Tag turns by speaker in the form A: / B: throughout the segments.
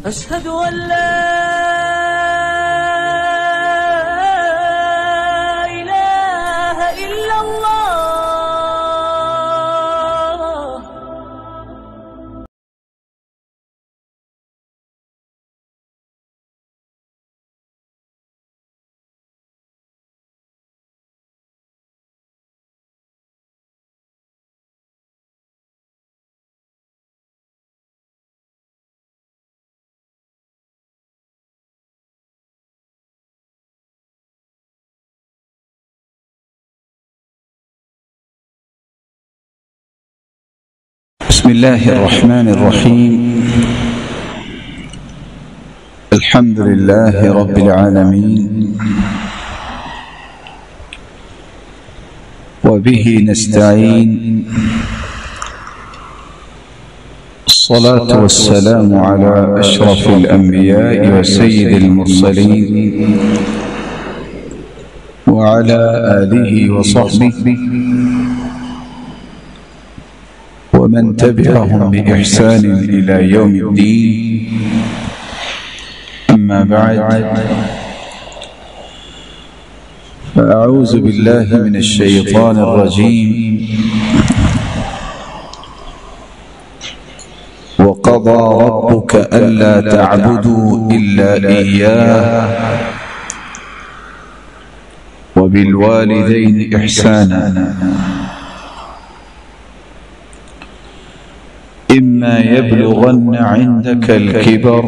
A: أشهد أن لا إله إلا الله.
B: بسم الله الرحمن الرحيم. الحمد لله رب العالمين، وبه نستعين. الصلاة والسلام على أشرف الأنبياء وسيد المرسلين وعلى آله وصحبه ومن تبعهم بإحسان إلى يوم الدين. أما بعد، فأعوذ بالله من الشيطان الرجيم. وقضى ربك ألا تعبدوا إلا إياه وبالوالدين إحسانا إما يبلغن عندك الكبر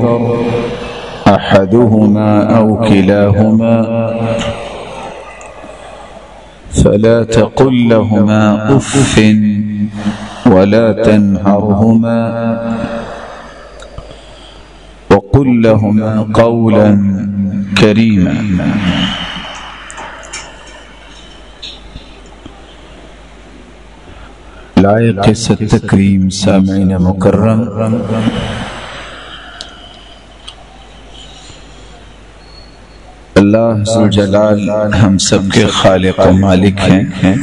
B: أحدهما أو كلاهما فلا تقل لهما أف ولا تنهرهما وقل لهما قولا كريما. لائق تکریم سامعین مکرم، اللہ ذوالجلال ہم سب کے خالق و مالک ہیں۔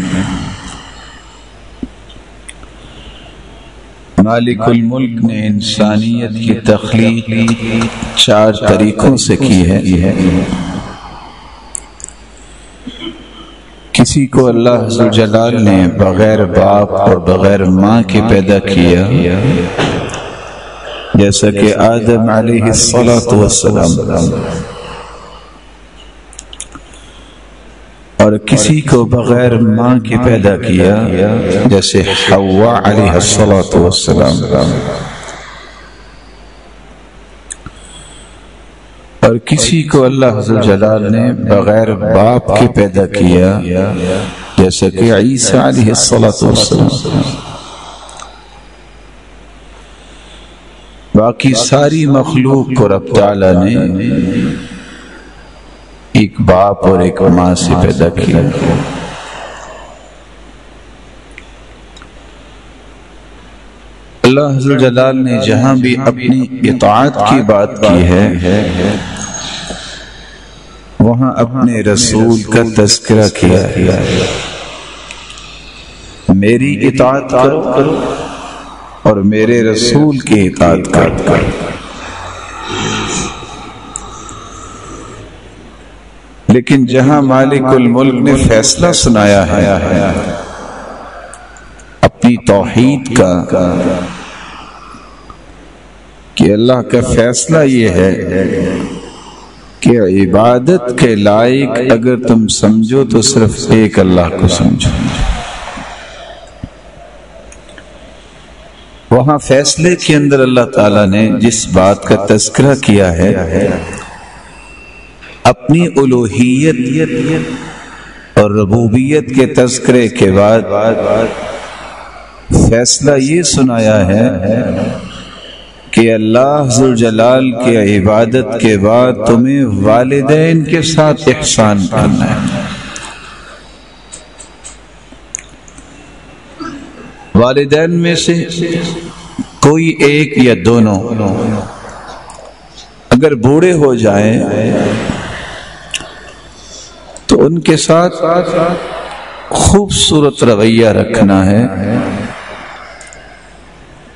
B: مالک الملک نے انسانیت کی تخلیق 4 طریقوں سے کی ہے۔ کسی کو اللہ ذوالجلال نے بغیر باپ اور بغیر ماں کے پیدا کیا، جیسا کہ آدم علیہ السلام، اور کسی کو بغیر ماں کے پیدا کیا، جیسے حوا علیہ السلام، اور کسی کو اللہ ذوالجلال نے بغیر باپ کے پیدا کیا، جیسا کہ عیسیٰ علیہ السلام۔ باقی ساری مخلوق کو رب تعالیٰ نے ایک باپ اور ایک ماں سے پیدا کیا۔ اللہ ذوالجلال نے جہاں بھی اپنی اطاعت کی بات کی ہے، وہاں اپنے رسول کا تذکرہ کیا ہے۔ میری اطاعت کرو اور میرے رسول کی اطاعت کرو۔ لیکن جہاں مالک الملک نے فیصلہ سنایا ہے اپنی توحید کا، کہ اللہ کا فیصلہ یہ ہے کہ عبادت کے لائق اگر تم سمجھو تو صرف ایک اللہ کو سمجھو۔ وہاں فیصلے کے اندر اللہ تعالیٰ نے جس بات کا تذکرہ کیا ہے، اپنی الوہیت اور ربوبیت کے تذکرے کے بعد فیصلہ یہ سنایا ہے کہ اللہ ذوالجلال کی عبادت کے بعد تمہیں والدین کے ساتھ احسان کرنا ہے۔ والدین میں سے کوئی ایک یا دونوں اگر بوڑھے ہو جائیں تو ان کے ساتھ خوبصورت رویہ رکھنا ہے،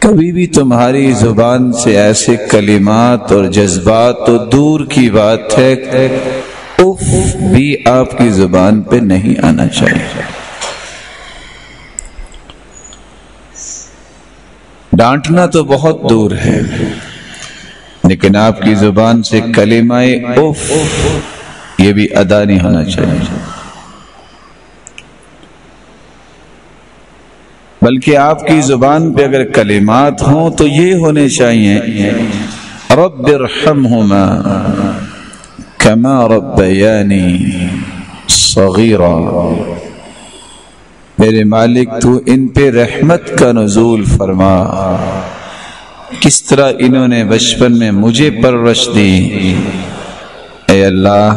B: کبھی بھی تمہاری زبان سے ایسے کلمات اور جذبات تو دور کی بات ہے اف بھی آپ کی زبان پہ نہیں آنا چاہیے. ڈانٹنا تو بہت دور ہے، لیکن آپ کی زبان سے کلمہ اف یہ بھی ادا نہیں ہونا چاہیے. بلکہ آپ کی زبان پہ اگر کلمات ہوں تو یہ ہونے چاہیے رب ارحمہما کما ربیانی صغیرا، میرے مالک تو ان پہ رحمت کا نزول فرما، کس طرح انہوں نے بچپن میں مجھے پرورش دی، اے اللہ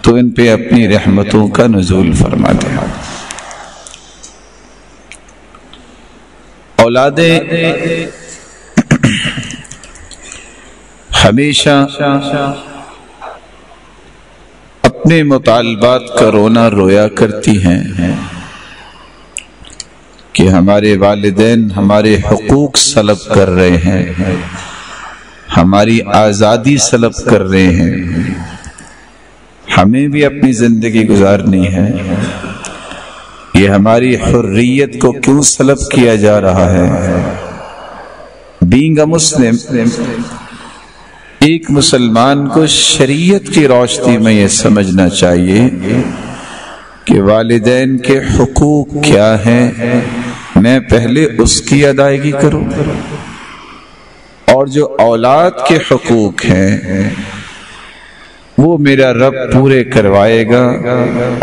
B: تو ان پہ اپنی رحمتوں کا نزول فرما دے. اولادیں ہمیشہ اپنے مطالبات کا رونا رویا کرتی ہیں کہ ہمارے والدین ہمارے حقوق سلب کر رہے ہیں، ہماری آزادی سلب کر رہے ہیں، ہمیں بھی اپنی زندگی گزارنی ہے، یہ ہماری حریت کو کیوں سلب کیا جا رہا ہے. بینگ اے مسلم، ایک مسلمان کو شریعت کی روشنی میں یہ سمجھنا چاہیے کہ والدین کے حقوق کیا ہیں، میں پہلے اس کی ادائیگی کروں، اور جو اولاد کے حقوق ہیں وہ میرا رب پورے کروائے گا،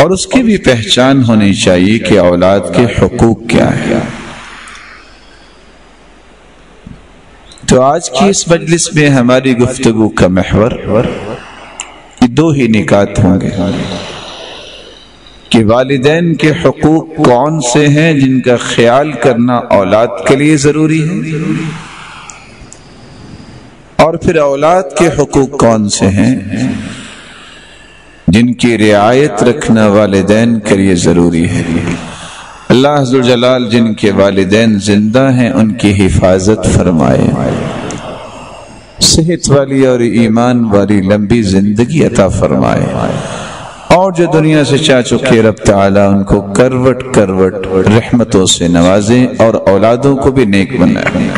B: اور اس کی بھی پہچان ہونی چاہیے کہ اولاد کے حقوق کیا ہے. تو آج کی اس مجلس میں ہماری گفتگو کا محور یہ دو ہی نکات ہوں گے کہ والدین کے حقوق کون سے ہیں جن کا خیال کرنا اولاد کے لیے ضروری ہے، اور پھر اولاد کے حقوق کون سے ہیں جن کی رعایت رکھنا والدین کے لیے ضروری ہے. اللہ عز و جلال جن کے والدین زندہ ہیں ان کی حفاظت فرمائے، صحت والی اور ایمان والی لمبی زندگی عطا فرمائے، اور جو دنیا سے چاہ چکے رب تعالیٰ ان کو کروٹ کروٹ رحمتوں سے نوازیں اور اولادوں کو بھی نیک بنائے.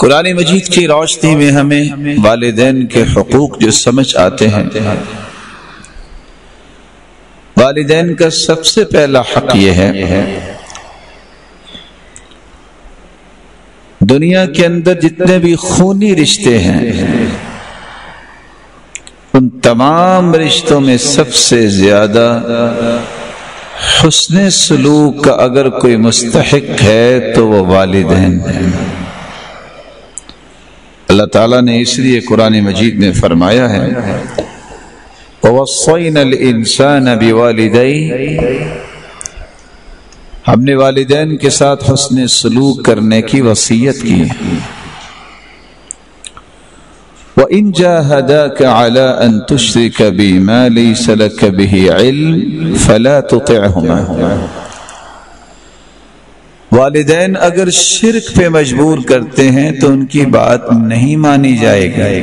B: قرآن مجید کی روشنی میں ہمیں والدین کے حقوق جو سمجھ آتے ہیں، والدین کا سب سے پہلا حق یہ ہے دنیا کے اندر جتنے بھی خونی رشتے ہیں ان تمام رشتوں میں سب سے زیادہ حسن سلوک کا اگر کوئی مستحق ہے تو وہ والدین ہیں. اللہ تعالیٰ نے اس لیے قرآن مجید میں فرمایا ہے وَوَصَّيْنَا الْإِنسَانَ بِوَالِدَيْهِ، ہم نے والدین کے ساتھ حسن سلوک کرنے کی وصیت کی. وَإِن جَاهَدَاكَ عَلَىٰ أَن تُشْرِكَ بِي مَا لَيْسَ لَكَ بِهِ عِلْمٌ فَلَا تُطِعْهُمَا، والدین اگر شرک پہ مجبور کرتے ہیں تو ان کی بات نہیں مانی جائے گی،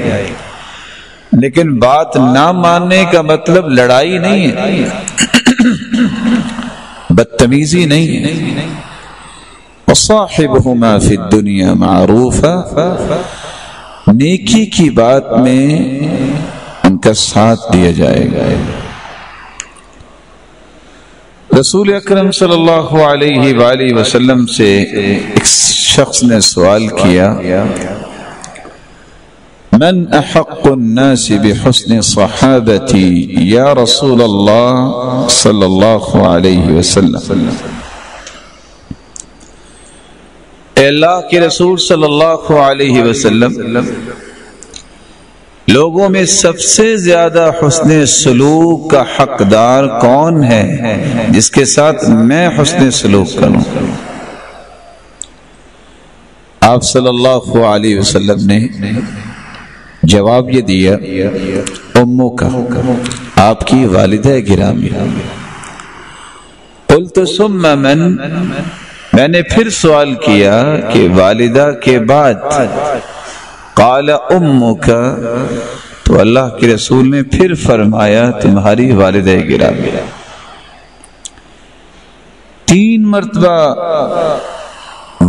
B: لیکن بات نہ ماننے کا مطلب لڑائی نہیں ہے، بدتمیزی نہیں ہے. وَصَاحِبْهُمَا فِي الدُّنْيَا مَعْرُوفًا، نیکی کی بات میں ان کا ساتھ دیا جائے گا. رسول اکرم صلی اللہ علیہ وآلہ وسلم سے ایک شخص نے سوال کیا من احق الناس بحسن صحابتی یا رسول اللہ صلی اللہ علیہ وسلم، اے اللہ کے رسول صلی اللہ علیہ وسلم، لوگوں میں سب سے زیادہ حسن سلوک کا حقدار کون ہے جس کے ساتھ میں حسن سلوک کروں؟ آپ صلی اللہ علیہ وسلم نے جواب یہ دیا اموں کا، آپ کی والدہ گرامی. قلت ثم من، میں نے پھر سوال کیا کہ والدہ کے بعد؟ قال امک، تو اللہ کے رسول نے پھر فرمایا تمہاری والدہ گرامی۔ 3 مرتبہ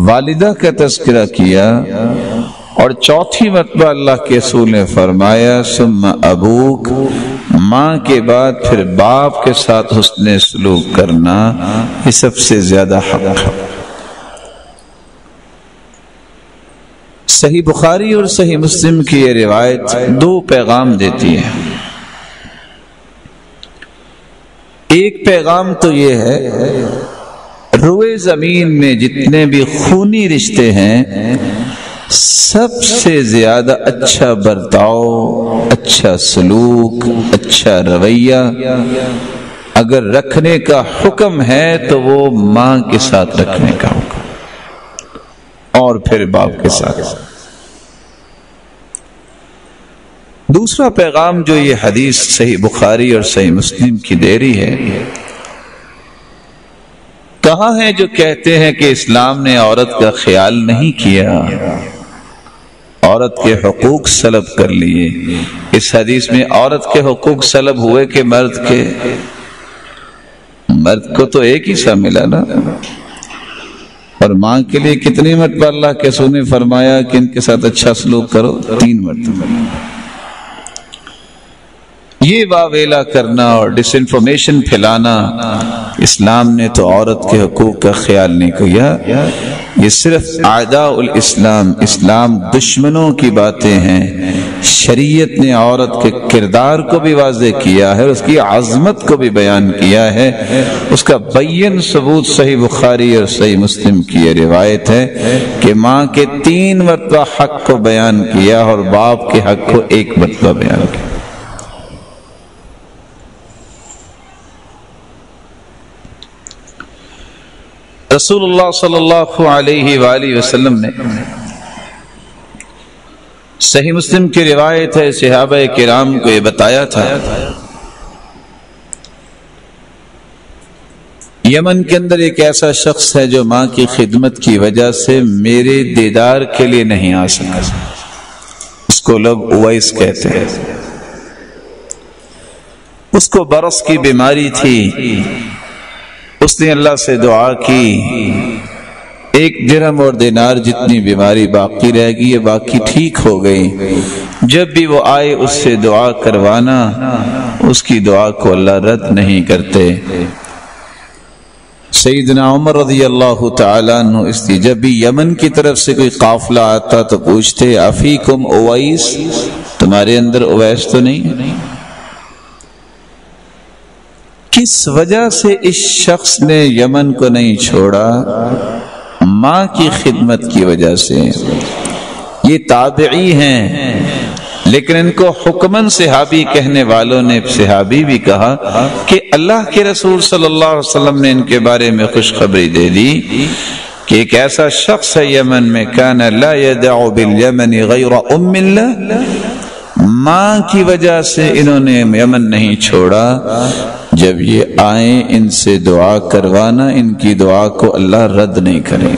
B: والدہ کا تذکرہ کیا اور چوتھی مرتبہ اللہ کے رسول نے فرمایا ثم ابوک، ماں کے بعد پھر باپ کے ساتھ حسن سلوک کرنا یہ سب سے زیادہ حق ہے۔ صحیح بخاری اور صحیح مسلم کی یہ روایت 2 پیغام دیتی ہے۔ ایک پیغام تو یہ ہے روئے زمین میں جتنے بھی خونی رشتے ہیں سب سے زیادہ اچھا برتاؤ، اچھا سلوک، اچھا رویہ اگر رکھنے کا حکم ہے تو وہ ماں کے ساتھ رکھنے کا حکم اور پھر باپ کے ساتھ۔ دوسرا پیغام جو یہ حدیث صحیح بخاری اور صحیح مسلم کی دے رہی ہے، کہاں ہیں جو کہتے ہیں کہ اسلام نے عورت کا خیال نہیں کیا، عورت کے حقوق سلب کر لیے؟ اس حدیث میں عورت کے حقوق سلب ہوئے کہ مرد کے؟ مرد کو تو ایک ہی سا ملا نا۔ اور ماں کے لیے کتنی مرتبہ اللہ کے رسول نے فرمایا کہ ان کے ساتھ اچھا سلوک کرو؟ 3 مرتبہ۔ یہ واویلا کرنا اور ڈس انفارمیشن پھیلانا، اسلام نے تو عورت کے حقوق کا خیال نہیں کیا، یہ صرف اعداء الاسلام، اسلام دشمنوں کی باتیں ہیں۔ شریعت نے عورت کے کردار کو بھی واضح کیا ہے، اس کی عظمت کو بھی بیان کیا ہے، اس کا بین ثبوت صحیح بخاری اور صحیح مسلم کی یہ روایت ہے کہ ماں کے 3 مرتبہ حق کو بیان کیا اور باپ کے حق کو 1 مرتبہ بیان کیا۔ رسول اللہ صلی اللہ علیہ وآلہ وسلم نے، صحیح مسلم کی روایت ہے، صحابہ کرام کو یہ بتایا تھا یمن کے اندر ایک ایسا شخص ہے جو ماں کی خدمت کی وجہ سے میرے دیدار کے لیے نہیں آ سکا، اس کو لوگ اویس کہتے ہیں۔ اس کو برص کی بیماری تھی، اس نے اللہ سے دعا کی 1 درہم اور دینار جتنی بیماری باقی رہ گئی ہے باقی ٹھیک ہو گئی۔ جب بھی وہ آئے اس سے دعا کروانا، اس کی دعا کو اللہ رد نہیں کرتے۔ سیدنا عمر رضی اللہ تعالیٰ عنہ اس لیے جب بھی یمن کی طرف سے کوئی قافلہ آتا تو پوچھتے افیکم اویس، تمہارے اندر اویس تو نہیں؟ کس وجہ سے اس شخص نے یمن کو نہیں چھوڑا؟ ماں کی خدمت کی وجہ سے۔ یہ تابعی ہیں لیکن ان کو حکمن صحابی کہنے والوں نے صحابی بھی کہا کہ اللہ کے رسول صلی اللہ علیہ وسلم نے ان کے بارے میں خوشخبری دے دی کہ ایک ایسا شخص ہے یمن میں کان لا يدع بالیمن غیر ام اللہ، ماں کی وجہ سے انہوں نے یمن نہیں چھوڑا۔ جب یہ آئیں ان سے دعا کروانا، ان کی دعا کو اللہ رد نہیں کرے۔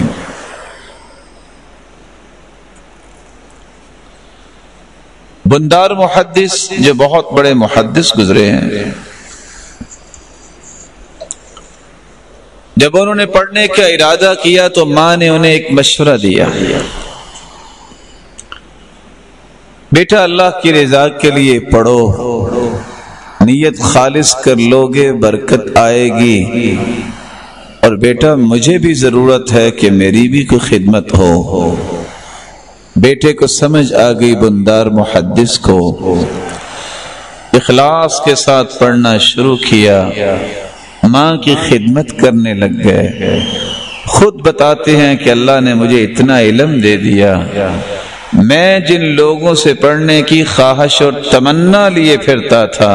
B: بندار محدث جو بہت بڑے محدث گزرے ہیں، جب انہوں نے پڑھنے کا ارادہ کیا تو ماں نے انہیں ایک مشورہ دیا، بیٹا اللہ کی رضا کے لیے پڑھو، نیت خالص کر لوگے برکت آئے گی، اور بیٹا مجھے بھی ضرورت ہے کہ میری بھی کوئی خدمت ہو۔ بیٹے کو سمجھ آ گئی، بندار محدث کو اخلاص کے ساتھ پڑھنا شروع کیا، ماں کی خدمت کرنے لگ گئے۔ خود بتاتے ہیں کہ اللہ نے مجھے اتنا علم دے دیا، میں جن لوگوں سے پڑھنے کی خواہش اور تمنا لیے پھرتا تھا،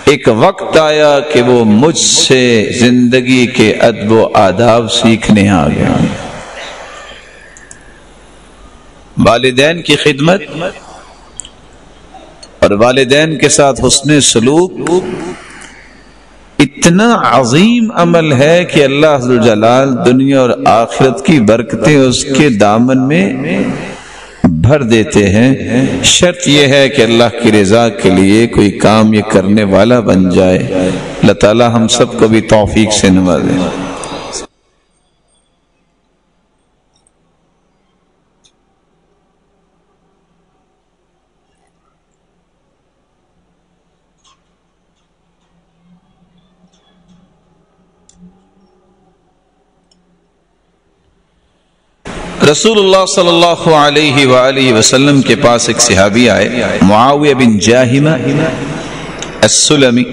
B: ایک وقت آیا کہ وہ مجھ سے زندگی کے ادب و آداب سیکھنے آ گیا۔ والدین کی خدمت اور والدین کے ساتھ حسن سلوک، اتنا عظیم عمل ہے کہ اللہ ذو الجلال دنیا اور آخرت کی برکتیں اس کے دامن میں بھر دیتے ہیں۔ شرط یہ ہے کہ اللہ کی رضا کے لیے کوئی کام یہ کرنے والا بن جائے۔ اللہ تعالی ہم سب کو بھی توفیق سے نوازے۔ رسول اللہ صلی اللہ علیہ وآلہ وسلم کے پاس ایک صحابی آئے، معاویہ بن جاہمہ السلمی،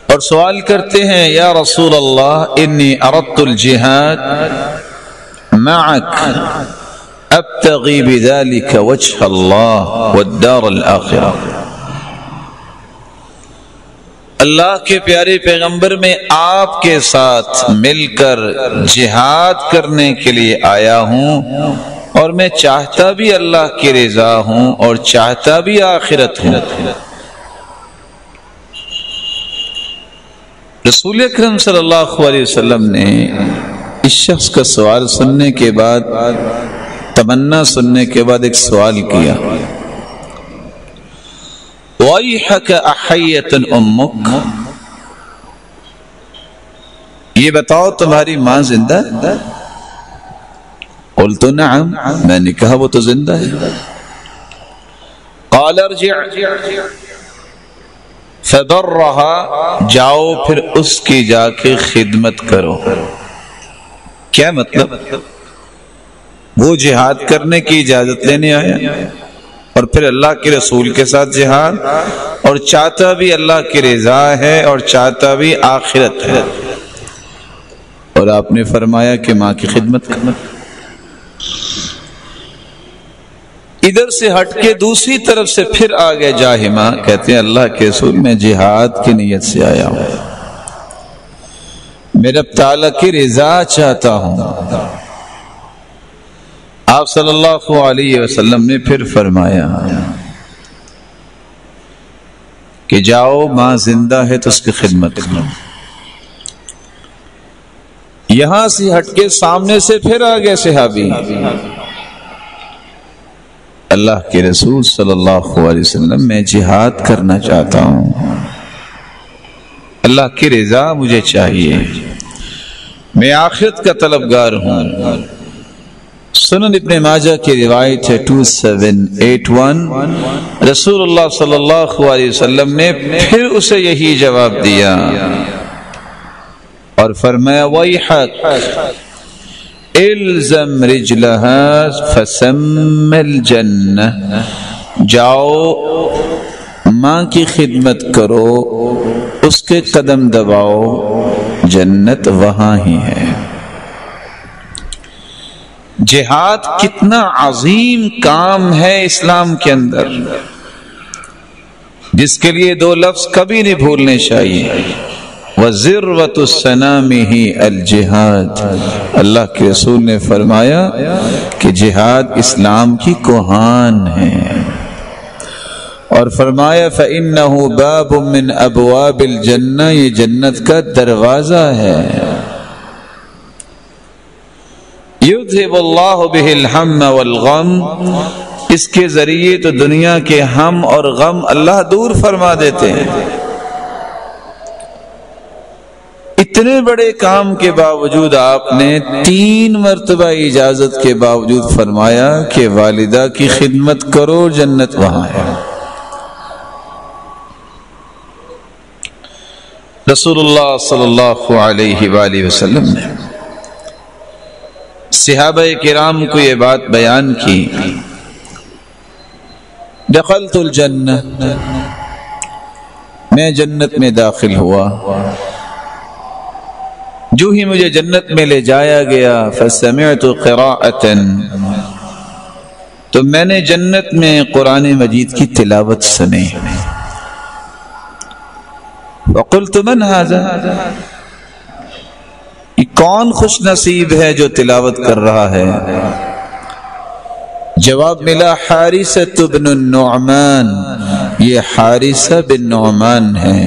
B: اور سوال کرتے ہیں یا رسول اللہ انی اردت الجہاد معک ابتغی بذلك وجہ اللہ والدار الآخرہ۔ اللہ کے پیارے پیغمبر میں آپ کے ساتھ مل کر جہاد کرنے کے لیے آیا ہوں، اور میں چاہتا بھی اللہ کی رضا ہوں اور چاہتا بھی آخرت ہوں۔ رسول اکرم صلی اللہ علیہ وسلم نے اس شخص کا سوال سننے کے بعد، تمنا سننے کے بعد ایک سوال کیا، وَيْحَكَ أَحَيَّةٌ أُمُّكَ، یہ بتاؤ تمہاری ماں زندہ ہے؟ قلت نعم، میں نے کہا وہ تو زندہ ہے۔ قال ارجع فبرها، جاؤ پھر اس کی جا کے خدمت کرو۔ کیا مطلب؟ وہ جہاد کرنے کی اجازت لینے آیا اور پھر اللہ کے رسول کے ساتھ جہاد، اور چاہتا بھی اللہ کی رضا ہے اور چاہتا بھی آخرت ہے، اور آپ نے فرمایا کہ ماں کی خدمت کرنا۔ ادھر سے ہٹ کے دوسری طرف سے پھر آگے جاہمہ کہتے ہیں اللہ کے رسول میں جہاد کی نیت سے آیا ہوں، میں رب تعالیٰ کی رضا چاہتا ہوں۔ آپ صلی اللہ علیہ وسلم نے پھر فرمایا کہ جاؤ ماں زندہ ہے تو اس کی خدمت کرو۔ یہاں سے ہٹ کے سامنے سے پھر آگے صحابی، اللہ کے رسول صلی اللہ علیہ وسلم میں جہاد کرنا چاہتا ہوں، اللہ کی رضا مجھے چاہیے، میں آخرت کا طلبگار ہوں۔ سنن ابن ماجہ کی روایت ہے 2781، رسول اللہ صلی اللہ علیہ وسلم نے پھر اسے یہی جواب دیا اور فرمایا وَيْحَكَ الزم رجلها فسم الجنہ، جاؤ ماں کی خدمت کرو، اس کے قدم دباؤ، جنت وہاں ہی ہے۔ جہاد کتنا عظیم کام ہے اسلام کے اندر، جس کے لیے دو لفظ کبھی نہیں بھولنے چاہیے، وَذِرْوَةُ السَّنَامِهِ الْجِهَادِ، اللہ کے رسول نے فرمایا کہ جہاد اسلام کی کوہان ہے، اور فرمایا فَإِنَّهُ بَابٌ مِّنْ أَبْوَابِ الْجَنَّةِ، یہ جنت کا دروازہ ہے۔ یذہب اللہ بہ الہم والغم، اس کے ذریعے تو دنیا کے ہم اور غم اللہ دور فرما دیتے ہیں۔ اتنے بڑے کام کے باوجود آپ نے 3 مرتبہ اجازت کے باوجود فرمایا کہ والدہ کی خدمت کرو، جنت وہاں ہے۔ رسول اللہ صلی اللہ علیہ وآلہ وسلم نے صحابہ کرام کو یہ بات بیان کی، دخلت الجنہ، میں جنت میں داخل ہوا، جو ہی مجھے جنت میں لے جایا گیا فسمعت قراءة، تو میں نے جنت میں قرآن مجید کی تلاوت سنی، وقلت من هذا، یہ کون خوش نصیب ہے جو تلاوت کر رہا ہے؟ جواب ملا حارثۃ بن النعمان، یہ حارثہ بن نعمان ہے۔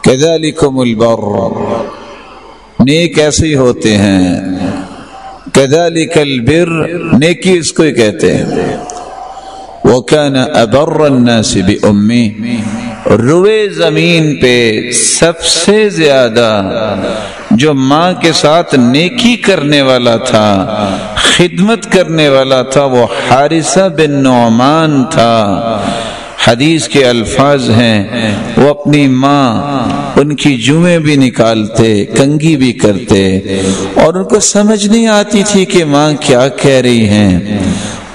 B: کذالکم البر، نیک ایسے ہی ہوتے ہیں۔ کذالک البر، نیکی اس کو ہی کہتے ہیں۔ وَكَانَ أَبَرَّ النَّاسِ بِأُمِّهِ، روئے زمین پہ سب سے زیادہ جو ماں کے ساتھ نیکی کرنے والا تھا، خدمت کرنے والا تھا، وہ حارثہ بن نعمان تھا۔ حدیث کے الفاظ ہیں، وہ اپنی ماں ان کی جوئیں بھی نکالتے، کنگھی بھی کرتے، اور ان کو سمجھ نہیں آتی تھی کہ ماں کیا کہہ رہی ہیں۔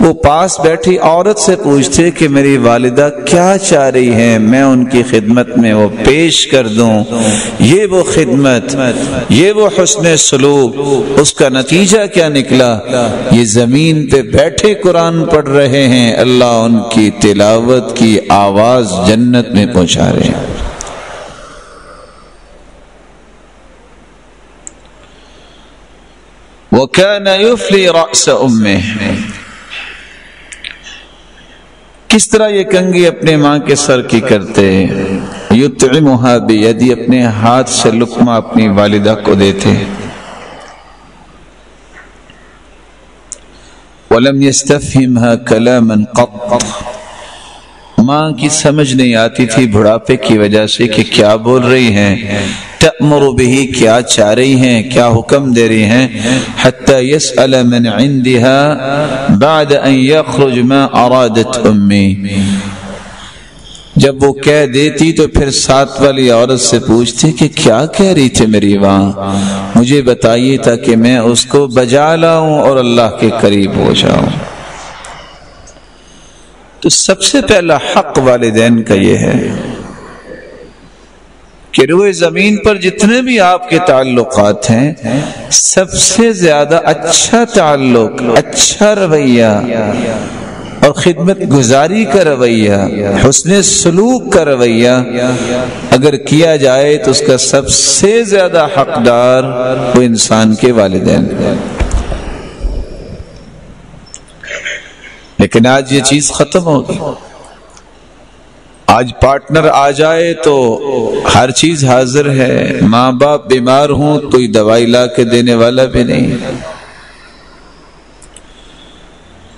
B: وہ پاس بیٹھی عورت سے پوچھتے کہ میری والدہ کیا چاہ رہی ہیں، میں ان کی خدمت میں وہ پیش کر دوں۔ یہ وہ خدمت، یہ وہ حسن سلوک، اس کا نتیجہ کیا نکلا؟ یہ زمین پہ بیٹھے قرآن پڑھ رہے ہیں، اللہ ان کی تلاوت کی آواز جنت میں پہنچا رہے ہیں۔ وَكَانَ يُفْلِي رَأْسَ أُمِّهِ، کس طرح یہ کنگھی اپنے ماں کے سر کی کرتے، یطعمها بیدی، اپنے ہاتھ سے لقمہ اپنی والدہ کو دیتے۔ ولم يستفهمها كلاما قط، ماں کی سمجھ نہیں آتی تھی بڑھاپے کی وجہ سے کہ کیا بول رہی ہیں، تأمر به، کیا چاہ رہی ہیں، کیا حکم دے رہی ہیں۔ حتى يسأل من عندها بعد ان يخرج ما ارادت امی، جب وہ کہہ دیتی تو پھر ساتھ والی عورت سے پوچھتی کہ کیا کہہ رہی تھی میری ماں، مجھے بتائیے تاکہ میں اس کو بجا لاؤں اور اللہ کے قریب ہو جاؤں۔ تو سب سے پہلا حق والدین کا یہ ہے کہ روئے زمین پر جتنے بھی آپ کے تعلقات ہیں، سب سے زیادہ اچھا تعلق، اچھا رویہ اور خدمت گزاری کا رویہ، حسن سلوک کا رویہ اگر کیا جائے تو اس کا سب سے زیادہ حقدار وہ انسان کے والدین ہیں۔ لیکن آج یہ چیز ختم ہو گئی۔ آج پارٹنر آ جائے تو ہر چیز حاضر ہے، ماں باپ بیمار ہوں تو یہ دوائی لا کے دینے والا بھی نہیں،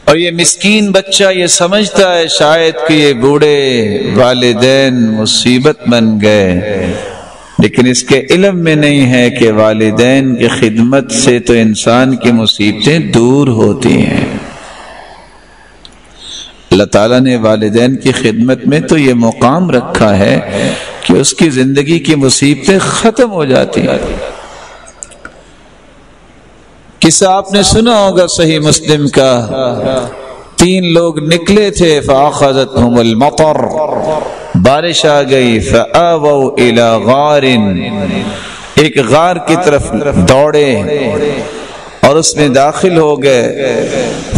B: اور یہ مسکین بچہ یہ سمجھتا ہے شاید کہ یہ بوڑھے والدین مصیبت بن گئے، لیکن اس کے علم میں نہیں ہے کہ والدین کی خدمت سے تو انسان کی مصیبتیں دور ہوتی ہیں۔ اللہ تعالیٰ نے والدین کی خدمت میں تو یہ مقام رکھا ہے کہ اس کی زندگی کی مصیبتیں ختم ہو جاتی ہیں۔ قصہ آپ نے سنا ہوگا صحیح مسلم کا، 3 لوگ نکلے تھے، فَأَخَذَتْهُمُ الْمَطَرُ، بارش آ گئی، فَآوَوْا إِلَى غَارٍ، ایک غار کی طرف دوڑے اور اس میں داخل ہو گئے،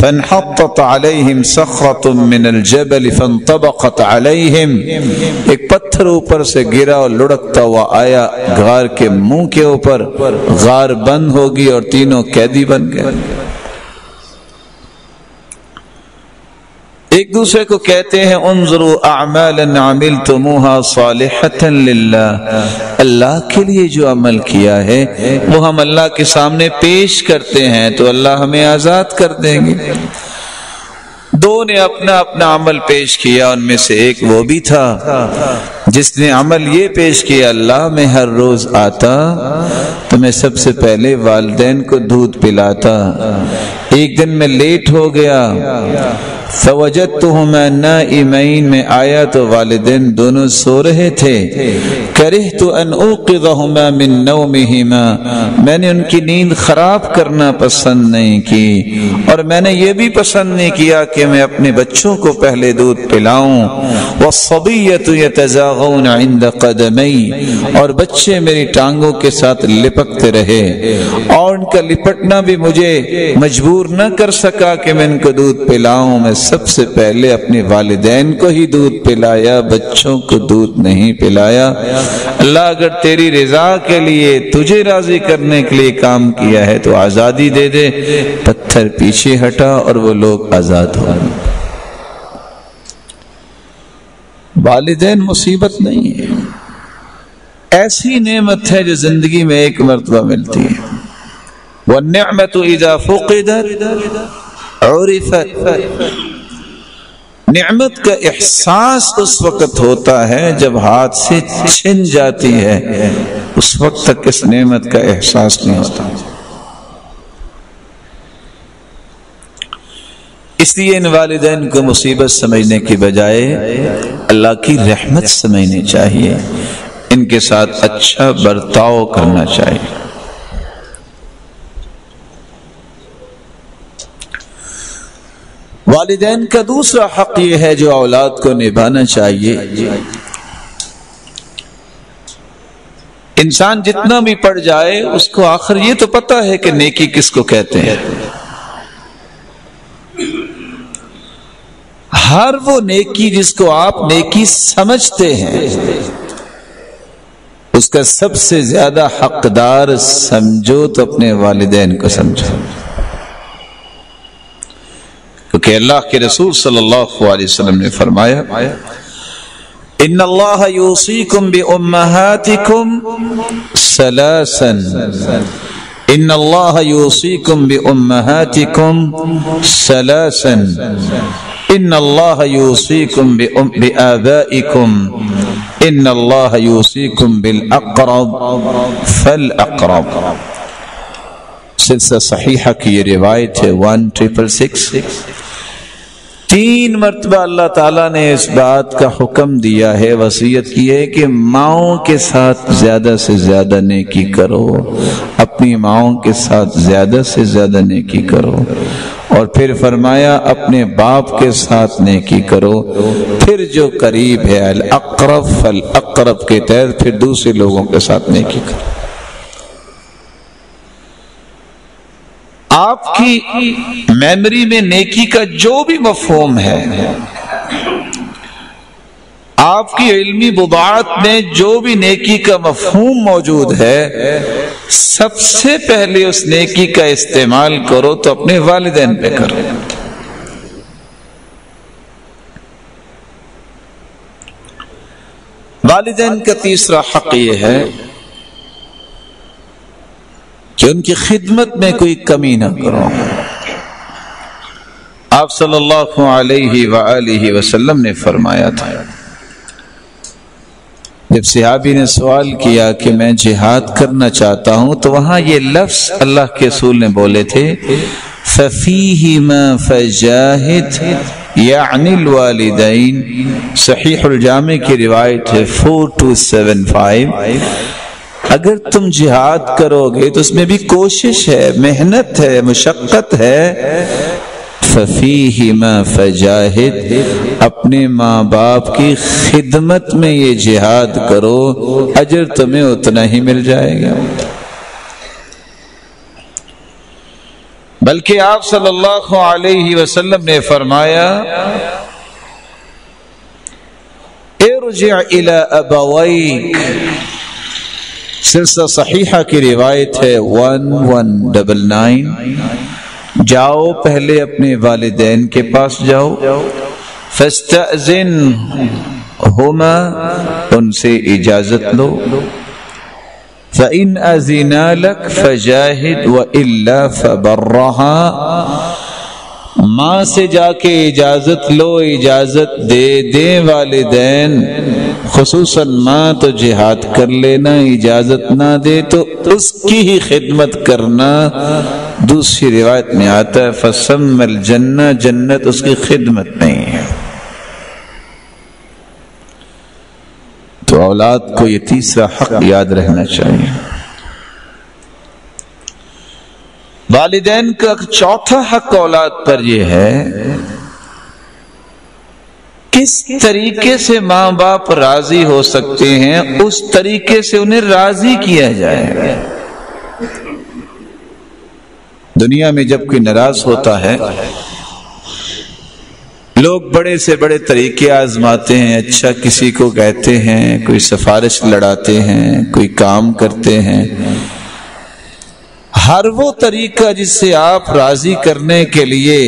B: فانحطت علیہم صخرۃ من الجبل فانطبقت علیہم، ایک پتھر اوپر سے گرا اور لڑکتا ہوا آیا غار کے منہ کے اوپر، غار بند ہوگی اور تینوں قیدی بن گئے۔ ایک دوسرے کو کہتے ہیں انظروا اعمالا عملتموها صالحة للہ، اللہ کے لیے جو عمل کیا ہے وہ ہم اللہ کے سامنے پیش کرتے ہیں تو اللہ ہمیں آزاد کر دیں گے۔ 2 نے اپنا اپنا عمل پیش کیا، ان میں سے ایک وہ بھی تھا جس نے عمل یہ پیش کیا، اللہ میں ہر روز آتا تو میں سب سے پہلے والدین کو دودھ پلاتا، ایک دن میں لیٹ ہو گیا، فوجدتهما نائمین، میں آیا تو والدین دونوں سو رہے تھے، کرہت ان اوقظهما من نومهما، میں نے ان کی نیند خراب کرنا پسند نہیں کی، اور میں نے یہ بھی پسند نہیں کیا کہ میں اپنے بچوں کو پہلے دودھ پلاؤں، والصبیۃ یتزاغون عند قدمی، اور بچے میری ٹانگوں کے ساتھ لپکتے رہے، اور ان کا لپٹنا بھی مجھے مجبور نہ کر سکا کہ میں ان کو دودھ پلاؤں، میں سب سے پہلے اپنے والدین کو ہی دودھ پلایا، بچوں کو دودھ نہیں پلایا۔ اللہ اگر تیری رضا کے لیے، تجھے راضی کرنے کے لیے کام کیا ہے تو آزادی دے دے۔ پتھر پیچھے ہٹا اور وہ لوگ آزاد ہو گئے۔ والدین مصیبت نہیں ہے، ایسی نعمت ہے جو زندگی میں ایک مرتبہ ملتی ہے۔ وَالنِّعْمَةُ إِذَا فُقِدَتْ عُرِفَتْ، نعمت کا احساس اس وقت ہوتا ہے جب ہاتھ سے چھن جاتی ہے، اس وقت تک اس نعمت کا احساس نہیں ہوتا۔ اس لیے ان والدین کو مصیبت سمجھنے کی بجائے اللہ کی رحمت سمجھنی چاہیے، ان کے ساتھ اچھا برتاؤ کرنا چاہیے۔ والدین کا دوسرا حق یہ ہے جو اولاد کو نبھانا چاہیے۔ انسان جتنا بھی پڑھ جائے اس کو آخر یہ تو پتہ ہے کہ نیکی کس کو کہتے ہیں۔ ہر وہ نیکی جس کو آپ نیکی سمجھتے ہیں اس کا سب سے زیادہ حقدار سمجھو تو اپنے والدین کو سمجھو، کیونکہ اللہ کے رسول صلی اللہ علیہ وسلم نے فرمایا ان اللہ یوصیکم بامہاتکم ثلاثا، ان اللہ یوصیکم بامہاتکم ثلاثا، ان اللہ یوصیکم بآبائکم، ان اللہ یوصیکم بالاقرب فالاقرب۔ سلسلہ صحیحہ کی یہ روایت ہے 1666۔ 3 مرتبہ اللہ تعالیٰ نے اس بات کا حکم دیا ہے، وصیت کی ہے کہ ماؤں کے ساتھ زیادہ سے زیادہ نیکی کرو، اپنی ماؤں کے ساتھ زیادہ سے زیادہ نیکی کرو، اور پھر فرمایا اپنے باپ کے ساتھ نیکی کرو، پھر جو قریب ہے الاقرب فالاقرب کے تحت پھر دوسرے لوگوں کے ساتھ نیکی کرو۔ آپ کی میموری میں نیکی کا جو بھی مفہوم ہے، آپ کی علمی بضاعت میں جو بھی نیکی کا مفہوم موجود ہے، سب سے پہلے اس نیکی کا استعمال کرو تو اپنے والدین پہ کرو۔ والدین کا تیسرا حق یہ ہے کہ ان کی خدمت میں کوئی کمی نہ کرو۔ آپ صلی اللہ علیہ وآلہ وسلم نے فرمایا تھا، جب صحابی نے سوال کیا کہ میں جہاد کرنا چاہتا ہوں، تو وہاں یہ لفظ اللہ کے رسول نے بولے تھے فَفِيهِمَا فَجَاهِدْ یعنی الوالدین۔ صحیح الجامع کی روایت ہے 4275۔ اگر تم جہاد کرو گے تو اس میں بھی کوشش ہے، محنت ہے، مشقت ہے۔ فَفِيهِمَا فَجَاهِدْ، اپنے ماں باپ کی خدمت میں یہ جہاد کرو، اجر تمہیں اتنا ہی مل جائے گا۔ بلکہ آپ صلی اللہ علیہ وسلم نے فرمایا ارجع الی ابویک، سلسلہ صحیحہ کی روایت ہے 1199۔ جاؤ پہلے اپنے والدین کے پاس جاؤ، فاستأذنہما، ان سے اجازت لو، فَإِنْ أَذِنَا لَكَ فَجَاهِدْ وَإِلَّا فَبَرَّهَا، ماں سے جا کے اجازت لو، اجازت دے دیں والدین، خصوصاً ماں تو جہاد کر لینا، اجازت نہ دے تو اس کی ہی خدمت کرنا۔ دوسری روایت میں آتا ہے فَسَمَّ الْجَنَّةَ، جنت اس کی خدمت نہیں ہے۔ تو اولاد کو یہ تیسرا حق یاد رہنا چاہیے۔ والدین کا چوتھا حق اولاد پر یہ ہے کس طریقے سے ماں باپ راضی ہو سکتے ہیں اس طریقے سے انہیں راضی کیا جائے۔ دنیا میں جب کوئی ناراض ہوتا ہے لوگ بڑے سے بڑے طریقے آزماتے ہیں، اچھا کسی کو کہتے ہیں، کوئی سفارش لڑاتے ہیں، کوئی کام کرتے ہیں، ہر وہ طریقہ جس سے آپ راضی کرنے کے لیے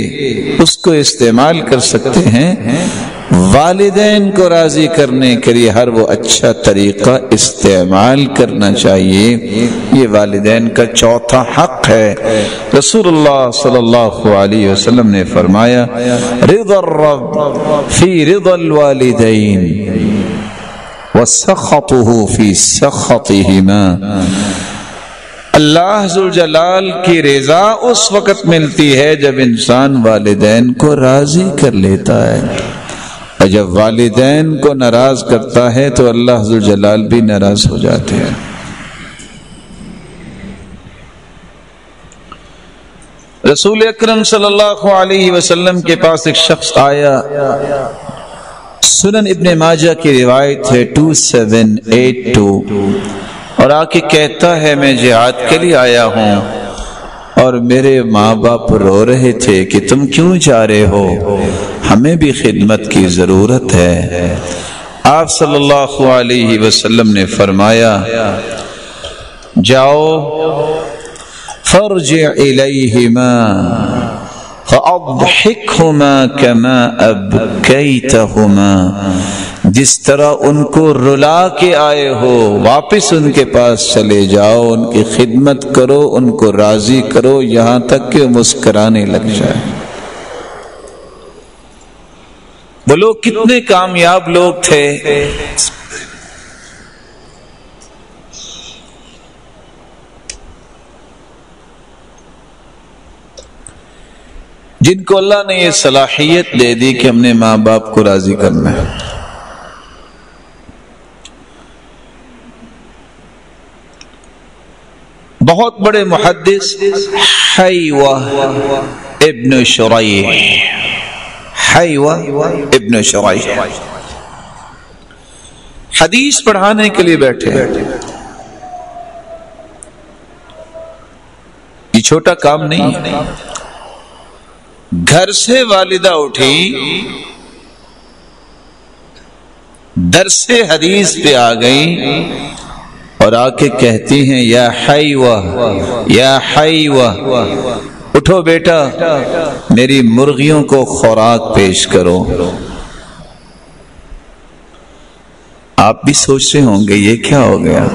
B: اس کو استعمال کر سکتے ہیں، والدین کو راضی کرنے کے لیے ہر وہ اچھا طریقہ استعمال کرنا چاہیے. یہ والدین کا چوتھا حق ہے. رسول اللہ صلی اللہ علیہ وسلم نے فرمایا رضا الرب فی رضا الوالدین وسخطہ فی سخطہما. اللہ ذوالجلال کی رضا اس وقت ملتی ہے جب انسان والدین کو راضی کر لیتا ہے، اور جب والدین کو ناراض کرتا ہے تو اللہ ذوالجلال بھی ناراض ہو جاتے ہیں. رسول اکرم صلی اللہ علیہ وسلم کے پاس ایک شخص آیا. سنن ابن ماجہ کی روایت ہے 2782، اور آ کے کہتا ہے میں جہاد کے لیے آیا ہوں اور میرے ماں باپ رو رہے تھے کہ تم کیوں جا رہے ہو، ہمیں بھی خدمت کی ضرورت ہے. آپ صلی اللہ علیہ وسلم نے فرمایا جاؤ فرجع الیہما فاضحکہما کما ابکیتہما. جس طرح ان کو رلا کے آئے ہو واپس ان کے پاس چلے جاؤ، ان کی خدمت کرو، ان کو راضی کرو یہاں تک کہ مسکرانے لگ جائے. وہ لوگ کتنے کامیاب لوگ تھے. جن کو اللہ نے یہ صلاحیت دے دی کہ ہم نے ماں باپ کو راضی کرنا ہے. بہت بڑے محدث حیوہ ابن شریح، حیوہ ابن شریح حدیث پڑھانے کے لیے بیٹھے. یہ چھوٹا کام نہیں ہے. گھر سے والدہ اٹھی، درس حدیث پہ آ گئی اور آ کے کہتی ہیں یا حیوہ یا حیوہ اٹھو بیٹا، میری مرغیوں کو خوراک پیش کرو. آپ بھی سوچ رہے ہوں گے یہ کیا ہو گیا،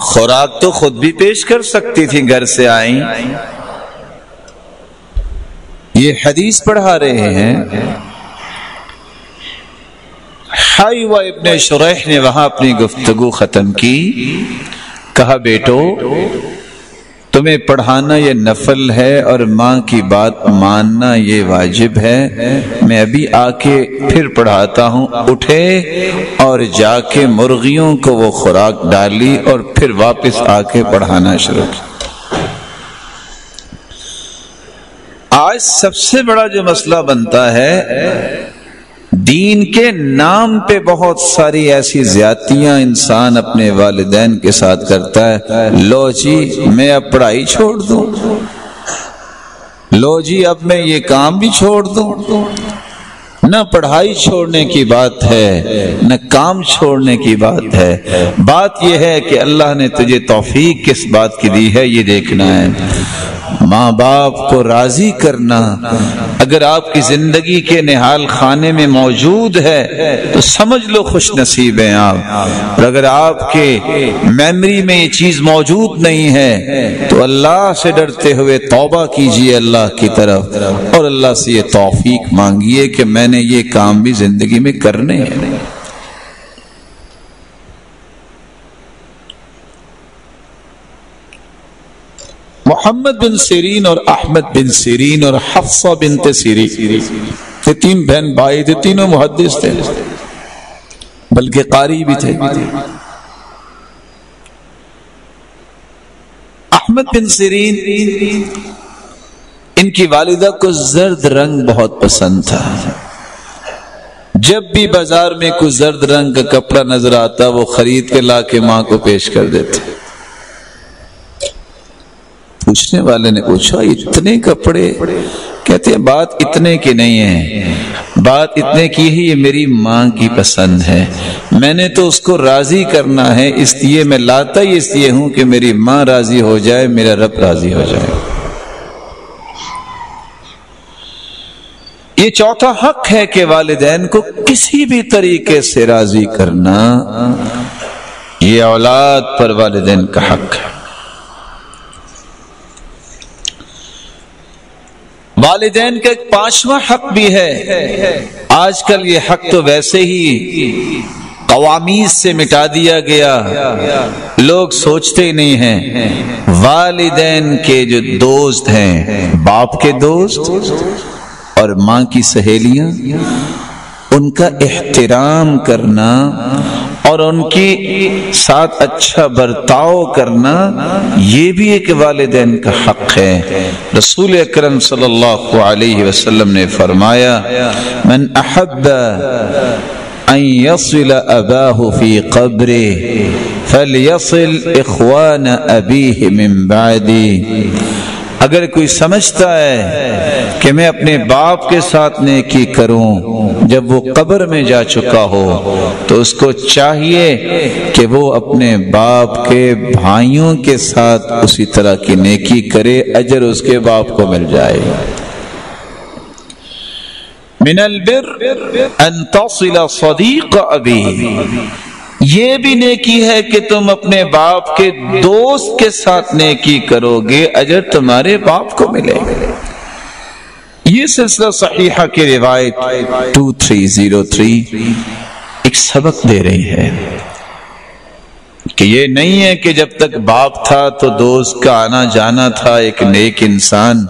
B: خوراک تو خود بھی پیش کر سکتی تھی، گھر سے آئیں. یہ حدیث پڑھا رہے ہیں. حیوہ ابن شریح نے وہاں اپنی گفتگو ختم کی. کہا بیٹو تمہیں پڑھانا یہ نفل ہے اور ماں کی بات ماننا یہ واجب ہے. میں ابھی آ کے پھر پڑھاتا ہوں. اٹھے اور جا کے مرغیوں کو وہ خوراک ڈالی اور پھر واپس آ کے پڑھانا شروع کیا. آج سب سے بڑا جو مسئلہ بنتا ہے، دین کے نام پہ بہت ساری ایسی زیادتیاں انسان اپنے والدین کے ساتھ کرتا ہے. لو جی میں اب پڑھائی چھوڑ دوں، لو جی اب میں یہ کام بھی چھوڑ دوں. نہ پڑھائی چھوڑنے کی بات ہے، نہ کام چھوڑنے کی بات ہے. بات یہ ہے کہ اللہ نے تجھے توفیق کس بات کی دی ہے یہ دیکھنا ہے. ماں باپ کو راضی کرنا اگر آپ کی زندگی کے نہال خانے میں موجود ہے تو سمجھ لو خوش نصیب ہیں آپ. اور اگر آپ کے میموری میں یہ چیز موجود نہیں ہے تو اللہ سے ڈرتے ہوئے توبہ کیجئے اللہ کی طرف اور اللہ سے یہ توفیق مانگیے کہ میں نے یہ کام بھی زندگی میں کرنے ہیں. محمد بن سیرین اور احمد بن سیرین اور حفصہ بنت سیرین یہ تین بہن بھائی تھے. تینوں محدث تھے بلکہ قاری بھی تھے. احمد بن سیرین ان کی والدہ کو زرد رنگ بہت پسند تھا. جب بھی بازار میں کوئی زرد رنگ کا کپڑا نظر آتا وہ خرید کے لا کے ماں کو پیش کر دیتے. پوچھنے والے نے پوچھا اتنے کپڑے؟ کہتے ہیں بات اتنے کی نہیں ہے، بات اتنے کی ہے یہ میری ماں کی پسند ہے. میں نے تو اس کو راضی کرنا ہے، اس لیے میں لاتا ہی اس لیے ہوں کہ میری ماں راضی ہو جائے، میرا رب راضی ہو جائے. یہ چوتھا حق ہے کہ والدین کو کسی بھی طریقے سے راضی کرنا، یہ اولاد پر والدین کا حق ہے۔ والدین کا ایک پانچواں حق بھی ہے۔ آج کل یہ حق تو ویسے ہی قوامیز سے مٹا دیا گیا، لوگ سوچتے ہی نہیں ہیں۔ والدین کے جو دوست ہیں، باپ کے دوست اور ماں کی سہیلیاں، ان کا احترام کرنا اور ان کی ساتھ اچھا برتاؤ کرنا، یہ بھی ایک والدین کا حق ہے۔ رسول اکرم صلی اللہ علیہ وسلم نے فرمایا، من احب ان يصل اباه في قبره فليصل اخوان ابيه من بعدي۔ اگر کوئی سمجھتا ہے کہ میں اپنے باپ کے ساتھ نیکی کروں جب وہ قبر میں جا چکا ہو، تو اس کو چاہیے کہ وہ اپنے باپ کے بھائیوں کے ساتھ اسی طرح کی نیکی کرے، اجر اس کے باپ کو مل جائے۔ من البر ان تصل صدیق ابی، یہ بھی نیکی ہے کہ تم اپنے باپ کے دوست کے ساتھ نیکی کرو گے، اجر تمہارے باپ کو ملے گا۔ یہ سلسلہ صحیحہ کی روایت 2303 ایک سبق دے رہی ہے کہ یہ نہیں ہے کہ جب تک باپ تھا تو دوست کا آنا جانا تھا، ایک نیک انسان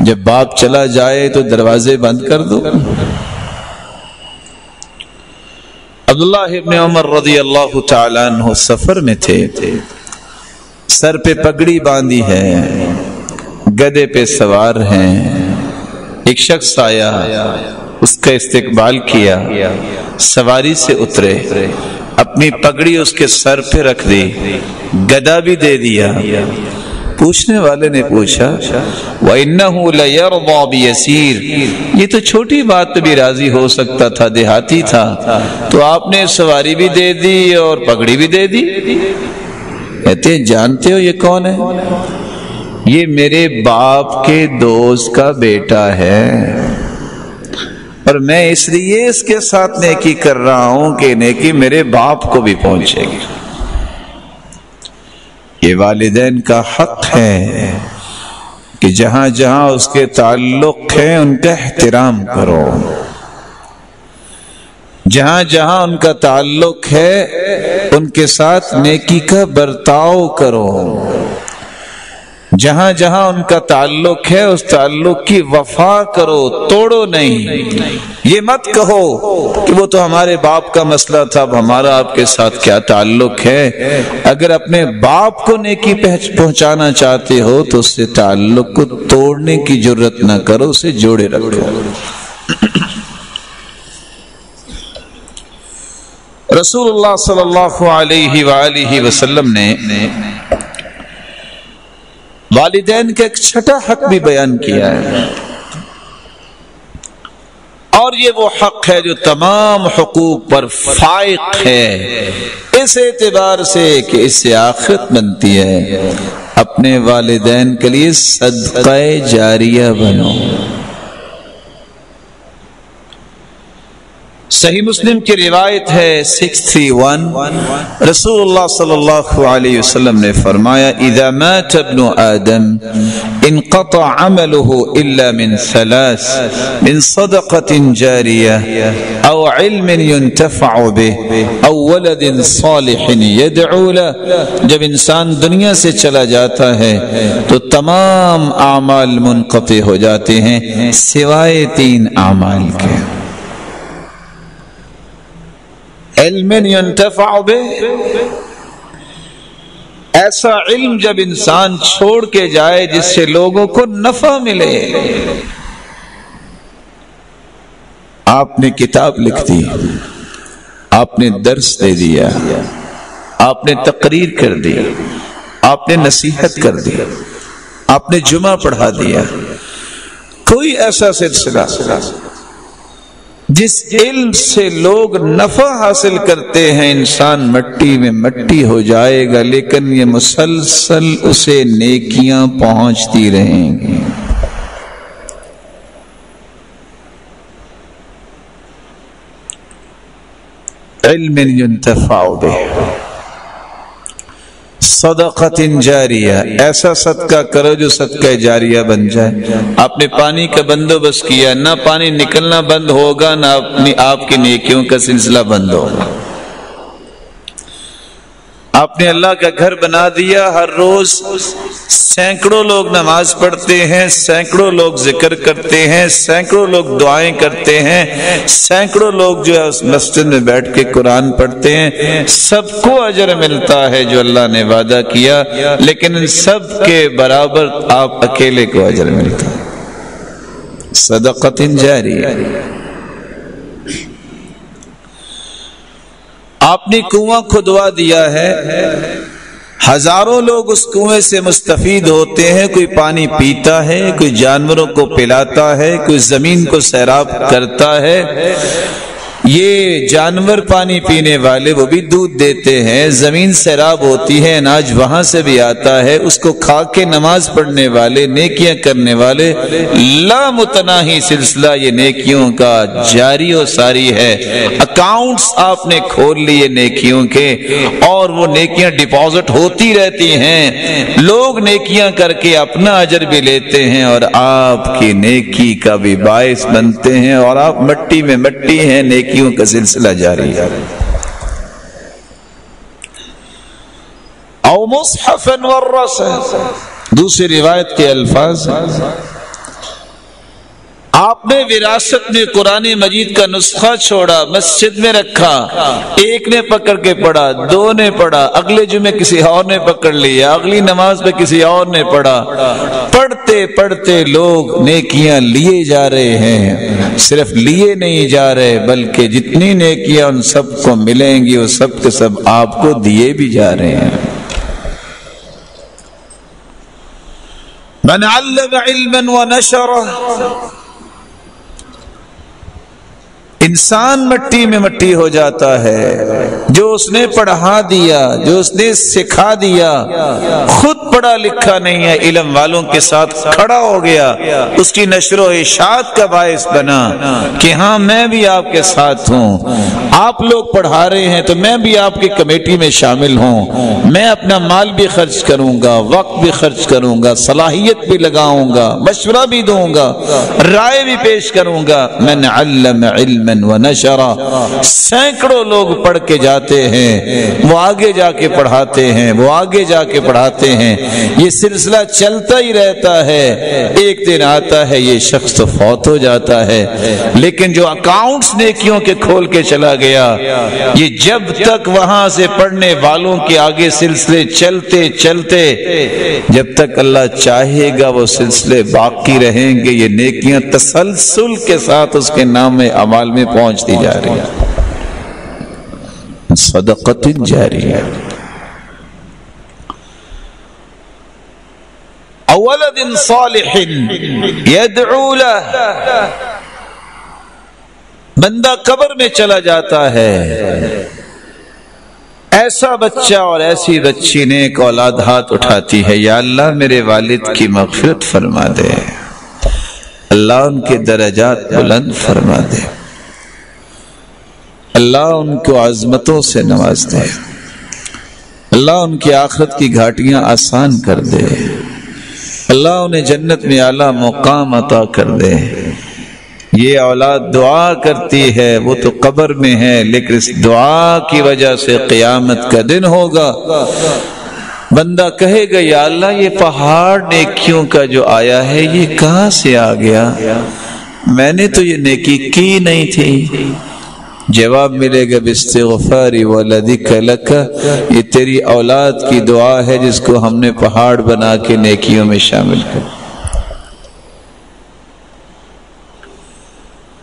B: جب باپ چلا جائے تو دروازے بند کر دو۔ عبداللہ ابن عمر رضی اللہ تعالیٰ عنہ سفر میں تھے، سر پہ پگڑی باندھی ہے، گدھے پہ سوار ہیں، ایک شخص آیا، اس کا استقبال کیا، سواری سے اترے، اپنی پگڑی اس کے سر پہ رکھ دی، گدا بھی دے دیا۔ پوچھنے والے نے پوچھا، وَإِنَّهُ لَيَرْضَى بِيَسِيرٍ، یہ تو چھوٹی بات پہ بھی راضی ہو سکتا تھا، دیہاتی تھا، تو آپ نے سواری بھی دے دی اور پگڑی بھی دے دی۔ کہتے ہیں جانتے ہو یہ کون ہے؟ یہ میرے باپ کے دوست کا بیٹا ہے، اور میں اس لیے اس کے ساتھ نیکی کر رہا ہوں کہ نیکی میرے باپ کو بھی پہنچے گی۔ یہ والدین کا حق ہے کہ جہاں جہاں اس کے تعلق ہے ان کا احترام کرو، جہاں جہاں ان کا تعلق ہے ان کے ساتھ نیکی کا برتاؤ کرو، جہاں جہاں ان کا تعلق ہے اس تعلق کی وفا کرو، توڑو نہیں۔ یہ مت کہو کہ وہ تو ہمارے باپ کا مسئلہ تھا، اب ہمارا آپ کے ساتھ کیا تعلق ہے۔ اگر اپنے باپ کو نیکی پہنچانا چاہتے ہو تو اس سے تعلق کو توڑنے کی جرت نہ کرو، اسے جوڑے رکھو۔ رسول اللہ صلی اللہ علیہ وآلہ وسلم نے والدین کا ایک چھٹا حق بھی بیان کیا ہے، اور یہ وہ حق ہے جو تمام حقوق پر فائق ہے، اس اعتبار سے کہ اس سے آخرت بنتی ہے۔ اپنے والدین کے لیے صدقہ جاریہ بنو۔ صحیح مسلم کی روایت ہے 631، رسول اللہ صلی اللہ علیہ وسلم نے فرمایا، اذا مات ابن آدم انقطع عمله الا من ثلاث، من صدقة جاریہ او علم ينتفع به او ولد صالح يدعو له۔ جب انسان دنیا سے چلا جاتا ہے تو تمام اعمال منقطع ہو جاتے ہیں سوائے 3 اعمال کے، علم ينتفع به، ایسا علم جب انسان چھوڑ کے جائے جس سے لوگوں کو نفع ملے۔ آپ نے کتاب لکھ دی، آپ نے درس دے دیا، آپ نے تقریر کر دی، آپ نے نصیحت کر دی، آپ نے جمعہ پڑھا دیا، کوئی ایسا سلسلہ جس علم سے لوگ نفع حاصل کرتے ہیں، انسان مٹی میں مٹی ہو جائے گا، لیکن یہ مسلسل اسے نیکیاں پہنچتی رہیں گی۔ علم ينتفع به، صدقۃ جاریہ، ایسا صدقہ کرو جو صدقہ جاریہ بن جائے۔ آپ نے پانی کا بندوبست کیا، نہ پانی نکلنا بند ہوگا نہ آپ کی نیکیوں کا سلسلہ بند ہوگا۔ آپ نے اللہ کا گھر بنا دیا، ہر روز سینکڑوں لوگ نماز پڑھتے ہیں، سینکڑوں لوگ ذکر کرتے ہیں، سینکڑوں لوگ دعائیں کرتے ہیں، سینکڑوں لوگ جو ہے اس مسجد میں بیٹھ کے قرآن پڑھتے ہیں، سب کو اجر ملتا ہے جو اللہ نے وعدہ کیا، لیکن ان سب کے برابر آپ اکیلے کو اجر ملتا ہے۔ صدقۃ جاریہ۔ آپ نے کنواں کھدوا دیا ہے، ہزاروں لوگ اس کنویں سے مستفید ہوتے ہیں، کوئی پانی پیتا ہے، کوئی جانوروں کو پلاتا ہے، کوئی زمین کو سیراب کرتا ہے۔ یہ جانور پانی پینے والے وہ بھی دودھ دیتے ہیں، زمین سیراب ہوتی ہے، اناج وہاں سے بھی آتا ہے، اس کو کھا کے نماز پڑھنے والے، نیکیاں کرنے والے، لامتناہی سلسلہ یہ نیکیوں کا جاری و ساری ہے۔ اکاؤنٹس آپ نے کھول لیے نیکیوں کے، اور وہ نیکیاں ڈپازٹ ہوتی رہتی ہیں، لوگ نیکیاں کر کے اپنا اجر بھی لیتے ہیں اور آپ کی نیکی کا بھی باعث بنتے ہیں، اور آپ مٹی میں مٹی ہیں، نیکی کا سلسلہ جاری ہے۔ او مصحفا ورثا، دوسری روایت کے الفاظ، آپ نے وراثت میں قرآن مجید کا نسخہ چھوڑا، مسجد میں رکھا، ایک نے پکڑ کے پڑھا، دو نے پڑھا، اگلے جمعے کسی اور نے پکڑ لیا، اگلی نماز پہ کسی اور نے پڑھا، پڑھتے پڑھتے لوگ نیکیاں لیے جا رہے ہیں، صرف لیے نہیں جا رہے بلکہ جتنی نیکیاں ان سب کو ملیں گی وہ سب کے سب آپ کو دیے بھی جا رہے ہیں۔ من علم علما ونشرہ، انسان مٹی میں مٹی ہو جاتا ہے، جو اس نے پڑھا دیا، جو اس نے سکھا دیا، خود پڑھا لکھا نہیں ہے، علم والوں کے ساتھ کھڑا ہو گیا، اس کی نشر و اشاعت کا باعث بنا کہ ہاں میں بھی آپ کے ساتھ ہوں، آپ لوگ پڑھا رہے ہیں تو میں بھی آپ کی کمیٹی میں شامل ہوں، میں اپنا مال بھی خرچ کروں گا، وقت بھی خرچ کروں گا، صلاحیت بھی لگاؤں گا، مشورہ بھی دوں گا، رائے بھی پیش کروں گا۔ من علم علما ونشرا، سینکڑوں لوگ پڑھ کے جاتے ہیں، وہ آگے جا کے پڑھاتے ہیں، وہ آگے جا کے پڑھاتے ہیں، یہ سلسلہ چلتا ہی رہتا ہے۔ ایک دن آتا ہے یہ شخص تو فوت ہو جاتا ہے، لیکن جو اکاؤنٹس نیکیوں کے کھول کے چلا گیا، یہ جب تک وہاں سے پڑھنے والوں کے آگے سلسلے چلتے چلتے، جب تک اللہ چاہے گا وہ سلسلے باقی رہیں گے، یہ نیکیاں تسلسل کے ساتھ اس کے نام اعمال میں پہنچتی جا رہی ہے۔ صدقۃ جاریہ۔ ولد صالح يدعو له، بندہ قبر میں چلا جاتا ہے، ایسا بچہ اور ایسی بچی نیک اولاد ہاتھ اٹھاتی ہے، یا اللہ میرے والد کی مغفرت فرما دے، اللہ ان کے درجات بلند فرما دے، اللہ ان کو عظمتوں سے نواز دے، اللہ ان کی آخرت کی گھاٹیاں آسان کر دے، اللہ انہیں جنت میں اعلیٰ مقام عطا کر دے۔ یہ اولاد دعا کرتی ہے، وہ تو قبر میں ہے، لیکن اس دعا کی وجہ سے قیامت کا دن ہوگا، بندہ کہے گا یا اللہ یہ پہاڑ نیکیوں کا جو آیا ہے یہ کہاں سے آ گیا، میں نے تو یہ نیکی کی نہیں تھی۔ جواب ملے گا باستغفار ولدک لک، یہ تیری اولاد کی دعا ہے جس کو ہم نے پہاڑ بنا کے نیکیوں میں شامل کر۔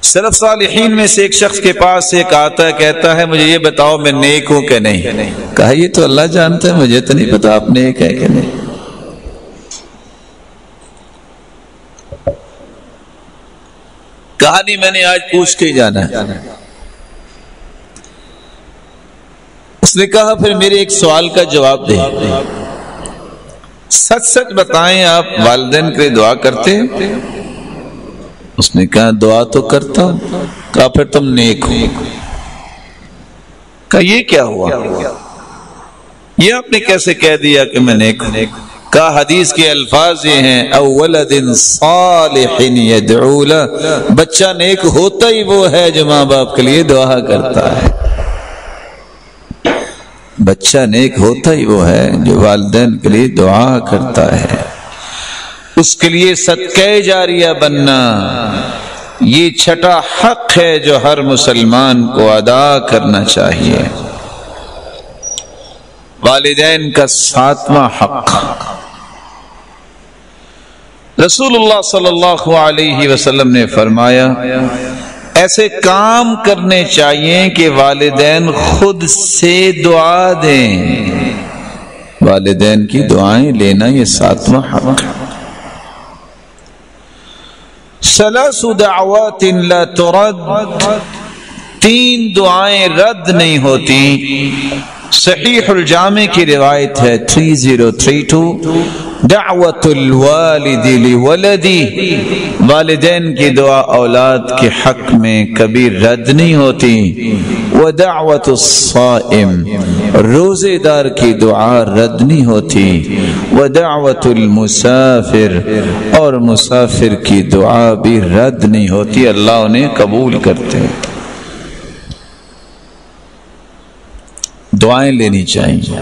B: سلف صالحین میں سے ایک شخص کے پاس ایک آتا ہے، کہتا ہے مجھے یہ بتاؤ میں نیک ہوں کہ نہیں؟ کہا یہ تو اللہ جانتا ہے، مجھے تو نہیں پتا آپ نیک ہے کہ نہیں۔ کہا نہیں میں نے آج پوچھ کے ہی جانا ہے۔ اس نے کہا پھر میرے ایک سوال کا جواب دیں، سچ سچ بتائیں آپ والدین کے لیے دعا کرتے ہیں؟ اس نے کہا دعا تو کرتا ہوں۔ کہا پھر تم نیک ہو۔ کہ یہ کیا ہوا، یہ آپ نے کیسے کہہ دیا کہ میں نیک ہوں؟ کہا حدیث کے الفاظ یہ ہیں او ولد صالح یدعو له، بچہ نیک ہوتا ہی وہ ہے جو ماں باپ کے لیے دعا کرتا ہے، بچہ نیک ہوتا ہی وہ ہے جو والدین کے لیے دعا کرتا ہے، اس کے لیے صدقہ جاریہ بننا یہ چھٹا حق ہے جو ہر مسلمان کو ادا کرنا چاہیے۔ والدین کا 7واں حق، رسول اللہ صلی اللہ علیہ وسلم نے فرمایا ایسے کام کرنے چاہیے کہ والدین خود سے دعا دیں، والدین کی دعائیں لینا یہ 7واں حق ہے۔ ثلاث دعوات لا ترد، 3 دعائیں رد نہیں ہوتی۔ صحیح الجامع کی روایت ہے 3032، دعوت الوالد لولدی، والدین کی دعا اولاد کے حق میں کبھی رد نہیں ہوتی۔ ودعوت الصائم، روزے دار کی دعا رد نہیں ہوتی۔ ودعوت المسافر، اور مسافر کی دعا بھی رد نہیں ہوتی، اللہ انہیں قبول کرتے ہیں۔ دعائیں لینی چاہیے۔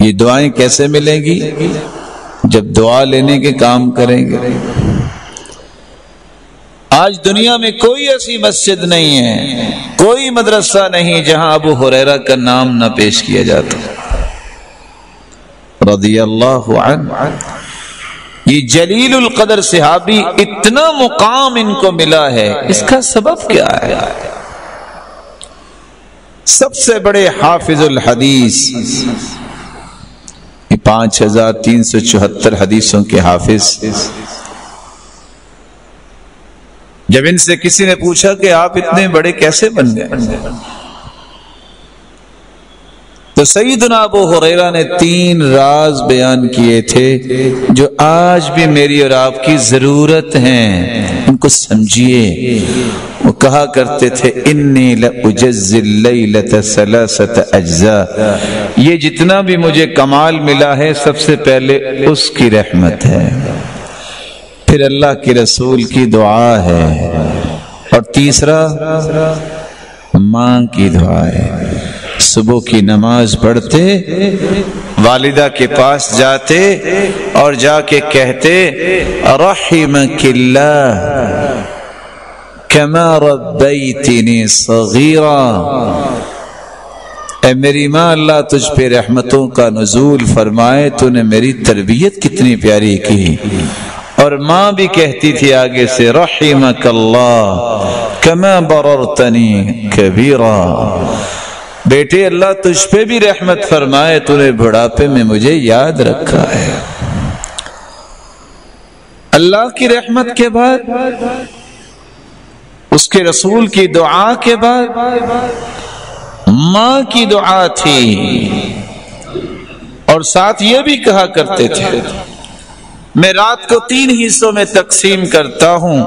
B: یہ دعائیں کیسے ملیں گی؟ جب دعا لینے کے کام کریں گے۔ آج دنیا میں کوئی ایسی مسجد نہیں ہے، کوئی مدرسہ نہیں جہاں ابو ہریرہ کا نام نہ پیش کیا جاتا رضی اللہ عنہ۔ یہ جلیل القدر صحابی، اتنا مقام ان کو ملا ہے، اس کا سبب کیا ہے؟ سب سے بڑے حافظ الحدیث، 5374 حدیثوں کے حافظ۔ جب ان سے کسی نے پوچھا کہ آپ اتنے بڑے کیسے بن گئے، تو سیدنا ابو ہریرہ نے 3 راز بیان کیے تھے جو آج بھی میری اور آپ کی ضرورت ہیں، ان کو سمجھیے۔ وہ کہا کرتے تھے انی لأجزی اللیلۃ 3 اجزاء، یہ جتنا بھی مجھے کمال ملا ہے سب سے پہلے اس کی رحمت ہے، پھر اللہ کے رسول کی دعا ہے، اور تیسرا ماں کی دعا ہے۔ صبح کی نماز پڑھتے، والدہ کے پاس جاتے اور جا کے کہتے رحمک اللہ کما ربیتنی صغیرا، اے میری ماں اللہ تجھ پہ رحمتوں کا نزول فرمائے، تو نے میری تربیت کتنی پیاری کی۔ اور ماں بھی کہتی تھی آگے سے رحمک اللہ کما بررتنی کبیرا، بیٹے اللہ تجھ پہ بھی رحمت فرمائے، تو نے بڑھاپے میں مجھے یاد رکھا ہے۔ اللہ کی رحمت کے بعد، اس کے رسول کی دعا کے بعد ماں کی دعا تھی، اور ساتھ یہ بھی کہا کرتے تھے میں رات کو 3 حصوں میں تقسیم کرتا ہوں،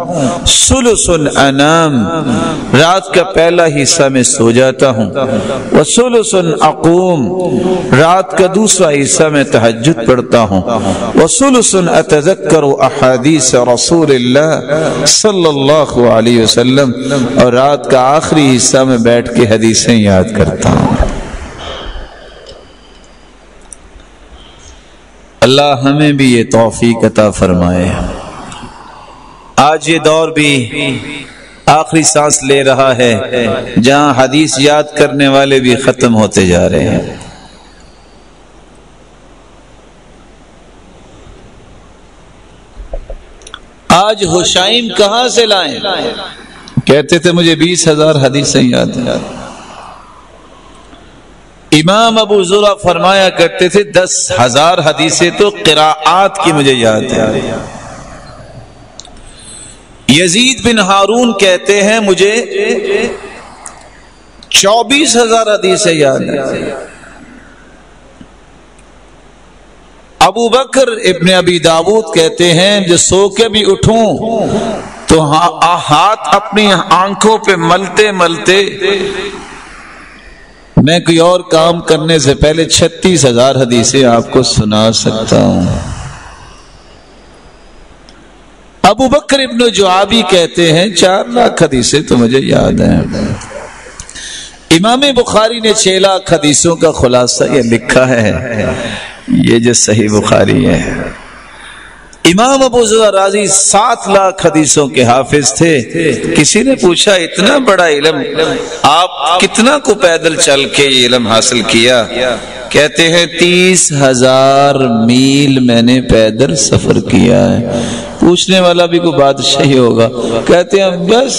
B: ثلث انام، رات کا پہلا حصہ میں سو جاتا ہوں، وثلث اقوم، رات کا دوسرا حصہ میں تہجد پڑھتا ہوں، وثلث اتذکر احادیث رسول اللہ صلی اللہ علیہ وسلم، اور رات کا آخری حصہ میں بیٹھ کے حدیثیں یاد کرتا ہوں۔ اللہ ہمیں بھی یہ توفیق عطا فرمائے۔ آج یہ دور بھی آخری سانس لے رہا ہے جہاں حدیث یاد کرنے والے بھی ختم ہوتے جا رہے ہیں۔ آج حشائم کہاں سے لائیں؟ کہتے تھے مجھے 20,000 حدیثیں یاد ہیں۔ امام ابو زرع فرمایا کرتے تھے 10,000 حدیثیں تو قراءات کی مجھے یاد ہے۔ یزید بن ہارون کہتے ہیں مجھے 24,000 حدیثیں یاد ہیں۔ ابو بکر ابن ابی داود کہتے ہیں جو سو کے بھی اٹھوں تو ہاتھ اپنی آنکھوں پہ ملتے ملتے میں کوئی اور کام کرنے سے پہلے 36,000 حدیثیں آپ کو سنا سکتا ہوں۔ ابو بکر ابن جعابی کہتے ہیں 4 لاکھ حدیثیں تو مجھے یاد ہیں۔ امام بخاری نے 6 لاکھ حدیثوں کا خلاصہ یہ لکھا ہے، یہ جو صحیح بخاری ہے۔ امام ابو ذر رازی 7 لاکھ حدیثوں کے حافظ تھے۔ کسی نے پوچھا اتنا بڑا علم آپ کتنا کو پیدل چل کے یہ علم حاصل کیا؟ کہتے ہیں 30,000 میل میں نے پیدل سفر کیا ہے۔ پوچھنے والا بھی کوئی بادشاہ ہی ہوگا، کہتے ہیں بس،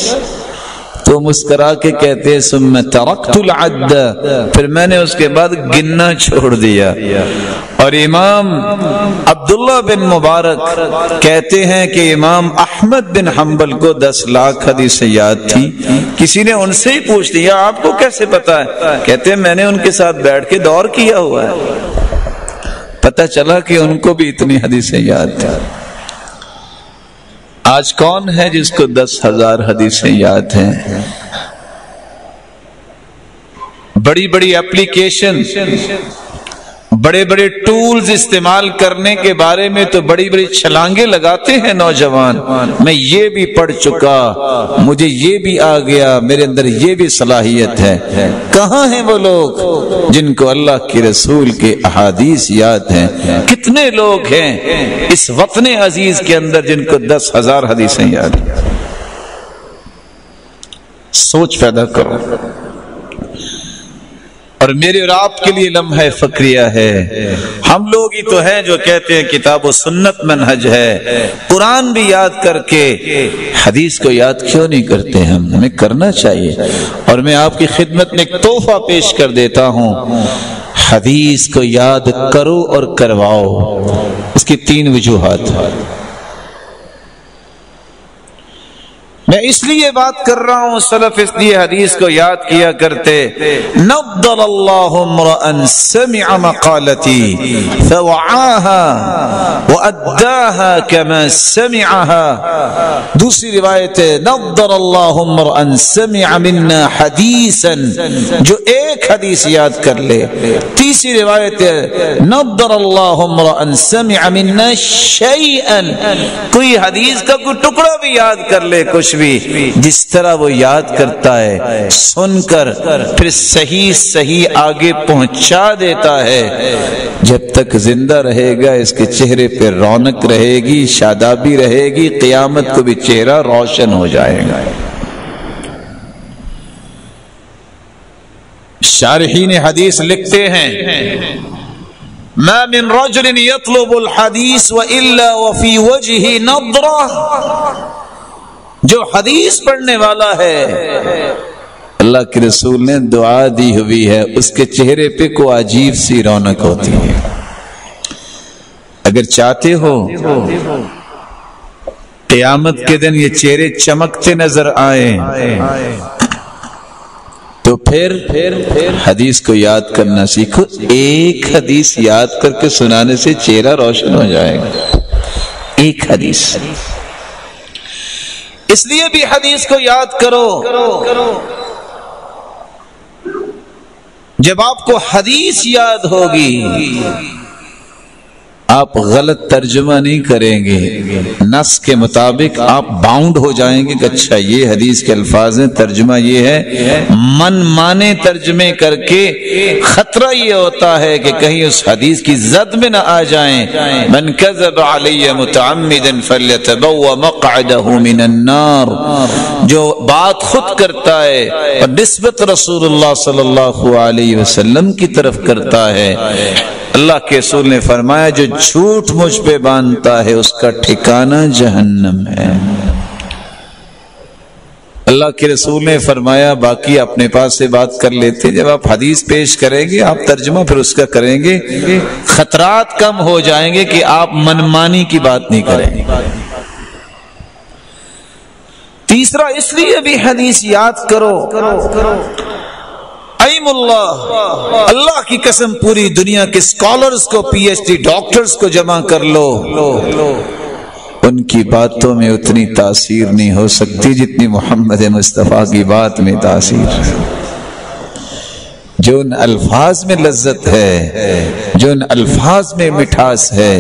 B: تو مسکرا کے کہتے ہیں ثم ترکت العد، پھر میں نے اس کے بعد گننا چھوڑ دیا۔ اور امام عبداللہ بن مبارک کہتے ہیں کہ امام احمد بن حنبل کو 10 لاکھ حدیثیں یاد تھی۔ کسی نے ان سے ہی پوچھ دیا آپ کو کیسے پتا ہے؟ کہتے ہیں میں نے ان کے ساتھ بیٹھ کے دور کیا ہوا ہے، پتہ چلا کہ ان کو بھی اتنی حدیثیں یاد تھی۔ آج کون ہے جس کو 10,000 حدیثیں یاد ہیں؟ بڑی بڑی اپلیکیشن، بڑے بڑے ٹولز استعمال کرنے کے بارے میں تو بڑی بڑی چھلانگیں لگاتے ہیں نوجوان، میں یہ بھی پڑھ چکا، مجھے یہ بھی آ گیا، میرے اندر یہ بھی صلاحیت ہے۔ کہاں ہیں وہ لوگ جن کو اللہ کے رسول کے احادیث یاد ہیں؟ کتنے لوگ ہیں اس وطن عزیز کے اندر جن کو 10,000 حدیثیں یاد ہیں؟ سوچ پیدا کرو۔ اور میرے اور آپ کے لیے لمحہ فکریہ ہے، ہم لوگ ہی تو ہیں جو کہتے ہیں کتاب و سنت منہج ہے، قرآن بھی یاد کر کے حدیث کو یاد کیوں نہیں کرتے؟ ہمیں کرنا چاہیے۔ اور میں آپ کی خدمت میں ایک تحفہ پیش کر دیتا ہوں، حدیث کو یاد کرو اور کرواؤ۔ اس کی 3 وجوہات ہیں۔ میں اس لیے بات کر رہا ہوں، سلف اس لیے حدیث کو یاد کیا کرتے، نضر اللہ امرأ سمع مقالتی فوعاها واداها كما سمعها۔ دوسری روایت ہے نضر اللہ امرأ سمع منا حدیثا، جو ایک حدیث یاد کر لے۔ تیسری روایت ہے نضر اللہ امرأ سمع منا شیئا، کوئی حدیث کا کوئی ٹکڑا بھی یاد کر لے، کچھ بھی، جس طرح وہ یاد کرتا ہے سن کر پھر صحیح آگے پہنچا دیتا ہے، جب تک زندہ رہے گا اس کے چہرے پہ رونق رہے گی، شادابی رہے گی، قیامت کو بھی چہرہ روشن ہو جائے گا۔ شارحین حدیث لکھتے ہیں ما من رجل يطلب الحديث وإلا وفي وجهه نضرة، جو حدیث پڑھنے والا ہے اللہ کے رسول نے دعا دی ہوئی ہے، اس کے چہرے پہ کو عجیب سی رونق ہوتی ہے۔ اگر چاہتے ہو قیامت کے دن یہ چہرے چمکتے نظر آئیں تو پھر حدیث کو یاد کرنا سیکھو۔ ایک حدیث یاد کر کے سنانے سے چہرہ روشن ہو جائے گا، ایک حدیث۔ اس لیے بھی حدیث کو یاد کرو۔ جب آپ کو حدیث یاد ہوگی آپ غلط ترجمہ نہیں کریں گے، نص کے مطابق آپ باؤنڈ ہو جائیں گے کہ اچھا یہ حدیث کے الفاظ ہیں، ترجمہ یہ ہے۔ من مانے ترجمے کر کے خطرہ یہ ہوتا ہے کہ کہیں اس حدیث کی زد میں نہ آ جائیں۔ من کذب علی متعمدا فلیتبوأ مقعدہ من النار، جو بات خود کرتا ہے اور نسبت رسول اللہ صلی اللہ علیہ وسلم کی طرف کرتا ہے، اللہ کے رسول نے فرمایا جو جھوٹ مجھ پہ باندھتا ہے اس کا ٹھکانہ جہنم ہے۔ اللہ کے رسول نے فرمایا، باقی اپنے پاس سے بات کر لیتے، جب آپ حدیث پیش کریں گے آپ ترجمہ پھر اس کا کریں گے، خطرات کم ہو جائیں گے کہ آپ منمانی کی بات نہیں کریں گے۔ تیسرا اس لیے بھی حدیث یاد کرو، ایم اللہ کی قسم پوری دنیا کے اسکالرز کو، پی ایچ ڈی ڈاکٹرز کو جمع کر لو، ان کی باتوں میں اتنی تاثیر نہیں ہو سکتی جتنی محمد مصطفیٰ کی بات میں تاثیر ہے۔ جو ان الفاظ میں لذت ہے، جو ان الفاظ میں مٹھاس ہے،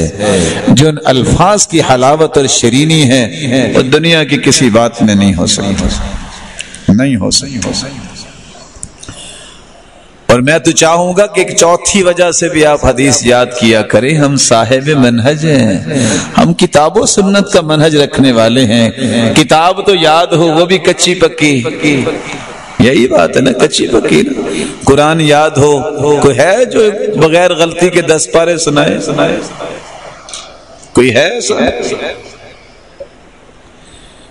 B: جو ان الفاظ کی حلاوت اور شیرینی ہے، وہ دنیا کی کسی بات میں نہیں ہو سکتی، نہیں ہو سکتی۔ اور میں تو چاہوں گا کہ ایک چوتھی وجہ سے بھی آپ حدیث یاد کیا کریں۔ ہم صاحب منہج ہیں، ہم کتاب و سنت کا منہج رکھنے والے ہیں۔ کتاب تو یاد ہو، وہ بھی کچی پکی، یہی بات ہے نا، کچی پکی نا۔ قرآن یاد ہو، کوئی ہے جو بغیر غلطی کے 10 پارے سنائے؟ کوئی ہے؟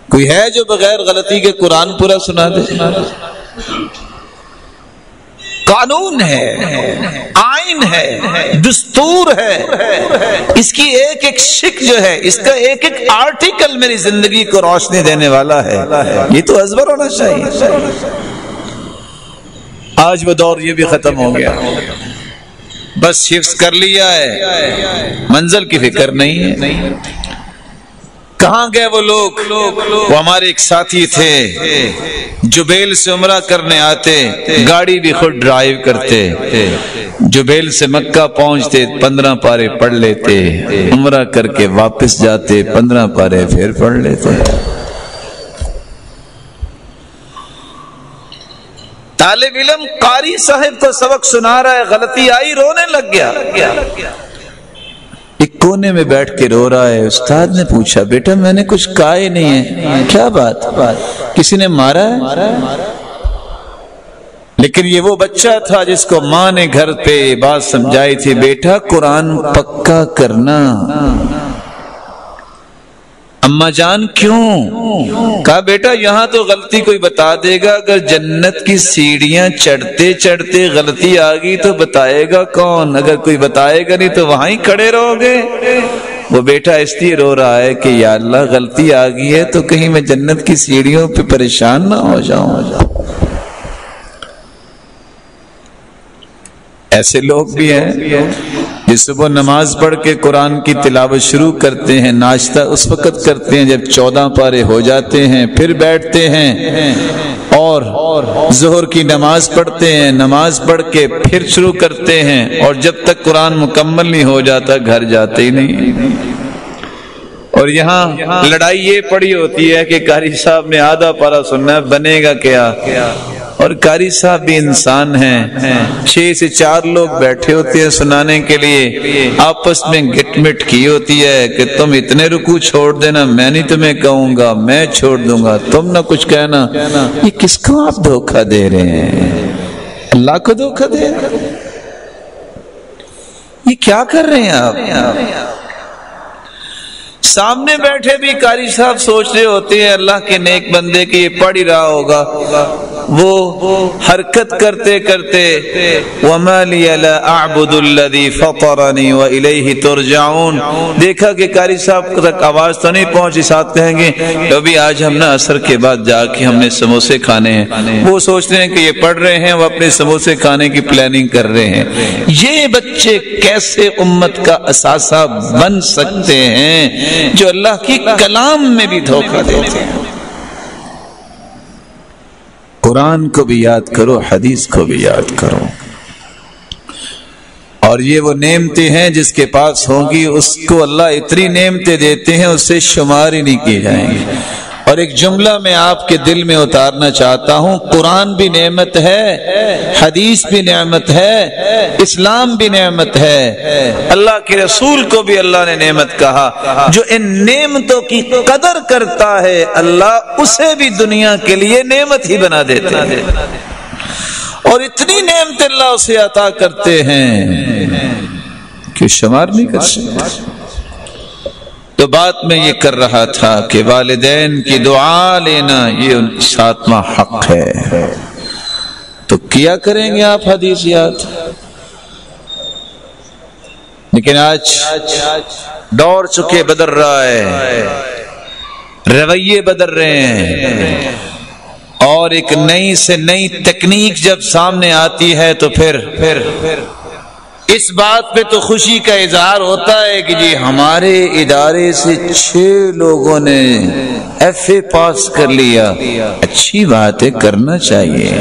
B: کوئی ہے جو بغیر غلطی کے قرآن پورا سنا دے؟ قانون ہے، آئین ہے، دستور ہے، اس کی ایک ایک شک جو ہے، اس کا ایک ایک آرٹیکل میری زندگی کو روشنی دینے والا ہے۔ یہ تو ازبر ہونا چاہیے۔ آج وہ دور یہ بھی ختم ہو گیا، بس حفظ کر لیا ہے، منزل کی فکر نہیں ہے۔ کہاں گئے وہ لوگ؟ وہ ہمارے ایک ساتھی تھے، جبیل سے عمرہ کرنے آتے، گاڑی بھی خود ڈرائیو کرتے، جبیل سے مکہ پہنچتے، 15 پارے پڑھ لیتے، عمرہ کر کے واپس جاتے، 15 پارے پھر پڑھ لیتے۔ طالب علم قاری صاحب کو سبق سنا رہا ہے، غلطی آئی، رونے لگ گیا، ایک کونے میں بیٹھ کے رو رہا ہے۔ استاد نے پوچھا، بیٹا میں نے کچھ کہا ہی نہیں ہے، کیا بات؟ کسی نے مارا ہے؟ لیکن یہ وہ بچہ تھا جس کو ماں نے گھر پہ بات سمجھائی تھی، بیٹا قرآن پکا کرنا۔ اماں جان کیوں؟ کہا بیٹا یہاں تو غلطی کوئی بتا دے گا، اگر جنت کی سیڑھیاں چڑھتے چڑھتے غلطی آ گئی تو بتائے گا کون؟ اگر کوئی بتائے گا نہیں تو وہاں ہی کھڑے رہو گے۔ وہ بیٹا اس لیے رو رہا ہے کہ یا اللہ غلطی آ گئی ہے تو کہیں میں جنت کی سیڑھیوں پہ پریشان نہ ہو جاؤں۔ ایسے لوگ بھی ہیں جو صبح نماز پڑھ کے قرآن کی تلاوت شروع کرتے ہیں، ناشتہ اس وقت کرتے ہیں جب 14 پارے ہو جاتے ہیں، پھر بیٹھتے ہیں اور ظہر کی نماز پڑھتے ہیں، نماز پڑھ کے پھر شروع کرتے ہیں، اور جب تک قرآن مکمل نہیں ہو جاتا گھر جاتے ہی نہیں۔ اور یہاں لڑائی یہ پڑی ہوتی ہے کہ قاری صاحب نے آدھا پارا سننا ہے، بنے گا کیا؟ اور قاری صاحب بھی انسان ہیں، 6 سے 4 لوگ بیٹھے ہوتے ہیں سنانے کے لیے، آپس میں گٹ مٹ کی ہوتی ہے کہ تم اتنے رکوع چھوڑ دینا، میں نہیں تمہیں کہوں گا، میں چھوڑ دوں گا، تم نہ کچھ کہنا۔ یہ کس کو آپ دھوکہ دے رہے ہیں؟ اللہ کو دھوکہ دے رہے ہیں؟ یہ کیا کر رہے ہیں آپ؟ سامنے بیٹھے بھی قاری صاحب سوچ رہے ہوتے ہیں اللہ کے نیک بندے کی یہ پڑھ ہی رہا ہوگا، وہ حرکت کرتے کرتے وَمَا لِيَ لَا أَعْبُدُ الَّذِي فَطَرَنِي وَإِلَيْهِ تُرْجَعُونَ۔ دیکھا کہ قاری صاحب تک آواز تو نہیں پہنچی، ساتھ کہیں گے ابھی آج ہم نا عصر کے بعد جا کے ہم نے سموسے کھانے ہیں۔ وہ سوچ رہے ہیں کہ یہ پڑھ رہے ہیں، وہ اپنے سموسے کھانے کی پلاننگ کر رہے ہیں۔ یہ بچے کیسے امت کا اثاثہ بن سکتے ہیں جو اللہ کی کلام میں بھی دھوکہ دیتے ہیں؟ قرآن کو بھی یاد کرو، حدیث کو بھی یاد کرو، اور یہ وہ نعمتیں ہیں جس کے پاس ہوں گی اس کو اللہ اتنی نعمتیں دیتے ہیں اس سے شمار ہی نہیں کی جائیں گی۔ اور ایک جملہ میں آپ کے دل میں اتارنا چاہتا ہوں، قرآن بھی نعمت ہے، حدیث بھی نعمت ہے، اسلام بھی نعمت ہے، اللہ کے رسول کو بھی اللہ نے نعمت کہا۔ جو ان نعمتوں کی قدر کرتا ہے اللہ اسے بھی دنیا کے لیے نعمت ہی بنا دیتا ہے، اور اتنی نعمت اللہ اسے عطا کرتے ہیں کہ شمار نہیں کر سکتے۔ تو بات میں یہ کر رہا تھا کہ والدین کی دعا لینا یہ 7واں حق ہے، تو کیا کریں گے آپ حدیث یاد؟ لیکن آج دور چکے بدل رہا ہے، رویے بدل رہے ہیں، اور ایک نئی سے نئی تکنیک جب سامنے آتی ہے تو پھر اس بات پہ تو خوشی کا اظہار ہوتا ہے کہ جی ہمارے ادارے سے 6 لوگوں نے FA پاس کر لیا. اچھی بات ہے، کرنا چاہیے.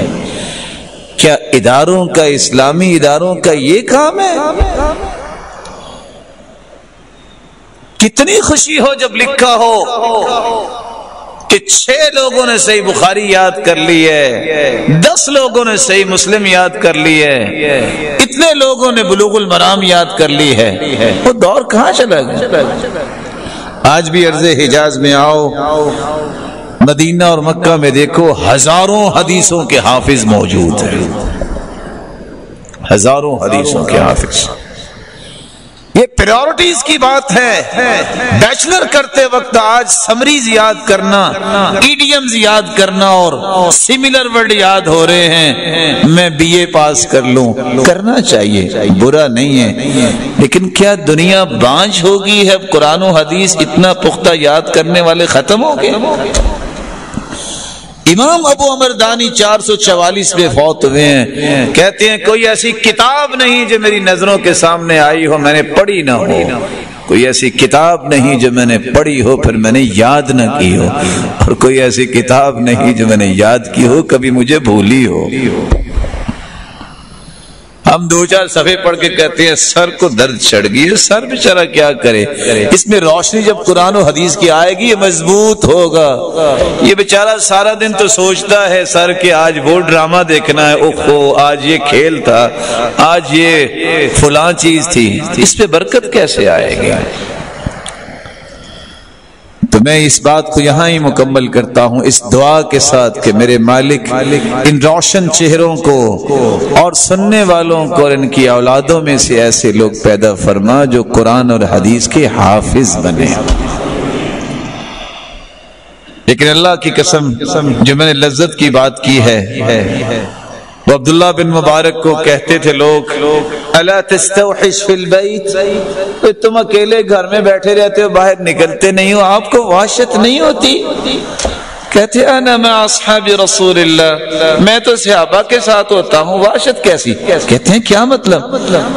B: کیا اداروں کا، اسلامی اداروں کا یہ کام ہے؟ کتنی خوشی ہو جب لکھا ہو کہ 6 لوگوں نے صحیح بخاری یاد کر لی ہے، 10 لوگوں نے صحیح مسلم یاد کر لی ہے، اتنے لوگوں نے بلوغ المرام یاد کر لی ہے. وہ دور کہاں چلا گیا؟ آج بھی ارض حجاز میں آؤ، مدینہ اور مکہ میں دیکھو، ہزاروں حدیثوں کے حافظ موجود ہیں. ہزاروں حدیثوں کے حافظ. یہ پریورٹیز کی بات ہے. بیچلر کرتے وقت آج سمریز یاد کرنا، ایڈیمز یاد کرنا اور سملر ورڈ یاد ہو رہے ہیں. میں BA پاس کر لوں، کرنا چاہیے، برا نہیں ہے. لیکن کیا دنیا بانجھ ہوگی ہے؟ قرآن و حدیث اتنا پختہ یاد کرنے والے ختم ہو گئے. امام ابو عمر دانی 444 میں فوت ہوئے ہیں. کہتے ہیں کوئی ایسی کتاب نہیں جو میری نظروں کے سامنے آئی ہو میں نے پڑھی نہ ہو. کوئی ایسی کتاب نہیں جو میں نے پڑھی ہو پھر میں نے یاد نہ کی ہو، اور کوئی ایسی کتاب نہیں جو میں نے یاد کی ہو کبھی مجھے بھولی ہو. ہم 2-4 صفحے پڑھ کے کہتے ہیں سر کو درد چڑھ گئی. سر بیچارہ کیا کرے؟ اس میں روشنی جب قرآن و حدیث کی آئے گی یہ مضبوط ہوگا. یہ بیچارہ سارا دن تو سوچتا ہے سر کہ آج وہ ڈرامہ دیکھنا ہے، اوہو آج یہ کھیل تھا، آج یہ فلاں چیز تھی. اس پہ برکت کیسے آئے گی؟ تو میں اس بات کو یہاں ہی مکمل کرتا ہوں اس دعا کے ساتھ کہ میرے مالک ان روشن چہروں کو اور سننے والوں کو اور ان کی اولادوں میں سے ایسے لوگ پیدا فرما جو قرآن اور حدیث کے حافظ بنے. لیکن اللہ کی قسم جو میں نے لذت کی بات کی ہے، وہ عبداللہ بن مبارک کو کہتے تھے لوگ، الا تستوحش فی البیت، تم اکیلے گھر میں بیٹھے رہتے ہو، باہر نکلتے نہیں ہو، آپ کو وحشت نہیں ہوتی؟ کہتے انا مع اصحاب رسول اللہ، میں تو صحابہ کے ساتھ ہوتا ہوں، وحشت کیسی؟ کہتے ہیں کیا مطلب؟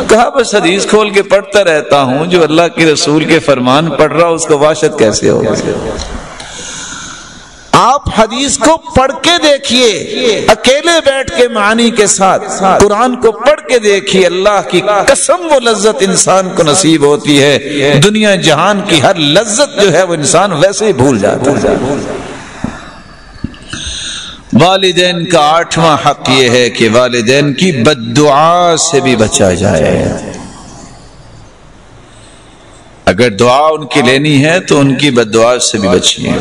B: کہا بس حدیث کھول کے پڑھتا رہتا ہوں، جو اللہ کے رسول کے فرمان پڑھ رہا اس کو وحشت کیسے ہوگا؟ آپ حدیث کو پڑھ کے دیکھیے، اکیلے بیٹھ کے معنی کے ساتھ قرآن کو پڑھ کے دیکھیے، اللہ کی قسم وہ لذت انسان کو نصیب ہوتی ہے. دنیا جہان کی ہر لذت جو ہے وہ انسان ویسے ہی بھول جاتا ہے. والدین کا 8واں حق یہ ہے کہ والدین کی بد دعا سے بھی بچا جائے. اگر دعا ان کی لینی ہے تو ان کی بد دعا سے بھی بچیے.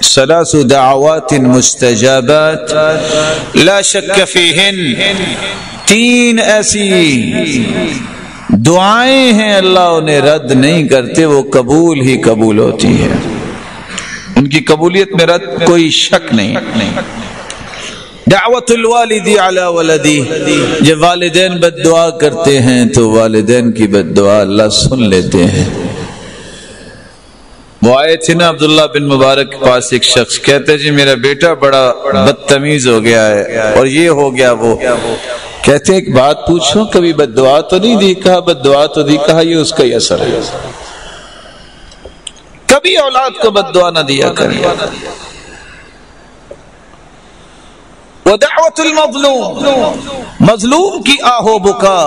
B: 3 دعوات مستجابات لا شک فیہن، 3 ایسی دعائیں ہیں اللہ انہیں رد نہیں کرتے، وہ قبول ہی قبول ہوتی ہے. ان کی قبولیت میں رد کوئی شک نہیں. دعوت الوالد علی ولدی، جب والدین بد دعا کرتے ہیں تو والدین کی بد دعا اللہ سن لیتے ہیں. وہ آئے تھے نا عبداللہ بن مبارک کے پاس ایک شخص، کہتے جی میرا بیٹا بڑا بدتمیز ہو گیا ہے اور یہ ہو گیا وہ. کہتے ایک بات پوچھو، کبھی بد دعا تو نہیں دی؟ کہا بد دعا تو دی. کہا یہ اس کا ہی اثر ہے، کبھی اولاد کو بد دعا نہ دیا کریے. ودعوت المظلوم، مظلوم کی آہو بکا،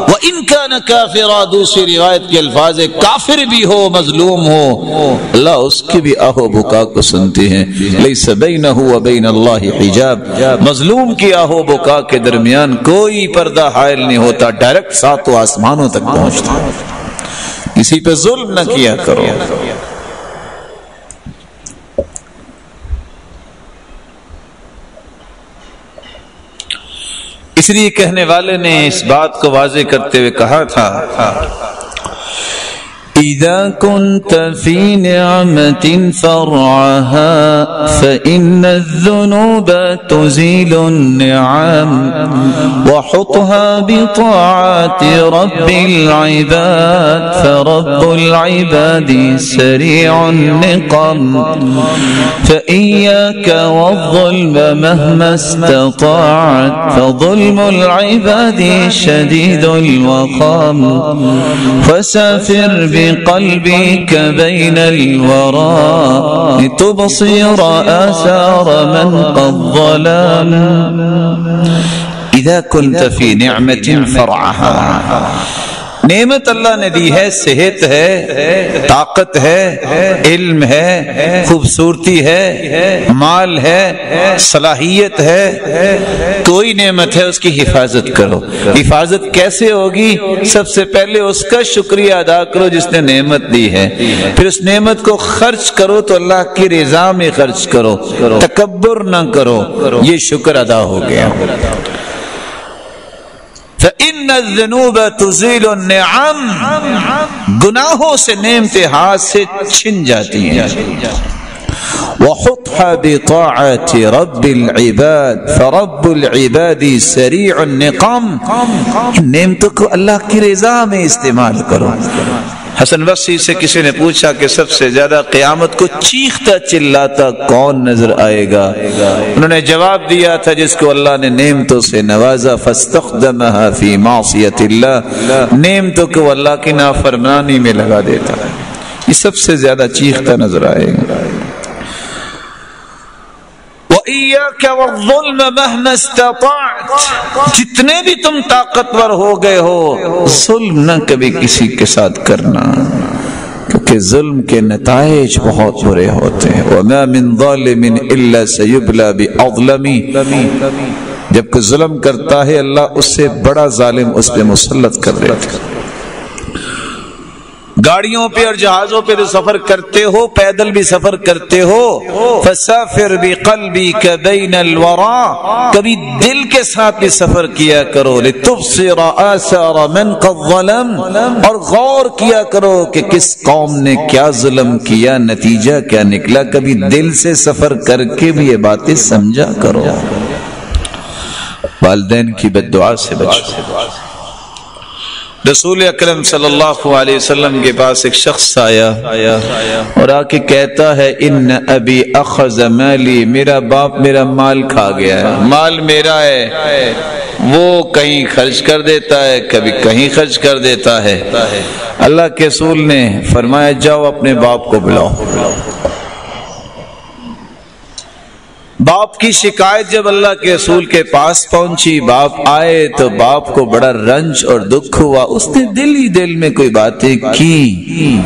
B: وَإِن كَانَ كَافِرًا، دوسری روایت کے الفاظ ہے کافر بھی ہو مظلوم ہو اللہ اس کی بھی آہو بکا کو سنتے ہیں. لَيْسَ بَيْنَهُ وَبَيْنَ اللَّهِ حِجَاب، مظلوم کی آہو بکا کے درمیان کوئی پردہ حائل نہیں ہوتا، ڈائریکٹ 7 آسمانوں تک پہنچتا. کسی پہ ظلم نہ کیا کرو. اس لیے کہنے والے نے اس بات کو واضح کرتے ہوئے کہا تھا إذا كنت في نعمة فرعها فإن الذنوب تزيل النعم وحطها بطاعة رب العباد فرب العباد سريع النقم فإياك والظلم مهما استطاعت فظلم العباد شديد الوخام فسافر بقلبك بين الورى لتبصر آثار من قد ظلم إذا كنت في نعمة فرعها نعمت اللہ نے دی ہے، صحت ہے، طاقت ہے، علم ہے، خوبصورتی ہے، مال ہے، صلاحیت ہے، کوئی نعمت ہے اس کی حفاظت کرو۔ حفاظت کیسے ہوگی؟ سب سے پہلے اس کا شکریہ ادا کرو جس نے نعمت دی ہے، پھر اس نعمت کو خرچ کرو تو اللہ کی رضا میں خرچ کرو، تکبر نہ کرو، یہ شکر ادا ہو گیا۔ فَإِنَّ الذُّنُوبَ تُزِيلُ النِّعَمَ گناہوں سے نعمتیں ہاتھ سے چھن جاتی ہیں۔ وَحُطْحَ بِطَاعَةِ رَبِّ الْعِبَادِ فَرَبُّ الْعِبَادِ سَرِيعُ النِّقَامِ نعمتوں کو اللہ کی رضا میں استعمال کرو۔ حسن بصری سے کسی نے پوچھا کہ سب سے زیادہ قیامت کو چیختا چلاتا کون نظر آئے گا؟ انہوں نے جواب دیا تھا جس کو اللہ نے نعمتوں سے نوازا فاستخدمها فی معصیت اللہ، نعمتوں کو اللہ کی نافرمانی میں لگا دیتا، یہ سب سے زیادہ چیختا نظر آئے گا۔ وَإِيَّاكَ وَالظُّلْمَ مَهْمَا اسْتَطَعْتَ جتنے بھی تم طاقتور ہو گئے ہو ظلم نہ کبھی کسی کے ساتھ کرنا، کیونکہ ظلم کے نتائج بہت برے ہوتے ہیں۔ وَمَا مِن ظَالِمٍ إِلَّا سَيُبْلَى بِأَظْلَمِ جب کہ ظلم کرتا ہے اللہ اس سے بڑا ظالم اس پہ مسلط کر دیتا ہے۔ گاڑیوں پہ اور جہازوں پہ تو سفر کرتے ہو، پیدل بھی سفر کرتے ہو، فسافر بقلبک بین الورا کبھی دل کے ساتھ بھی سفر کیا کرو، لتبصر آثار من قد ظلم اور غور کیا کرو کہ کس قوم نے کیا ظلم کیا، نتیجہ کیا نکلا، کبھی دل سے سفر کر کے بھی یہ باتیں سمجھا کرو۔ والدین کی بد دعا سے بچو۔ رسول اکرم صلی اللہ علیہ وسلم کے پاس ایک شخص آیا اور آ کے کہتا ہے ان ابی اخذ مالی، میرا باپ میرا مال کھا گیا ہے، مال میرا ہے، وہ کہیں خرچ کر دیتا ہے کبھی کہیں خرچ کر دیتا ہے۔ اللہ کے رسول نے فرمایا جاؤ اپنے باپ کو بلاؤ۔ باپ کی شکایت جب اللہ کے رسول کے پاس پہنچی، باپ آئے تو باپ کو بڑا رنج اور دکھ ہوا، اس نے دل ہی دل میں کوئی باتیں کی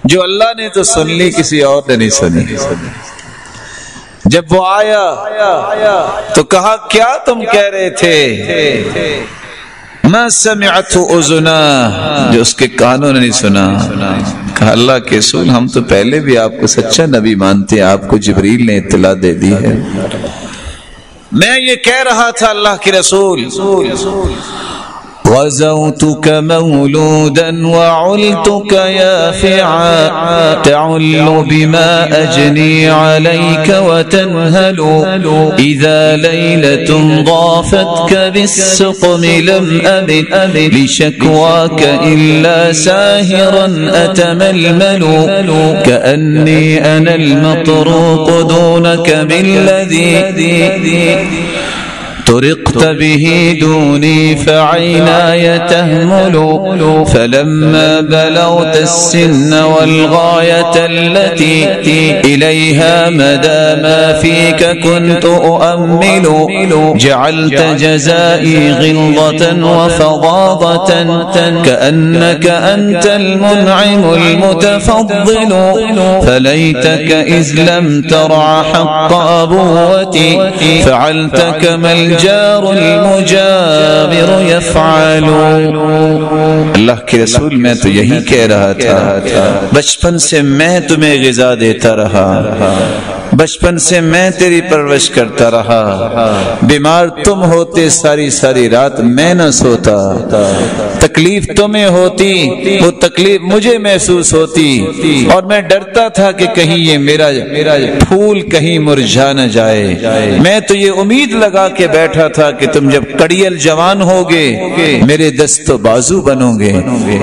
B: جو اللہ نے تو سن لی، کسی اور نے نہیں سنی۔ جب وہ آیا تو کہا کیا تم کہہ رہے تھے؟ ما سمعت اذنا، جو اس کے کانوں نے نہیں سنا۔ کہا اللہ کے رسول ہم تو پہلے بھی آپ کو سچا نبی مانتے ہیں، آپ کو جبریل نے اطلاع دے دی ہے۔ میں یہ کہہ رہا تھا اللہ کے رسول غزوتك مولودا وعلتك يافعا تعل بما أجني عليك وتنهل إذا ليلة ضافتك بالسقم لم أبد لشكواك إلا ساهرا أتململ كأني أنا المطروق دونك بالذي طرقت به دوني فعيناي تهمل فلما بلغت السن والغاية التي إليها مدى ما فيك كنت أؤمل جعلت جزائي غلظة وفظاظة كأنك أنت المنعم المتفضل فليتك إذ لم ترع حق أبوتي فعلت كما الجار المجاور يفعل۔ اللہ کے رسول میں تو یہی کہہ رہا تھا، بچپن سے میں تمہیں غذا دیتا رہا، بچپن سے میں تیری پرورش کرتا رہا، بیمار تم ہوتے ساری ساری رات میں نہ سوتا، تکلیف تمہیں ہوتی وہ تکلیف مجھے محسوس ہوتی، اور میں ڈرتا تھا کہ کہیں یہ میرا پھول کہیں مرجھا نہ جائے۔ میں تو یہ امید لگا کے بیٹھا تھا کہ تم جب کڑیل جوان ہوگے میرے دست و بازو بنو گے،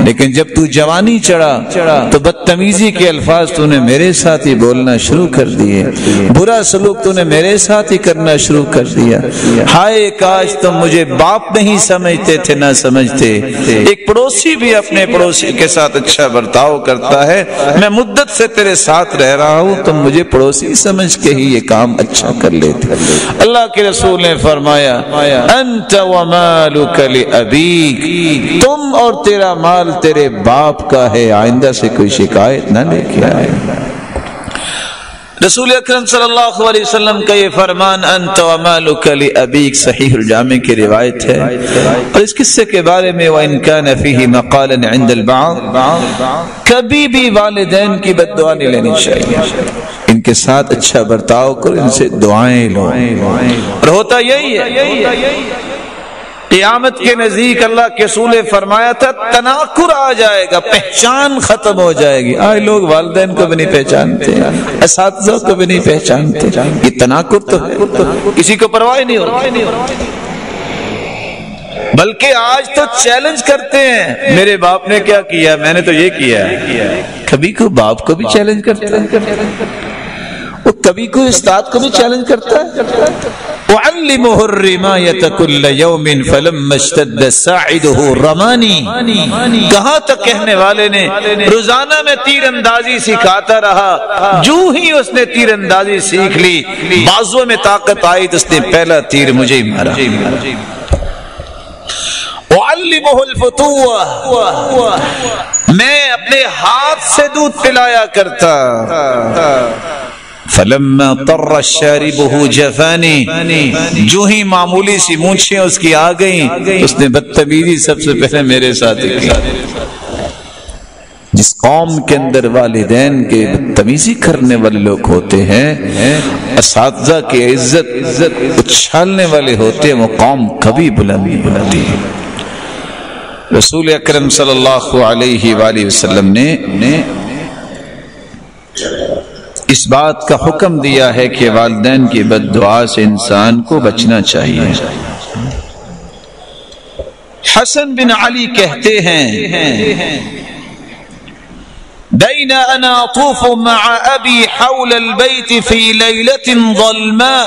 B: لیکن جب تو جوانی چڑھا تو بدتمیزی کے الفاظ تو نے میرے ساتھ ہی بولنا شروع کر دیے، برا سلوک تو نے میرے ساتھ ہی کرنا شروع کر دیا۔ ہائے کاش تم مجھے باپ نہیں سمجھتے تھے، نہ سمجھتے۔ ایک پڑوسی بھی اپنے پڑوسی کے ساتھ اچھا برتاؤ کرتا ہے، میں مدت سے تیرے ساتھ رہ رہا ہوں، تم مجھے پڑوسی سمجھ کے ہی یہ کام اچھا کر لیتے۔ اللہ کے رسول نے فرمایا انت ومالک لابیک، تم اور تیرا مال تیرے باپ کا ہے، آئندہ سے کوئی شکایت نہ لے کے آئے۔ رسول اکرم صلی اللہ علیہ وسلم کا یہ فرمان انت ومالک لابیک صحیح الجامع کی روایت ہے، اور اس قصے کے بارے میں وان کان فیہ مقالا عند البعض، کبھی بھی والدین کی بد دعا نہیں لینی چاہیے، ان کے ساتھ اچھا برتاؤ کرو، ان سے دعائیں لو۔ اور ہوتا یہی ہے قیامت کے نزدیک اللہ کے رسول نے فرمایا تھا تناکر آ جائے گا، پہچان ختم ہو جائے گی۔ آج لوگ والدین کو بھی نہیں پہچانتے، اساتذہ کو بھی نہیں پہچانتے، یہ تناکر تو ہے، کسی کو پرواہ نہیں ہوتی، بلکہ آج تو چیلنج کرتے ہیں میرے باپ نے کیا کیا، میں نے تو یہ کیا۔ کبھی کو باپ کو بھی چیلنج کرتا ہے، وہ کبھی کوئی استاد کو بھی چیلنج کرتا ہے۔ وعلمه الرماية كل يوم فلما اشتد ساعده رماني، کہاں تک کہنے والے نے روزانہ میں تیر اندازی سکھاتا رہا، جو ہی اس نے تیر اندازی سیکھ لی بازو میں طاقت آئی تو اس نے پہلا تیر مجھے ہی مارا۔ وعلمه الفتوة، میں اپنے ہاتھ سے دودھ پلایا کرتا، فلما طر الشاربه جفانی، جو ہی معمولی سی مونچھیں اس کی آ گئیں اس نے بدتمیزی سب سے پہلے میرے ساتھ کی۔ جس قوم کے اندر والدین کے بدتمیزی کرنے والے لوگ ہوتے ہیں، اساتذہ کی عزت اچھالنے والے ہوتے ہیں، وہ قوم کبھی بلند نہیں ہوتی۔ رسول اکرم صلی اللہ علیہ وآلہ وسلم نے اس بات کا حکم دیا ہے کہ والدین کی بد دعا سے انسان کو بچنا چاہیے۔ حسن بن علی کہتے ہیں بین انا اطوف مع ابی حول البیت فی لیلۃ ظلماء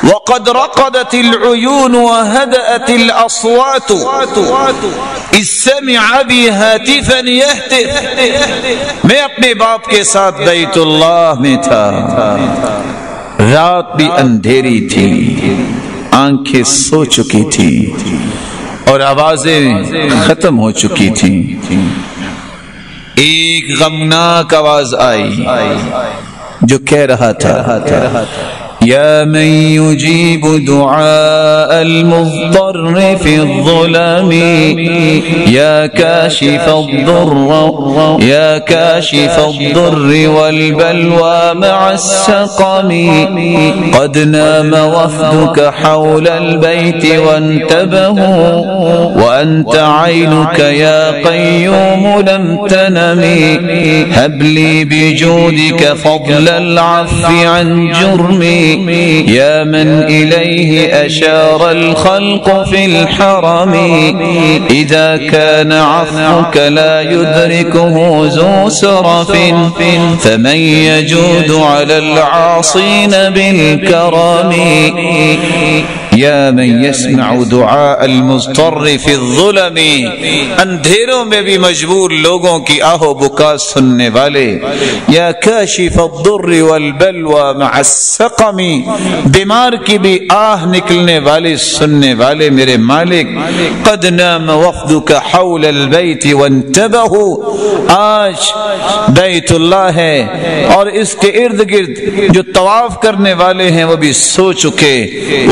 B: وقد رقدت العیون وهدأت الاصوات اذ سمع بی ہاتفا یہتف، میں اپنے باپ کے ساتھ بیت اللہ میں تھا، رات بھی اندھیری تھی، آنکھیں سو چکی تھی اور آوازیں ختم ہو چکی تھی، ایک غمناک آواز آئی جو کہہ رہا تھا یا من یجیب دعاء المضطر فی الظلم یا کاشف الضر یا کاشف الضر والبلوى مع السقم قد نام وفدك حول البيت وانتبهوا وأنت عينك يا قيوم لم تنم هب لي بجودك فضل العفو عن جرمي يا من إليه أشار الخلق في الحرم إذا كان عفوك لا يدركه ذو سرف فمن يجود على العاصين بالكرم یا من یسمع دعاء المضطر فی الظلم، اندھیروں میں بھی مجبور لوگوں کی آہ و بکا سننے والے، یا کاشف الضر والبلوى مع السقم، بیمار کی بھی آہ نکلنے والے سننے والے میرے مالک، قد نام وفدك حول البیت وانتبهوا، آج بیت اللہ ہے اور اس کے ارد گرد جو طواف کرنے والے ہیں وہ بھی سو چکے،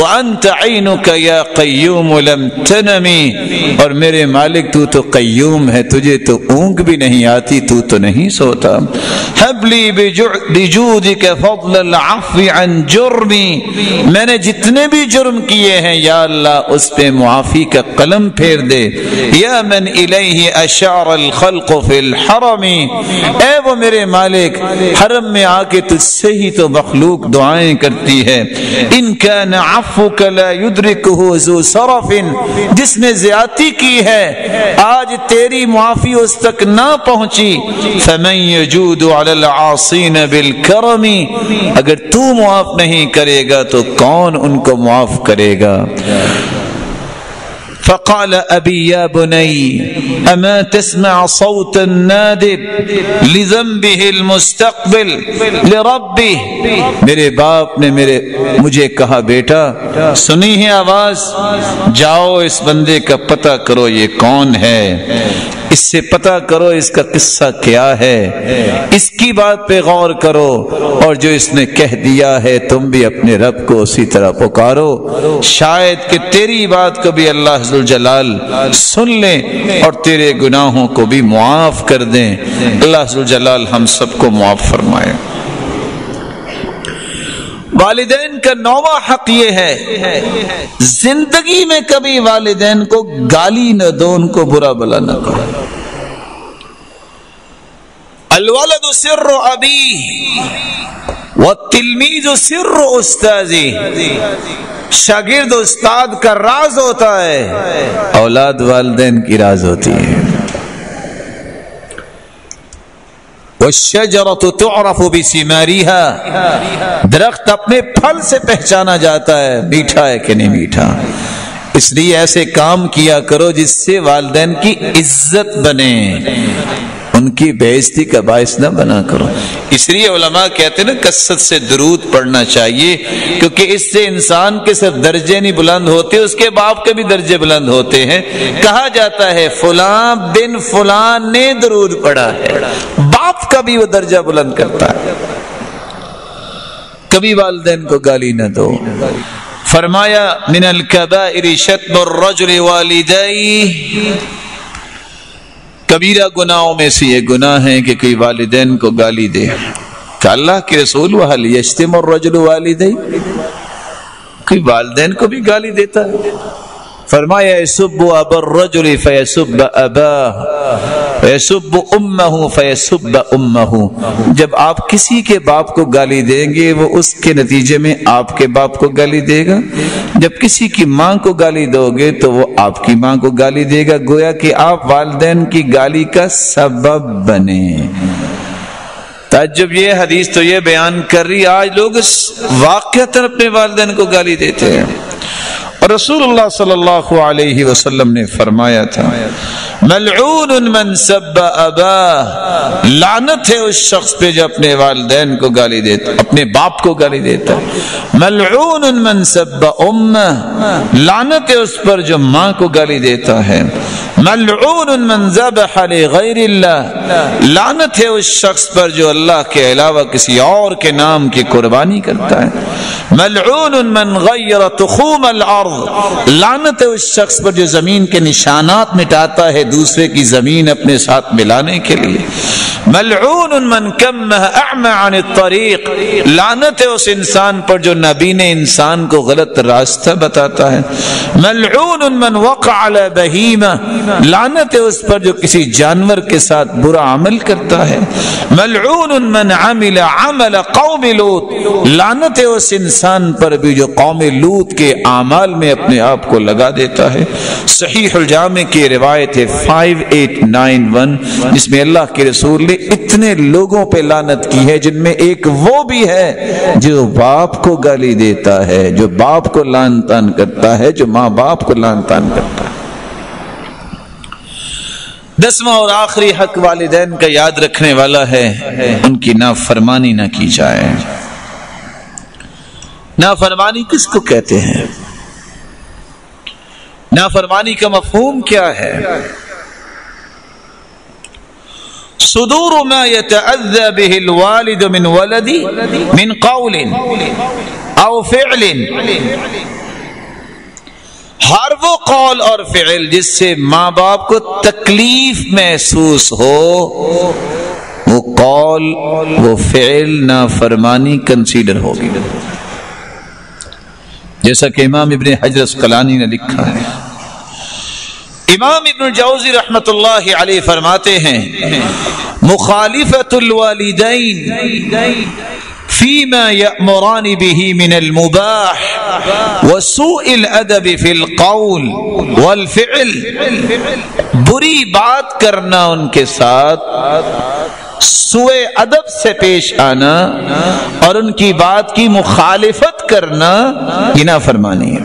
B: وانت عینک یا قیوم لم تنمی، اور میرے مالک تو تو قیوم ہے، تجھے تو اونگ بھی نہیں آتی، تو تو نہیں سوتا۔ حب لی بجودک فضل العفو عن جرمی، میں نے جتنے بھی جرم کیے ہیں یا اللہ اس پہ معافی کا قلم پھیر دے۔ یا من الیہ اشار الخلق فی الحرم، اے وہ میرے مالک حرم میں آ کے تجھ سے ہی تو مخلوق دعائیں کرتی ہے۔ ان کان عفوک لا یدرکہ ذو صرف، جس نے زیادتی کی ہے آج تیری معافی اس تک نہ پہنچی، فمن یجود علی العاصین بالکرم، اگر تو معاف نہیں کرے گا تو کون ان کو معاف کرے گا؟ فقال ابی یا بنی اما تسمع صوت النادب لذنبه المستقبل لربه، میرے باپ نے مجھے کہا بیٹا سنی ہے آواز، جاؤ اس بندے کا پتہ کرو یہ کون ہے، اس سے پتہ کرو اس کا قصہ کیا ہے، اس کی بات پہ غور کرو، اور جو اس نے کہہ دیا ہے تم بھی اپنے رب کو اسی طرح پکارو، شاید کہ تیری بات کو بھی اللہ ذوالجلال سن لیں اور تیرے گناہوں کو بھی معاف کر دیں۔ اللہ ذوالجلال ہم سب کو معاف فرمائے۔ والدین کا 9واں حق یہ ہے زندگی میں کبھی والدین کو گالی نہ دو، ان کو برا بلا نہ کرو۔ الولد سر ابی والتلمیذ سر استاذی، شاگرد استاد کا راز ہوتا ہے، اولاد والدین کی راز ہوتی ہے۔ والشجرة تعرف بثمارها، درخت اپنے پھل سے پہچانا جاتا ہے میٹھا ہے کہ نہیں میٹھا، اس لیے ایسے کام کیا کرو جس سے والدین کی عزت بنے، ان کی بے عزتی کا باعث نہ بنا کرو۔ اس لیے علماء کہتے ہیں نا کثرت سے درود پڑھنا چاہیے، کیونکہ اس سے انسان کے صرف درجے نہیں بلند ہوتے، اس کے باپ کے بھی درجے بلند ہوتے ہیں۔ کہا جاتا ہے فلاں بن فلاں نے درود پڑھا ہے، باپ کا بھی وہ درجہ بلند کرتا ہے۔ کبھی والدین کو گالی نہ دو۔ فرمایا من الکبائر شتم الرجل والدیہ، کبیرہ گناہوں میں سے یہ گناہ ہے کہ کوئی والدین کو گالی دے۔ کہ اللہ کے رسول وَهَلْ يَشْتِمُ الرَّجُلُ وَالِدَيْهِ، کوئی والدین کو بھی گالی دیتا ہے؟ فرمایا يَسُبُّ أَبَا الرَّجُلِ فَيَسُبَّ أَبَاهُ وَيَسُبُّ أُمَّهُ فَيَسُبَّ أُمَّهُ، جب آپ کسی کے باپ کو گالی دیں گے وہ اس کے نتیجے میں آپ کے باپ کو گالی دے گا، جب کسی کی ماں کو گالی دو گے تو وہ آپ کی ماں کو گالی دے گا، گویا کہ آپ والدین کی گالی کا سبب بنے۔ تعجب یہ حدیث تو یہ بیان کر رہی، آج لوگ واقعتاً اپنے والدین کو گالی دیتے ہیں، اور رسول اللہ صلی اللہ علیہ وسلم نے فرمایا تھا ملعون من سب اباہ، لعنت ہے اس شخص پہ جو اپنے والدین کو گالی دیتا، اپنے باپ کو گالی دیتا ہے۔ ملعون من سب امہ، لعنت ہے اس پر جو ماں کو گالی دیتا ہے۔ ملعون من ذبح لغیر اللہ، لعنت ہے اس شخص پر جو اللہ کے علاوہ کسی اور کے نام کی قربانی کرتا ہے۔ ملعون من غیر تخوم الارض، لعنت ہے اس شخص پر جو زمین کے نشانات مٹاتا ہے دوسرے کی زمین اپنے ساتھ ملانے کے لیے۔ ملعون من کمہ اعمى عن الطریق، لعنت ہے اس انسان پر جو نابینا انسان کو غلط راستہ بتاتا ہے۔ ملعون من وقع على بہیمہ، لعنت ہے اس پر جو کسی جانور کے ساتھ برا عمل کرتا ہے۔ ملعون من عمل عمل قوم لوط، لعنت ہے اس انسان پر بھی جو قوم لوط کے اعمال میں اپنے آپ کو لگا دیتا ہے۔ صحیح الجامع کی روایت ہے 5891، جس میں اللہ کے رسول نے اتنے لوگوں پہ لعنت کی ہے، جن میں ایک وہ بھی ہے جو باپ کو گالی دیتا ہے، جو باپ کو لعن طعن کرتا ہے، جو ماں باپ کو لعن طعن کرتا ہے۔ 10واں اور آخری حق والدین کا یاد رکھنے والا ہے، ان کی نافرمانی نہ کی جائے۔ نافرمانی کس کو کہتے ہیں؟ نافرمانی کا مفہوم کیا ہے؟ صدور ما يتأذى به الوالد من ولد من قول او فعل، ہر وہ قول اور فعل جس سے ماں باپ کو تکلیف محسوس ہو، وہ قول وہ فعل نافرمانی کنسیڈر ہوگی، جیسا کہ امام ابن حجر اسقلانی نے لکھا ہے۔ امام ابن جوزی رحمت اللہ علیہ فرماتے ہیں مخالفت الوالدین فيما يأمران به من المباح وسوء الادب في القول والفعل، بری بات کرنا ان کے ساتھ، سوء ادب سے پیش آنا اور ان کی بات کی مخالفت کرنا یہ نافرمانی ہے۔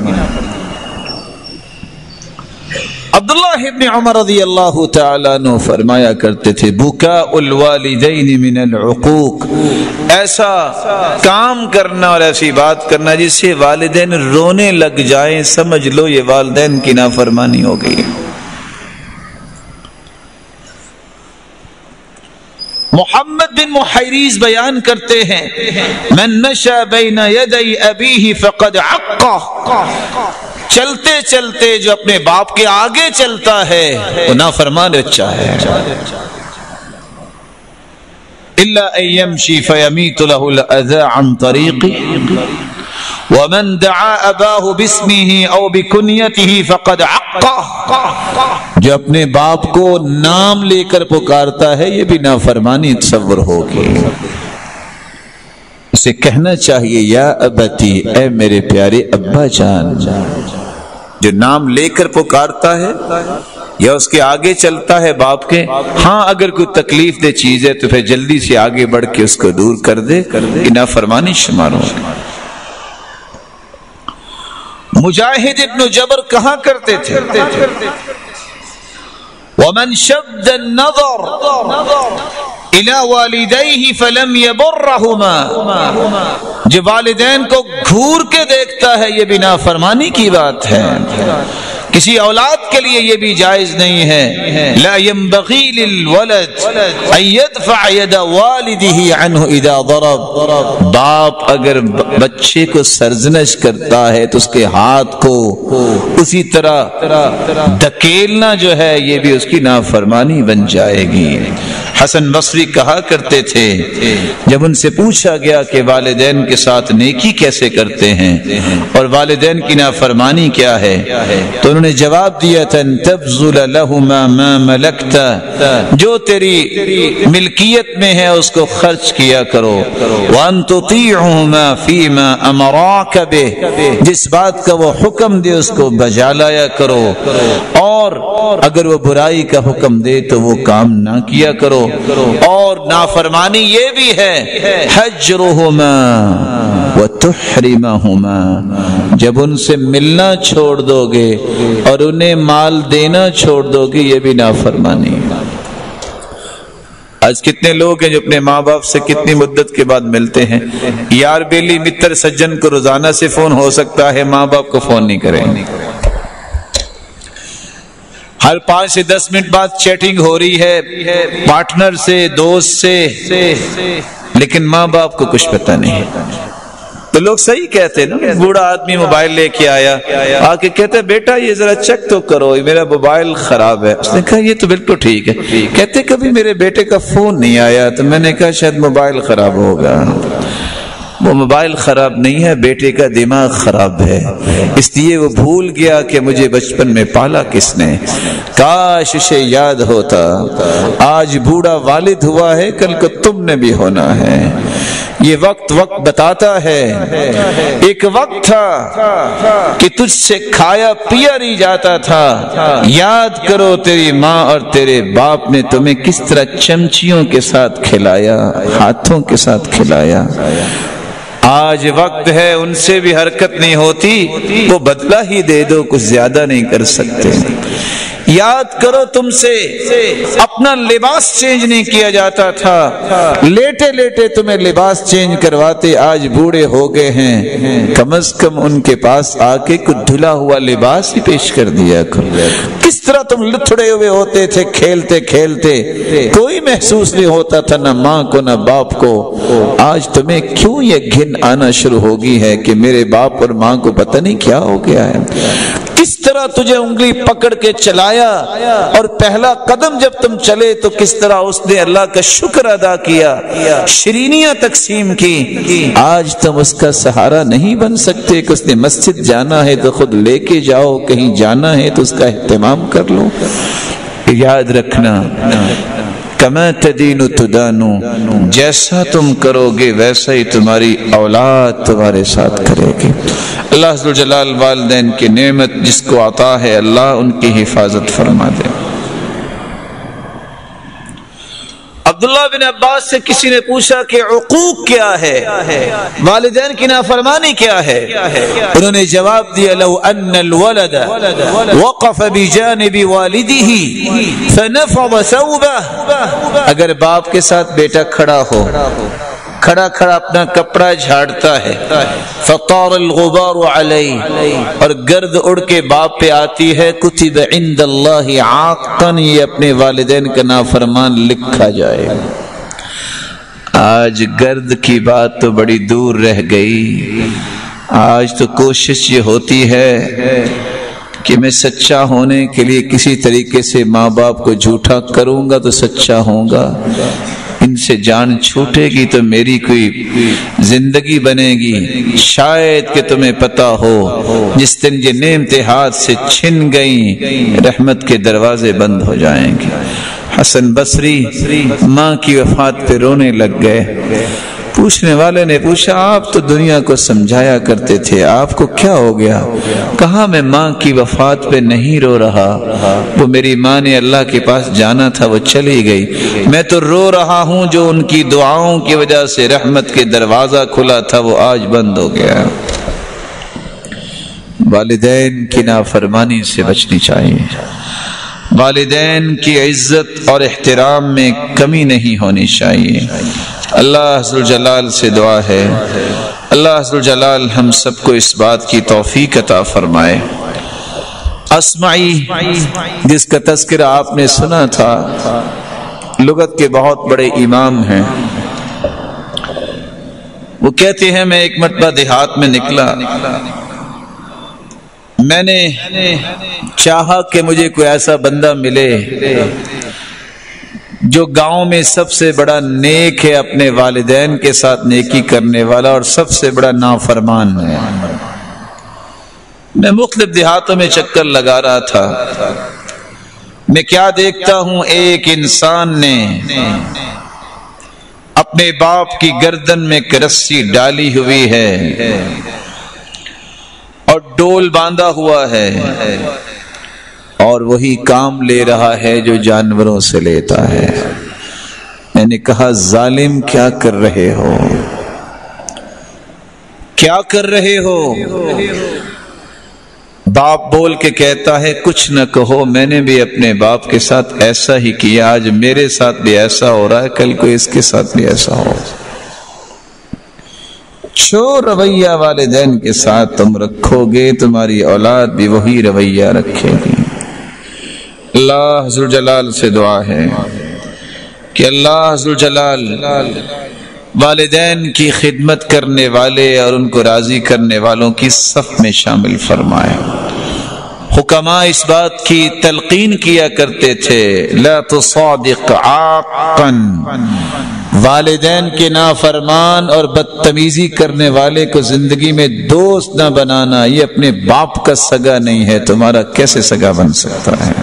B: عبداللہ ابن عمر رضی اللہ تعالیٰ عنہ فرمایا کرتے تھے بکاء الوالدین من العقوق، ایسا کام کرنا اور ایسی بات کرنا جس سے والدین رونے لگ جائیں، سمجھ لو یہ والدین کی نافرمانی ہو گئی۔ محمد بن محیریز بیان کرتے ہیں من مشى بین یدی ابیہ فقد عقہ، چلتے چلتے جو اپنے باپ کے آگے چلتا ہے وہ نافرمان بچہ ہے۔ الا ان یمشی فیمیت له الاذى عن طریقی ومن دعا اباہ باسمہ او بکنیتہ فقد عقہ، جو اپنے باپ کو نام لے کر پکارتا ہے یہ بھی نافرمانی تصور ہوگی۔ اسے کہنا چاہیے یا ابتی، اے میرے پیارے ابا جان، جو نام لے کر پکارتا ہے یا اس کے آگے چلتا ہے باپ کے، ہاں اگر کوئی تکلیف دہ چیز ہے تو پھر جلدی سے آگے بڑھ کے اس کو دور کر دے، یہ نافرمانی شمار ہوگی۔ مجاہد ابن جبر کہا کرتے تھے ومن شد النظر الى والدیہ فلم یبرہما، جو والدین کو گھور کے دیکھتا ہے یہ بھی نافرمانی کی بات ہے۔ کسی اولاد کے لیے یہ بھی جائز نہیں ہے، لا ينبغي للولد ان يدفع يد والده عنه اذا ضرب، باپ اگر بچے کو سرزنش کرتا ہے تو اس کے ہاتھ کو اسی طرح دھکیلنا جو ہے یہ بھی اس کی نافرمانی بن جائے گی۔ حسن بصری کہا کرتے تھے جب ان سے پوچھا گیا کہ والدین کے ساتھ نیکی کیسے کرتے ہیں اور والدین کی نافرمانی کیا ہے، تو انہوں نے جواب دیا تھا تبذل لهما ما ملکت، جو تیری ملکیت میں ہے اس کو خرچ کیا کرو، وان تطیعهما فيما امراک به، جس بات کا وہ حکم دے اس کو بجا لایا کرو، اور اگر وہ برائی کا حکم دے تو وہ کام نہ کیا کرو۔ اور نافرمانی یہ بھی ہے حجرهما وتحرمهما، جب ان سے ملنا چھوڑ دو گے اور انہیں مال دینا چھوڑ دو گے یہ بھی نافرمانی۔ آج کتنے لوگ ہیں جو اپنے ماں باپ سے کتنی مدت کے بعد ملتے ہیں، یار بیلی متر سجن کو روزانہ سے فون ہو سکتا ہے، ماں باپ کو فون نہیں کریں، ہر 5 سے 10 منٹ بعد چیٹنگ ہو رہی ہے پارٹنر سے، دوست سے، لیکن ماں باپ کو کچھ پتہ نہیں۔ تو لوگ صحیح کہتے نا، بوڑھا آدمی موبائل لے کے آیا، آ کے کہتے بیٹا یہ ذرا چیک تو کرو میرا موبائل خراب ہے۔ اس نے کہا یہ تو بالکل ٹھیک ہے، کہتے کبھی میرے بیٹے کا فون نہیں آیا، تو میں نے کہا شاید موبائل خراب ہوگا۔ وہ موبائل خراب نہیں ہے، بیٹے کا دماغ خراب ہے، اس لیے وہ بھول گیا کہ مجھے بچپن میں پالا کس نے، کاش اسے یاد ہوتا، آج بوڑھا والد ہوا ہے کل کو تم نے بھی ہونا ہے۔ یہ وقت بتاتا ہے، ایک وقت تھا کہ تجھ سے کھایا پیا نہیں جاتا تھا، یاد کرو تیری ماں اور تیرے باپ نے تمہیں کس طرح چمچیوں کے ساتھ کھلایا، ہاتھوں کے ساتھ کھلایا۔ آج وقت ہے ان سے بھی حرکت نہیں ہوتی، وہ بدلہ ہی دے دو، کچھ زیادہ نہیں کر سکتے۔ یاد کرو تم سے اپنا لباس چینج نہیں کیا جاتا تھا، لیٹے لیٹے تمہیں لباس چینج کرواتے، آج بوڑھے ہو گئے ہیں، کم از کم ان کے پاس آ کے کچھ دھلا ہوا لباس ہی پیش کر دیا کرو۔ کس طرح تم لتھڑے ہوئے ہوتے تھے کھیلتے کھیلتے، کوئی محسوس نہیں ہوتا تھا نہ ماں کو نہ باپ کو، آج تمہیں کیوں یہ گھن آنا شروع ہوگی ہے کہ میرے باپ اور ماں کو پتہ نہیں کیا ہو گیا ہے۔ کس طرح تجھے انگلی پکڑ کے چلایا، اور پہلا قدم جب تم چلے تو کس طرح اس نے اللہ کا شکر ادا کیا، شرینیاں تقسیم کی۔ آج تم اس کا سہارا نہیں بن سکتے کہ اس نے مسجد جانا ہے تو خود لے کے جاؤ، کہیں جانا ہے تو اس کا اہتمام کر لو۔ یاد رکھنا، کما تدین تدانو، جیسا تم کرو گے ویسا ہی تمہاری اولاد تمہارے ساتھ کرے گی۔ اللہ عز و جلال والدین کی نعمت جس کو عطا ہے، اللہ ان کی حفاظت فرما دے۔ عبداللہ بن عباس سے کسی نے پوچھا کہ عقوق کیا ہے، والدین کی نافرمانی کیا ہے؟ انہوں نے جواب دیا، لو ان الولد وقف بجانب والده فنفض ثوبه، اگر باپ کے ساتھ بیٹا کھڑا ہو، کھڑا اپنا کپڑا جھاڑتا ہے، فطار الغبار علیہ، اور گرد اڑ کے باپ پہ آتی ہے، کتب عند اللہ عاقا، یہ اپنے والدین کا نافرمان لکھا جائے۔ آج گرد کی بات تو بڑی دور رہ گئی، آج تو کوشش یہ ہوتی ہے کہ میں سچا ہونے کے لیے کسی طریقے سے ماں باپ کو جھوٹا کروں گا تو سچا ہوں گا، ان سے جان چھوٹے گی تو میری کوئی زندگی بنے گی۔ شاید کہ تمہیں پتا ہو، جس دن یہ نعمتیں ہاتھ سے چھن گئیں، رحمت کے دروازے بند ہو جائیں گے۔ حسن بصری ماں کی وفات پہ رونے لگ گئے۔ پوچھنے والے نے پوچھا، آپ تو دنیا کو سمجھایا کرتے تھے، آپ کو کیا ہو گیا؟ کہا، میں ماں کی وفات پہ نہیں رو رہا، وہ میری ماں نے اللہ کے پاس جانا تھا، وہ چلی گئی، میں تو رو رہا ہوں جو ان کی دعاؤں کی وجہ سے رحمت کے دروازہ کھلا تھا وہ آج بند ہو گیا۔ والدین کی نافرمانی سے بچنی چاہیے، والدین کی عزت اور احترام میں کمی نہیں ہونی چاہیے۔ اللہ عز و جلال سے دعا ہے، اللہ عز و جلال ہم سب کو اس بات کی توفیق عطا فرمائے۔ اسمعی، جس کا تذکرہ آپ نے سنا تھا، لغت کے بہت بڑے امام ہیں، وہ کہتے ہیں میں ایک مرتبہ دیہات میں نکلا، میں نے چاہا کہ مجھے کوئی ایسا بندہ ملے جو گاؤں میں سب سے بڑا نیک ہے، اپنے والدین کے ساتھ نیکی کرنے والا، اور سب سے بڑا نافرمان ہے۔ میں مختلف دیہاتوں میں چکر لگا رہا تھا، میں کیا دیکھتا ہوں، ایک انسان نے اپنے باپ کی گردن میں ایک رسی ڈالی ہوئی ہے اور ڈول باندھا ہوا ہے، اور وہی کام لے رہا ہے جو جانوروں سے لیتا ہے۔ میں نے کہا، ظالم کیا کر رہے ہو، کیا کر رہے ہو؟ باپ بول کے کہتا ہے، کچھ نہ کہو، میں نے بھی اپنے باپ کے ساتھ ایسا ہی کیا، آج میرے ساتھ بھی ایسا ہو رہا ہے، کل کو اس کے ساتھ بھی ایسا ہو۔ جو رویہ والدین کے ساتھ تم رکھو گے، تمہاری اولاد بھی وہی رویہ رکھے گی۔ اللہ عز و جلال سے دعا ہے کہ اللہ عز و جلال والدین کی خدمت کرنے والے اور ان کو راضی کرنے والوں کی صف میں شامل فرمائے۔ حکماء اس بات کی تلقین کیا کرتے تھے، لا تصادق عاقا، والدین کے نافرمان اور بدتمیزی کرنے والے کو زندگی میں دوست نہ بنانا، یہ اپنے باپ کا سگا نہیں ہے، تمہارا کیسے سگا بن سکتا ہے؟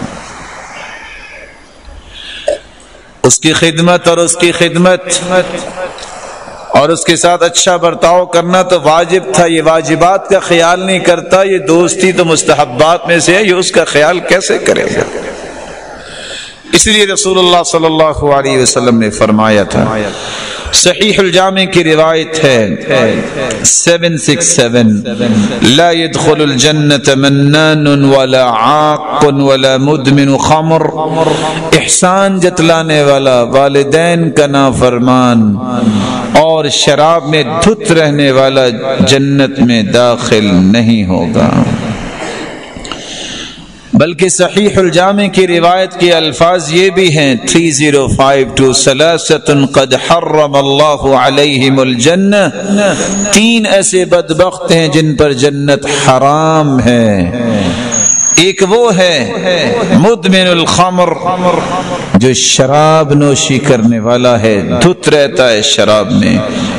B: اس کی خدمت اور اس کے ساتھ اچھا برتاؤ کرنا تو واجب تھا، یہ واجبات کا خیال نہیں کرتا، یہ دوستی تو مستحبات میں سے ہے، یہ اس کا خیال کیسے کرے گا؟ اس لیے رسول اللہ صلی اللہ علیہ وسلم نے فرمایا تھا، صحیح الجامع کی روایت ہے 767، لا يدخل الجنة منان ولا عاق ولا مدمن خمر، احسان جتلانے والا، والدین کا نافرمان اور شراب میں دھت رہنے والا جنت میں داخل نہیں ہوگا۔ بلکہ صحیح الجامع کی روایت کے الفاظ یہ بھی ہیں 3052، ثلاثۃ قد حرم اللہ علیہم الجنہ، تین ایسے بدبخت ہیں جن پر جنت حرام ہے، ایک وہ ہے مدمن الخمر، جو شراب نوشی کرنے والا ہے، دھت رہتا ہے شراب میں،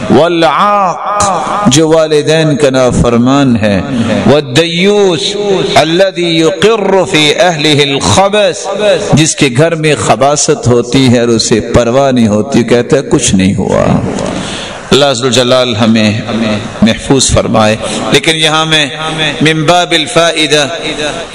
B: والعاق جو والدین کا نافرمان ہے، والدیوس الذی یقر فی اہلہ الخبث جس کے گھر میں خباثت ہوتی ہے اور اسے پرواہ نہیں ہوتی، کہتا ہے کچھ نہیں ہوا۔ اللہ عز و جلال ہمیں محفوظ فرمائے۔ لیکن یہاں میں من باب الفائدہ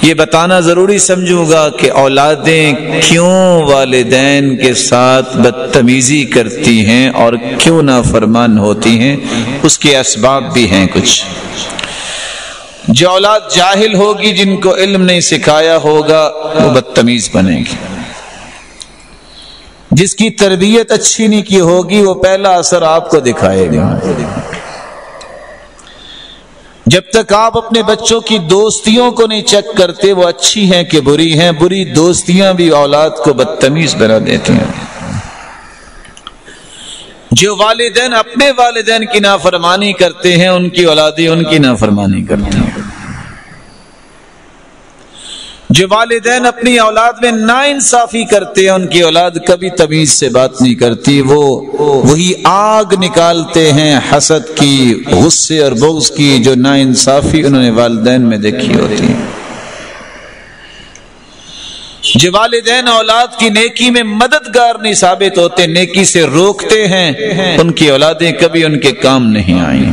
B: یہ بتانا ضروری سمجھوں گا کہ اولادیں کیوں والدین کے ساتھ بدتمیزی کرتی ہیں اور کیوں نافرمان ہوتی ہیں، اس کے اسباب بھی ہیں کچھ۔ جو اولاد جاہل ہوگی، جن کو علم نہیں سکھایا ہوگا، وہ بدتمیز بنے گی۔ جس کی تربیت اچھی نہیں کی ہوگی، وہ پہلا اثر آپ کو دکھائے گا۔ جب تک آپ اپنے بچوں کی دوستیوں کو نہیں چیک کرتے وہ اچھی ہیں کہ بری ہیں، بری دوستیاں بھی اولاد کو بدتمیز بنا دیتی ہیں۔ جو والدین اپنے والدین کی نافرمانی کرتے ہیں، ان کی اولادیں ان کی نافرمانی کرتی ہیں۔ جو والدین اپنی اولاد میں ناانصافی کرتے ہیں، ان کی اولاد کبھی تمیز سے بات نہیں کرتی، وہ وہی آگ نکالتے ہیں حسد کی، غصے اور بغض کی، جو ناانصافی انہوں نے والدین میں دیکھی ہوتی ہے۔ جو والدین اولاد کی نیکی میں مددگار نہیں ثابت ہوتے، نیکی سے روکتے ہیں، ان کی اولادیں کبھی ان کے کام نہیں آئیں۔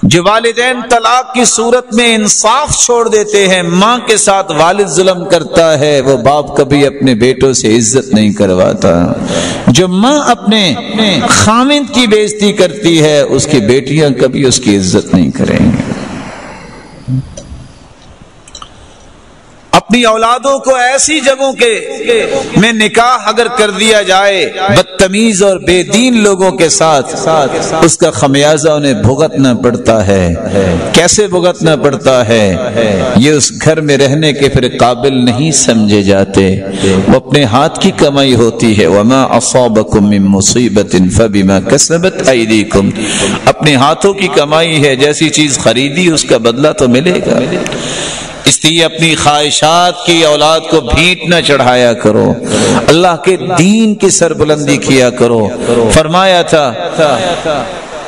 B: جو والدین طلاق کی صورت میں انصاف چھوڑ دیتے ہیں، ماں کے ساتھ والد ظلم کرتا ہے، وہ باپ کبھی اپنے بیٹوں سے عزت نہیں کرواتا۔ جو ماں اپنے خاوند کی بے عزتی کرتی ہے، اس کی بیٹیاں کبھی اس کی عزت نہیں کریں گے۔ اپنی اولادوں کو ایسی جگہوں کے میں نکاح اگر کر دیا جائے بدتمیز اور بے دین لوگوں کے ساتھ، اس کا خمیازہ انہیں بھگتنا پڑتا ہے۔ کیسے بھگتنا پڑتا ہے؟ یہ اس گھر میں رہنے کے پھر قابل نہیں سمجھے جاتے۔ وہ اپنے ہاتھ کی کمائی ہوتی ہے، وما اصابکم من مصیبت فبما کسبت ایدیکم، اپنے ہاتھوں کی کمائی ہے، جیسی چیز خریدی اس کا بدلہ تو ملے گا۔ اس لیے اپنی خواہشات کی اولاد کو بھیٹ نہ چڑھایا کرو، اللہ کے دین کی سربلندی کیا کرو۔ فرمایا تھا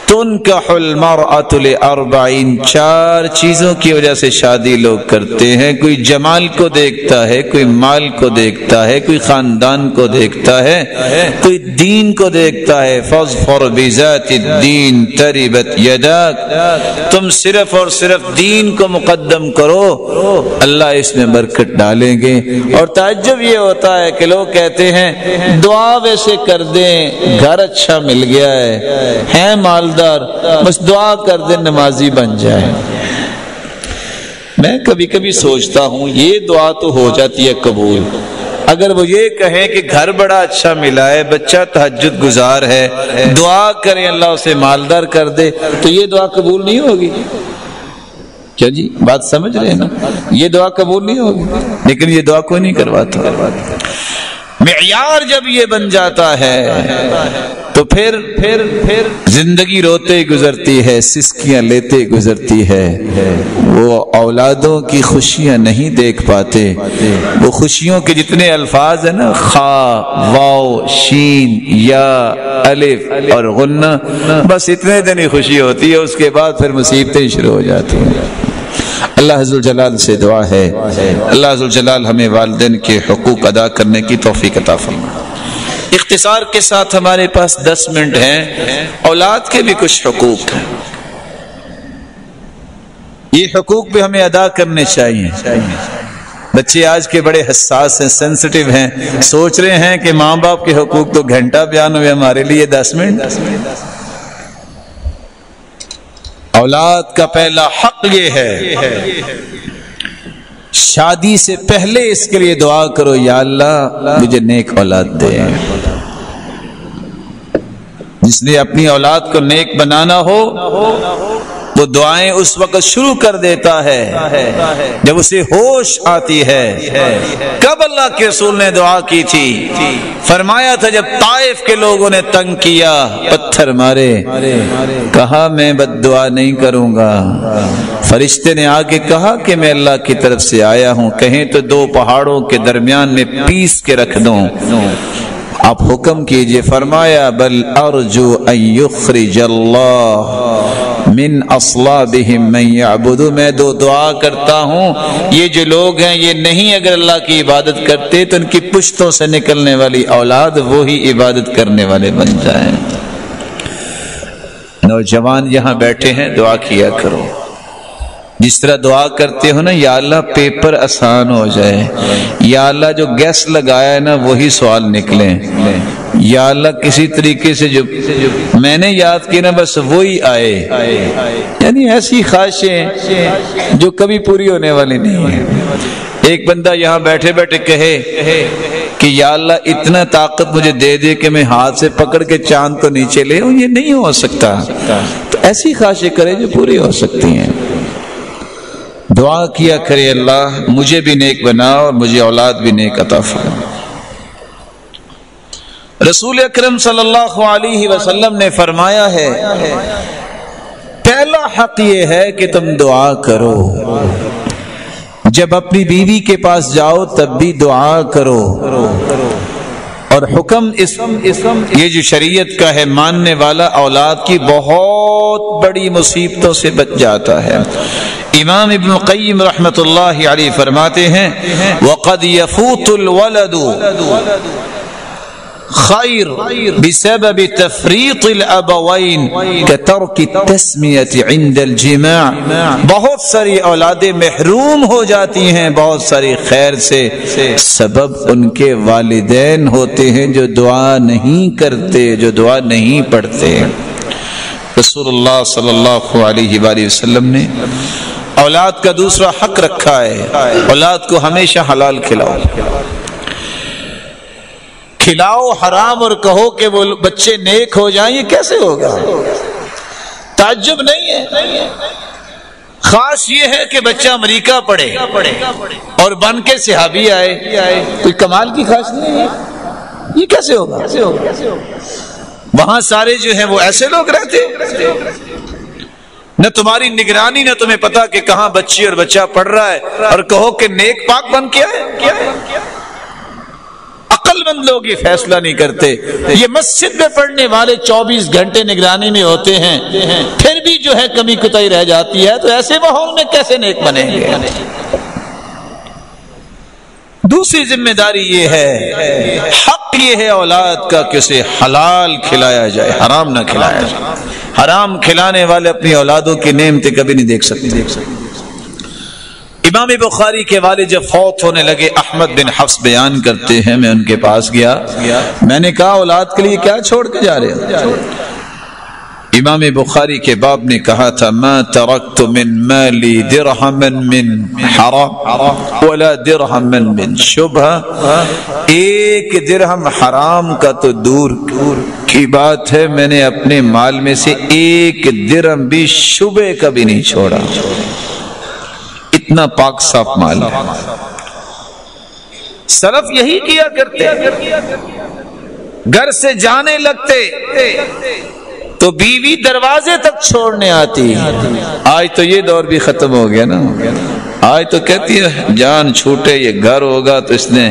B: تنکح المرأة لأربعین، 4 چیزوں کی وجہ سے شادی لوگ کرتے ہیں۔ کوئی جمال کو دیکھتا ہے، کوئی مال کو دیکھتا ہے، کوئی خاندان کو دیکھتا ہے، کوئی دین کو دیکھتا ہے۔ فاظفر بذات الدین تربت یداک، تم صرف اور صرف دین کو مقدم کرو، اللہ اس میں برکت ڈالیں گے۔ اور تعجب یہ ہوتا ہے کہ لوگ کہتے ہیں دعا ویسے کر دیں، گھر اچھا مل گیا ہے مال، بس دعا کر دے نمازی بن جائے۔ میں کبھی کبھی سوچتا ہوں یہ دعا تو ہو جاتی ہے قبول، اگر وہ یہ کہیں کہ گھر بڑا اچھا ملا ہے، بچہ تہجد گزار ہے، دعا کریں اللہ اسے مالدار کر دے، تو یہ دعا قبول نہیں ہوگی؟ کیا جی بات سمجھ رہے ہیں نا؟ یہ دعا قبول نہیں ہوگی، لیکن یہ دعا کوئی نہیں کرواتا۔ معیار جب یہ بن جاتا ہے تو پھر زندگی روتے گزرتی ہے، سسکیاں لیتے گزرتی ہے، وہ اولادوں کی خوشیاں نہیں دیکھ پاتے۔ وہ خوشیوں کے جتنے الفاظ ہیں نا، خا، واو، شین، یا، الف اور غنہ، بس اتنے دن ہی خوشی ہوتی ہے، اس کے بعد پھر مصیبتیں شروع ہو جاتی ہیں۔ اللہ عز و جلال سے دعا ہے اللہ عز و جلال ہمیں والدین کے حقوق ادا کرنے کی توفیق عطا فرمائے۔ اختصار کے ساتھ ہمارے پاس 10 منٹ ہیں، اولاد کے بھی کچھ حقوق ہیں، یہ حقوق بھی ہمیں ادا کرنے چاہیے۔ بچے آج کے بڑے حساس ہیں، سینسٹیو ہیں، سوچ رہے ہیں کہ ماں باپ کے حقوق تو گھنٹہ بیان ہوئے، ہمارے لیے 10 منٹ۔ اولاد کا پہلا حق یہ ہے، شادی سے پہلے اس کے لیے دعا کرو، یا اللہ مجھے نیک اولاد دے۔ جس نے اپنی اولاد کو نیک بنانا ہو وہ دعائیں اس وقت شروع کر دیتا ہے جب اسے ہوش آتی ہے۔ کب اللہ کے رسول نے دعا کی تھی؟ فرمایا تھا جب طائف کے لوگوں نے تنگ کیا، پتھر مارے، کہا میں بد دعا نہیں کروں گا۔ فرشتے نے آگے کہا کہ میں اللہ کی طرف سے آیا ہوں، کہیں تو دو پہاڑوں کے درمیان میں پیس کے رکھ دوں، آپ حکم کیجئے۔ فرمایا بل ارجو ان یخرج اللہ من اصلابہم من یعبد، میں دعا کرتا ہوں یہ جو لوگ ہیں یہ نہیں اگر اللہ کی عبادت کرتے تو ان کی پشتوں سے نکلنے والی اولاد وہی عبادت کرنے والے بن جائیں۔ نوجوان یہاں بیٹھے ہیں، دعا کیا کرو، جس طرح دعا کرتے ہو نا، یا اللہ پیپر آسان ہو جائے، یا اللہ جو گیس لگایا ہے نا وہی سوال نکلیں، یا اللہ کسی طریقے سے جو میں نے یاد کی نا بس وہی آئے، یعنی ایسی خواہشیں جو کبھی پوری ہونے والی نہیں ہیں۔ ایک بندہ یہاں بیٹھے بیٹھے کہے کہ یا اللہ اتنا طاقت مجھے دے دے کہ میں ہاتھ سے پکڑ کے چاند کو نیچے لے آؤں، یہ نہیں ہو سکتا، تو ایسی خواہشیں کرے جو پوری ہو سکتی ہیں۔ دعا کیا کرے اللہ مجھے بھی نیک بنا اور مجھے اولاد بھی نیک عطا فرما۔ رسول اکرم صلی اللہ علیہ وسلم نے فرمایا ہے پہلا حق یہ ہے کہ تم دعا کرو، جب اپنی بیوی کے پاس جاؤ تب بھی دعا کرو، اور حکم یہ جو شریعت کا ہے ماننے والا اولاد کی بہت بڑی مصیبتوں سے بچ جاتا ہے۔ امام ابن القیم رحمۃ اللہ علیہ فرماتے ہیں وَقَدْ يَفُوتُ الْوَلَدُ خیر بسبب تفریط الابوین کترک التسمیۃ عند الجماع، بہت ساری اولادیں محروم ہو جاتی ہیں بہت ساری خیر سے، سبب ان کے والدین ہوتے ہیں جو دعا نہیں کرتے، جو دعا نہیں پڑھتے۔ رسول اللہ صلی اللہ علیہ وآلہ وسلم نے اولاد کا دوسرا حق رکھا ہے، اولاد کو ہمیشہ حلال کھلاؤ، کھلاؤ حرام اور کہو کہ وہ بچے نیک ہو جائیں، یہ کیسے ہوگا؟ تعجب نہیں ہے، خاص یہ ہے کہ بچہ امریکہ پڑھے اور بن کے صحابی آئے، کوئی کمال کی خاص نہیں ہے، یہ کیسے ہوگا؟ وہاں سارے جو ہیں وہ ایسے لوگ رہتے، نہ تمہاری نگرانی نہ تمہیں پتا کہ کہاں بچی اور بچہ پڑھ رہا ہے، اور کہو کہ نیک پاک بن کے آئے۔ عقل مند لوگ یہ فیصلہ نہیں کرتے، یہ مسجد میں پڑھنے والے 24 گھنٹے نگرانی میں ہوتے ہیں، پھر بھی جو ہے کمی کوتاہی رہ جاتی ہے، تو ایسے ماحول میں کیسے نیک بنیں گے؟ دوسری ذمہ داری یہ ہے، حق یہ ہے اولاد کا کہ اسے حلال کھلایا جائے، حرام نہ کھلایا جائے۔ حرام کھلانے والے اپنی اولادوں کی نعمتیں کبھی نہیں دیکھ سکتے۔ امام بخاری کے والد جب فوت ہونے لگے، احمد بن حفص بیان کرتے ہیں میں ان کے پاس گیا، میں نے کہا اولاد کے لیے کیا چھوڑ کے جا رہے ہو؟ امام بخاری کے باپ نے کہا تھا ما ترکت من مالی درہما من حرام ولا درہما من شبہ، ایک درہم حرام کا تو دور کی بات ہے، میں نے اپنے مال میں سے ایک درہم بھی شبہ کا بھی نہیں چھوڑا، اتنا پاک صاف مال ہے۔ سلف یہی کیا کرتے، گھر سے جانے لگتے تو بیوی دروازے تک چھوڑنے آتی، آج تو یہ دور بھی ختم ہو گیا نا، آج تو کہتی ہے جان چھوٹے یہ گھر ہوگا تو اس نے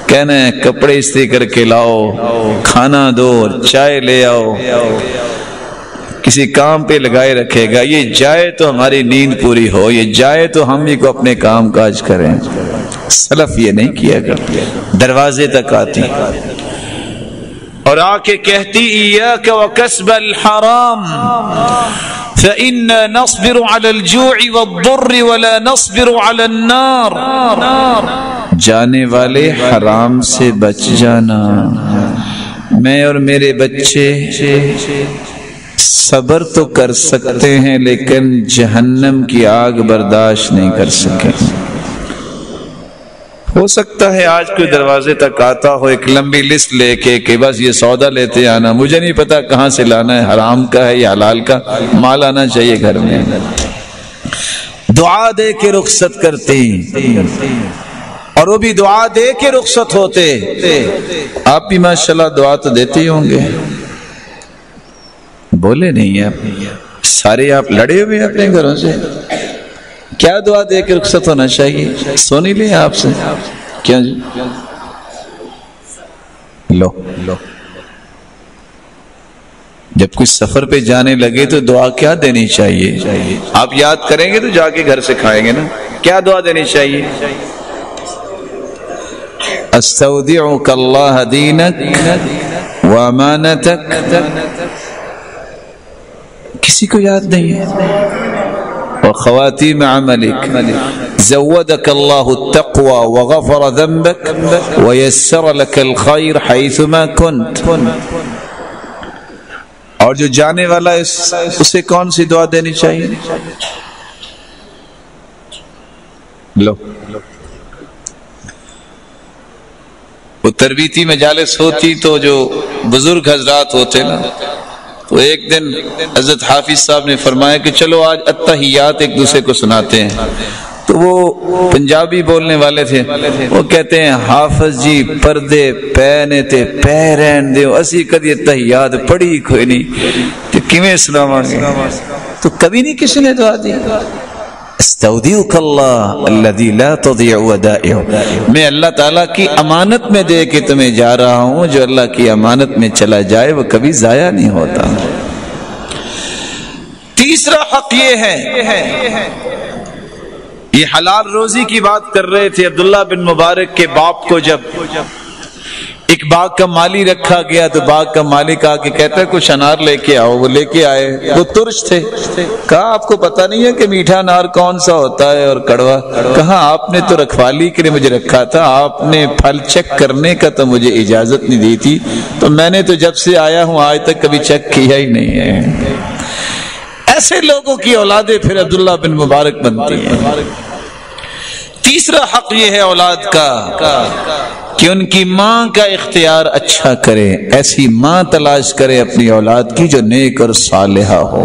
B: کہنا ہے کپڑے استری کر کے لاؤ، کھانا دو، چائے لے آؤ، کسی کام پہ لگائے رکھے گا، یہ جائے تو ہماری نیند پوری ہو، یہ جائے تو ہم ہی کو اپنے کام کاج کریں۔ سلف یہ نہیں کیا کرتے، دروازے تک آتی اور آ کے کہتی ایاک وکسب الحرام فإنا نصبر على الجوع والضر ولا نصبر على النار، جانے والے حرام سے بچ جانا، میں اور میرے بچے صبر تو کر سکتے ہیں لیکن جہنم کی آگ برداشت نہیں کر سکے۔ ہو سکتا ہے آج کوئی دروازے تک آتا ہو ایک لمبی لسٹ لے کے کہ بس یہ سودا لیتے آنا، مجھے نہیں پتا کہاں سے لانا ہے، حرام کا ہے یا حلال کا، مال آنا چاہیے گھر میں۔ دعا دے کے رخصت کرتی اور وہ بھی دعا دے کے رخصت ہوتے۔ آپ بھی ماشاءاللہ دعا تو دیتے ہی ہوں گے، بولے نہیں آپ سارے، آپ لڑے ہوئے اپنے گھروں سے، کیا دعا دے کے رخصت ہونا چاہیے؟ سونی لیں آپ سے کیا جی؟ لو جب کوئی سفر پہ جانے لگے تو دعا کیا دینی چاہیے؟ آپ یاد کریں گے تو جا کے گھر سے کھائیں گے نا، کیا دعا دینی چاہیے؟ استودعک اللہ دینک وامانتک، کسی کو یاد نہیں ہے؟ وخواتیم عملک، زودک اللہ التقوى وغفر ذنبک ویسر لک الخیر حیثما کنت۔ اور جو جانے والا ہے اسے کون سی دعا دینی چاہیے؟ لو وہ تربیتی مجالس ہوتی تو جو بزرگ حضرات ہوتے نا، تو ایک دن حضرت حافظ صاحب نے فرمایا کہ چلو آج التحیات ایک دوسرے کو سناتے ہیں۔ تو وہ پنجابی بولنے والے تھے، وہ کہتے ہیں حافظ جی پردے پینے تے پیرین دیو، اسی کدی التحیات پڑھی کوئی نہیں تو کیویں سناواں گے؟ تو کبھی نہیں کسی نے دعا دی۔ استودعک اللہ الذی لا تضیع ودائعہ، میں اللہ تعالیٰ کی امانت میں دے کے تمہیں جا رہا ہوں، جو اللہ کی امانت میں چلا جائے وہ کبھی ضائع نہیں ہوتا۔ تیسرا حق یہ ہے، یہ حلال روزی کی بات کر رہے تھے۔ عبداللہ بن مبارک کے باپ کو جب ایک باغ کا مالی رکھا گیا تو باغ کا مالک آ کے کہتا ہے کچھ انار لے کے آؤ، وہ لے کے آئے، وہ ترش تھے۔ کہا آپ کو پتہ نہیں ہے کہ میٹھا انار کون سا ہوتا ہے اور کڑوا؟ کہا آپ نے تو رکھوالی کے لیے مجھے رکھا تھا، آپ نے پھل چیک کرنے کا تو مجھے اجازت نہیں دی تھی، تو میں نے تو جب سے آیا ہوں آج تک کبھی چیک کیا ہی نہیں ہے۔ ایسے لوگوں کی اولادیں پھر عبداللہ بن مبارک بنتی ہیں۔ تیسرا حق یہ ہے اولاد کا کہ ان کی ماں کا اختیار اچھا کرے، ایسی ماں تلاش کرے اپنی اولاد کی جو نیک اور صالحہ ہو۔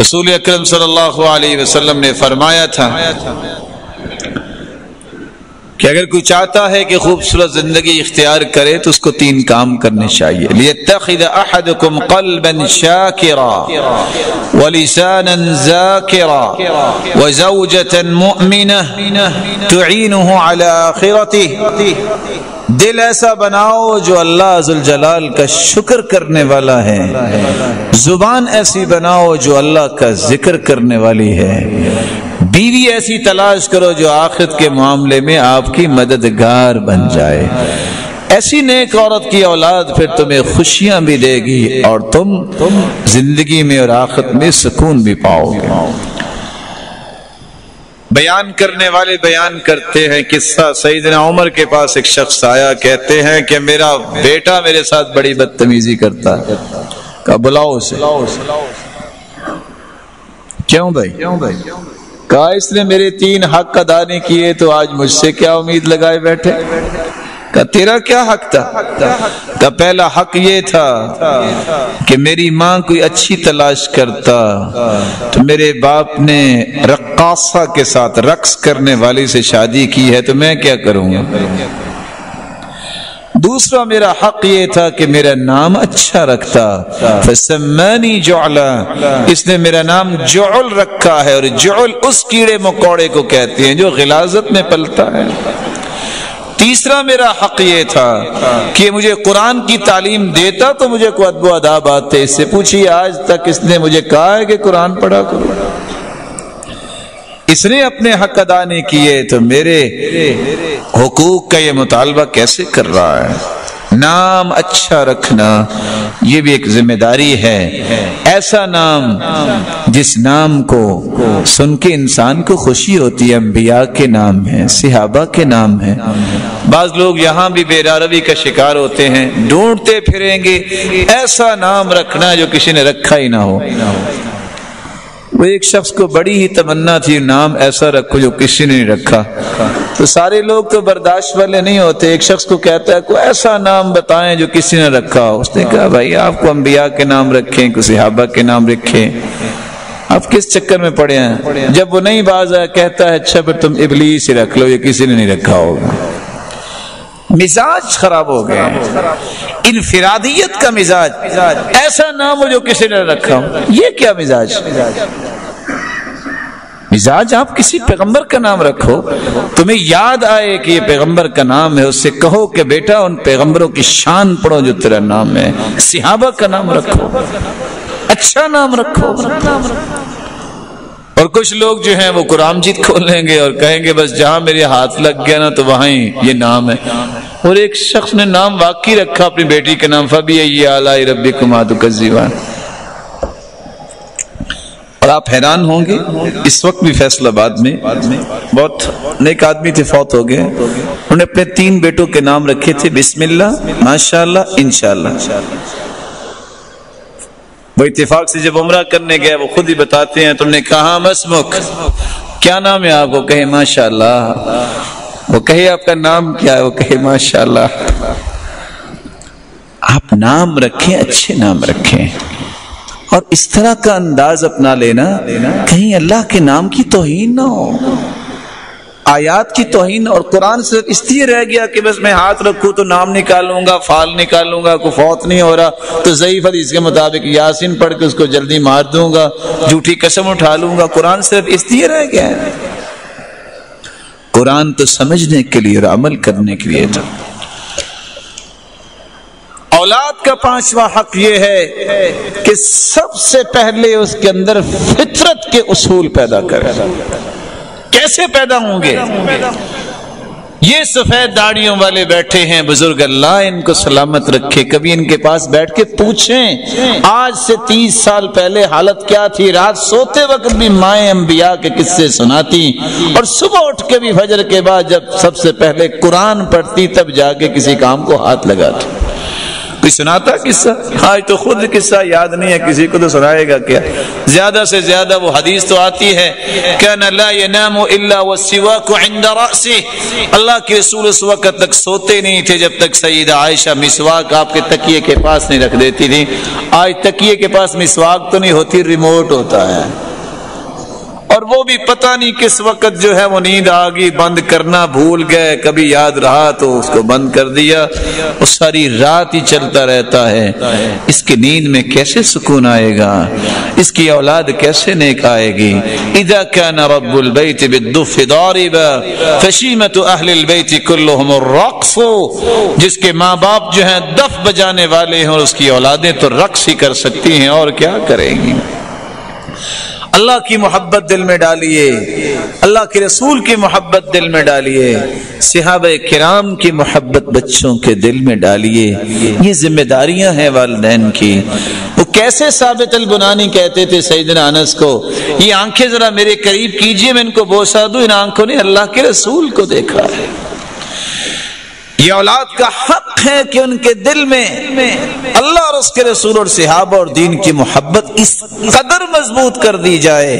B: رسول اکرم صلی اللہ علیہ وسلم نے فرمایا تھا کہ اگر کوئی چاہتا ہے کہ خوبصورت زندگی اختیار کرے تو اس کو تین کام کرنے چاہیے۔ لِيَتَّخِذَ أَحَدُكُمْ قَلْبًا شَاكِرًا وَلِسَانًا ذَاكِرًا وَزَوْجَةً مُؤْمِنَةً تُعِينُهُ عَلَى آخِرَتِهِ، دل ایسا بناؤ جو اللہ ذوالجلال کا شکر کرنے والا ہے، زبان ایسی بناؤ جو اللہ کا ذکر کرنے والی ہے، بیوی ایسی تلاش کرو جو آخرت کے معاملے میں آپ کی مددگار بن جائے۔ ایسی نیک عورت کی اولاد پھر تمہیں خوشیاں بھی دے گی اور تم زندگی میں اور آخرت میں سکون بھی پاؤ گے۔ بیان کرنے والے بیان کرتے ہیں قصہ، سیدنا عمر کے پاس ایک شخص آیا، کہتے ہیں کہ میرا بیٹا میرے ساتھ بڑی بدتمیزی کرتا ہے۔ کہا بلاؤ اسے۔ کیوں بھائی؟ کہا اس نے میرے 3 حق ادا نہیں کیے تو آج مجھ سے کیا امید لگائے بیٹھے؟ کہا تیرا کیا حق تھا؟ کہا پہلا حق یہ تھا کہ میری ماں کوئی اچھی تلاش کرتا تو میرے باپ نے رقاصہ کے ساتھ رقص کرنے والی سے شادی کی ہے تو میں کیا کروں گا؟ دوسرا میرا حق یہ تھا کہ میرا نام اچھا رکھتا، فسمانی جعلا، اس نے میرا نام جعل رکھا ہے، اور جعل اس کیڑے مکوڑے کو کہتے ہیں جو غلاظت میں پلتا ہے۔ تیسرا میرا حق یہ تھا کہ مجھے قرآن کی تعلیم دیتا تو مجھے کوئی ادب و آداب آتے، اس سے پوچھیے آج تک اس نے مجھے کہا ہے کہ قرآن پڑھا کرو؟ اس نے اپنے حق ادا نہیں کیے تو میرے حقوق کا یہ مطالبہ کیسے کر رہا ہے؟ نام اچھا رکھنا یہ بھی ایک ذمہ داری ہے، ایسا نام جس نام کو سن کے انسان کو خوشی ہوتی ہے۔ انبیاء کے نام ہیں، صحابہ کے نام ہیں۔ بعض لوگ یہاں بھی بے روی کا شکار ہوتے ہیں، ڈھونڈتے پھریں گے ایسا نام رکھنا جو کسی نے رکھا ہی نہ ہو۔ وہ ایک شخص کو بڑی ہی تمنا تھی نام ایسا رکھو جو کسی نے نہیں رکھا، تو سارے لوگ تو برداشت والے نہیں ہوتے، ایک شخص کو کہتا ہے کوئی ایسا نام بتائیں جو کسی نے رکھا ہو۔ اس نے کہا بھائی آپ کو انبیاء کے نام رکھیں، کوئی صحابہ کے نام رکھیں، آپ کس چکر میں پڑے ہیں؟ جب وہ نہیں باز آیا کہتا ہے اچھا پھر تم ابلیس ہی رکھ لو، یہ کسی نے نہیں رکھا ہوگا۔ مزاج خراب ہو گئے، انفرادیت کا مزاج، ایسا نام ہو جو کسی نے رکھا ہو، یہ کیا مزاج؟ مزاج آپ کسی پیغمبر کا نام رکھو، تمہیں یاد آئے کہ یہ پیغمبر کا نام ہے، اس سے کہو کہ بیٹا ان پیغمبروں کی شان پڑھو جو تیرا نام ہے، صحابہ کا نام رکھو، اچھا نام رکھو۔ اور کچھ لوگ جو ہیں وہ قرآن مجید کھول لیں گے اور کہیں گے بس جہاں میرے ہاتھ لگ گیا نا تو وہاں یہ نام ہے۔ اور ایک شخص نے نام واقعی رکھا اپنی بیٹی کے نام، فَبِأَيِّ آلَاءِ رَبِّكُمَا تُكَذِّبَانِ۔ اور آپ حیران ہوں گے اس وقت بھی فیصل آباد میں بہت نیک آدمی تھے، فوت ہو گئے، انہوں نے اپنے 3 بیٹوں کے نام رکھے تھے بسم اللہ، ماشاءاللہ، انشاءاللہ۔ وہ اتفاق سے جب عمرہ کرنے گئے وہ خود ہی بتاتے ہیں، تم نے کہا مسمک، کیا نام ہے آپ کو؟ کہے ماشاءاللہ۔ وہ کہے آپ کا نام کیا ہے؟ وہ کہے ماشاءاللہ۔ آپ نام رکھیں، اچھے نام رکھیں، اور اس طرح کا انداز اپنا لینا کہیں اللہ کے نام کی توہین نہ ہو، آیات کی توہین۔ اور قرآن صرف اس لیے رہ گیا کہ بس میں ہاتھ رکھوں تو نام نکالوں گا، فال نکالوں گا، کوئی فوت نہیں ہو رہا تو ضعیف حدیث کے مطابق یاسین پڑھ کے اس کو جلدی مار دوں گا، جھوٹی قسم اٹھا لوں گا۔ قرآن صرف اس لیے رہ گیا ہے، قرآن تو سمجھنے کے لیے اور عمل کرنے کے لیے تھا۔ اولاد کا 5واں حق یہ ہے کہ سب سے پہلے اس کے اندر فطرت کے اصول پیدا کرے۔ کیسے پیدا ہوں گے؟ یہ سفید داڑھیوں والے بیٹھے ہیں بزرگ، اللہ ان کو سلامت رکھے، کبھی ان کے پاس بیٹھ کے پوچھیں آج سے 30 سال پہلے حالت کیا تھی؟ رات سوتے وقت بھی مائیں انبیاء کے قصے سناتی، اور صبح اٹھ کے بھی فجر کے بعد جب سب سے پہلے قرآن پڑھتی تب جا کے کسی کام کو ہاتھ لگاتی۔ کوئی سناتا قصہ؟ آج تو خود قصہ یاد نہیں ہے کسی کو، تو سنائے گا کیا؟ زیادہ سے زیادہ وہ حدیث تو آتی ہے كَانَ لَا يَنَامُ إِلَّا وَالسِّوَاكُ عِنْدَ رَأْسِهِ، اللہ کے رسول اس وقت تک سوتے نہیں تھے جب تک سیدہ عائشہ مسواک آپ کے تکیے کے پاس نہیں رکھ دیتی تھی۔ آج تکیے کے پاس مسواک تو نہیں ہوتی، ریموٹ ہوتا ہے، اور وہ بھی پتہ نہیں کس وقت جو ہے وہ نیند آ گئی، بند کرنا بھول گئے، کبھی یاد رہا تو اس کو بند کر دیا، وہ ساری رات ہی چلتا رہتا ہے۔ اس کی نیند میں کیسے سکون آئے گا؟ اس کی اولاد کیسے نیک آئے گی؟ اذا كان رب البيت بالدف ضاربا فشيمة اهل البيت كلهم الرقص، جس کے ماں باپ جو ہیں دف بجانے والے ہیں اور اس کی اولادیں تو رقص ہی کر سکتی ہیں، اور کیا کریں گی؟ اللہ کی محبت دل میں ڈالیے، اللہ کے رسول کی محبت دل میں ڈالیے، صحابہ کرام کی محبت بچوں کے دل میں ڈالیے۔ یہ ذمہ داریاں ہیں والدین کی۔ وہ کیسے ثابت البنانی کہتے تھے سیدنا انس کو، یہ آنکھیں ذرا میرے قریب کیجئے، میں ان کو بوسہ دوں، ان آنکھوں نے اللہ کے رسول کو دیکھا ہے۔ یہ اولاد کا حق ہے کہ ان کے دل میں اللہ اور اس کے رسول اور صحابہ اور دین کی محبت اس قدر مضبوط کر دی جائے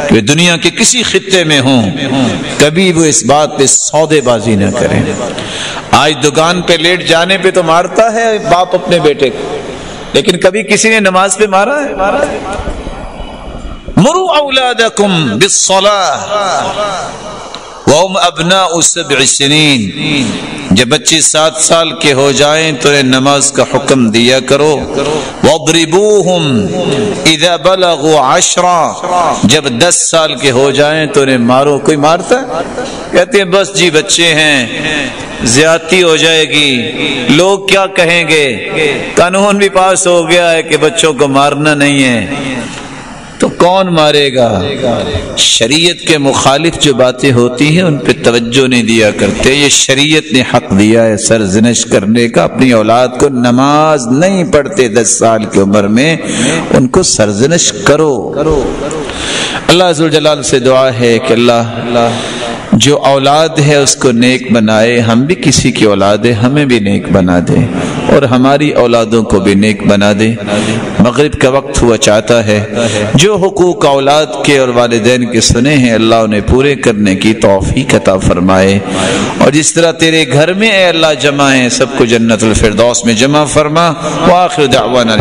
B: کہ دنیا کے کسی خطے میں ہوں کبھی وہ اس بات پہ سودے بازی نہ کریں۔ آج دکان پہ لیٹ جانے پہ تو مارتا ہے باپ اپنے بیٹے کو، لیکن کبھی کسی نے نماز پہ مارا ہے؟ مروا اولادکم بالصلاۃ وهم ابناء 7 سنین، جب بچے 7 سال کے ہو جائیں تو انہیں نماز کا حکم دیا کرو۔ وَاضْرِبُوهُمْ اِذَا بَلَغُوا 10، جب 10 سال کے ہو جائیں تو انہیں مارو۔ کوئی مارتا ہے؟ کہتے ہیں بس جی بچے ہیں، زیادتی ہو جائے گی، لوگ کیا کہیں گے، قانون بھی پاس ہو گیا ہے کہ بچوں کو مارنا نہیں ہے، تو کون مارے گا؟ شریعت کے مخالف جو باتیں ہوتی ہیں ان پہ توجہ نہیں دیا کرتے۔ یہ شریعت نے حق دیا ہے سرزنش کرنے کا، اپنی اولاد کو نماز نہیں پڑھتے 10 سال کی عمر میں ان کو سرزنش کرو۔ اللہ عز و جلال سے دعا ہے کہ اللہ جو اولاد ہے اس کو نیک بنائے، ہم بھی کسی کی اولاد ہے ہمیں بھی نیک بنا دے۔ اور ہماری اولادوں کو بھی نیک بنا دے۔ مغرب کا وقت ہوا چاہتا ہے، جو حقوق اولاد کے اور والدین کے سنے ہیں اللہ انہیں پورے کرنے کی توفیق عطا فرمائے، اور جس طرح تیرے گھر میں اے اللہ جمع ہیں سب کو جنت الفردوس میں جمع فرما۔ وآخر دعوانا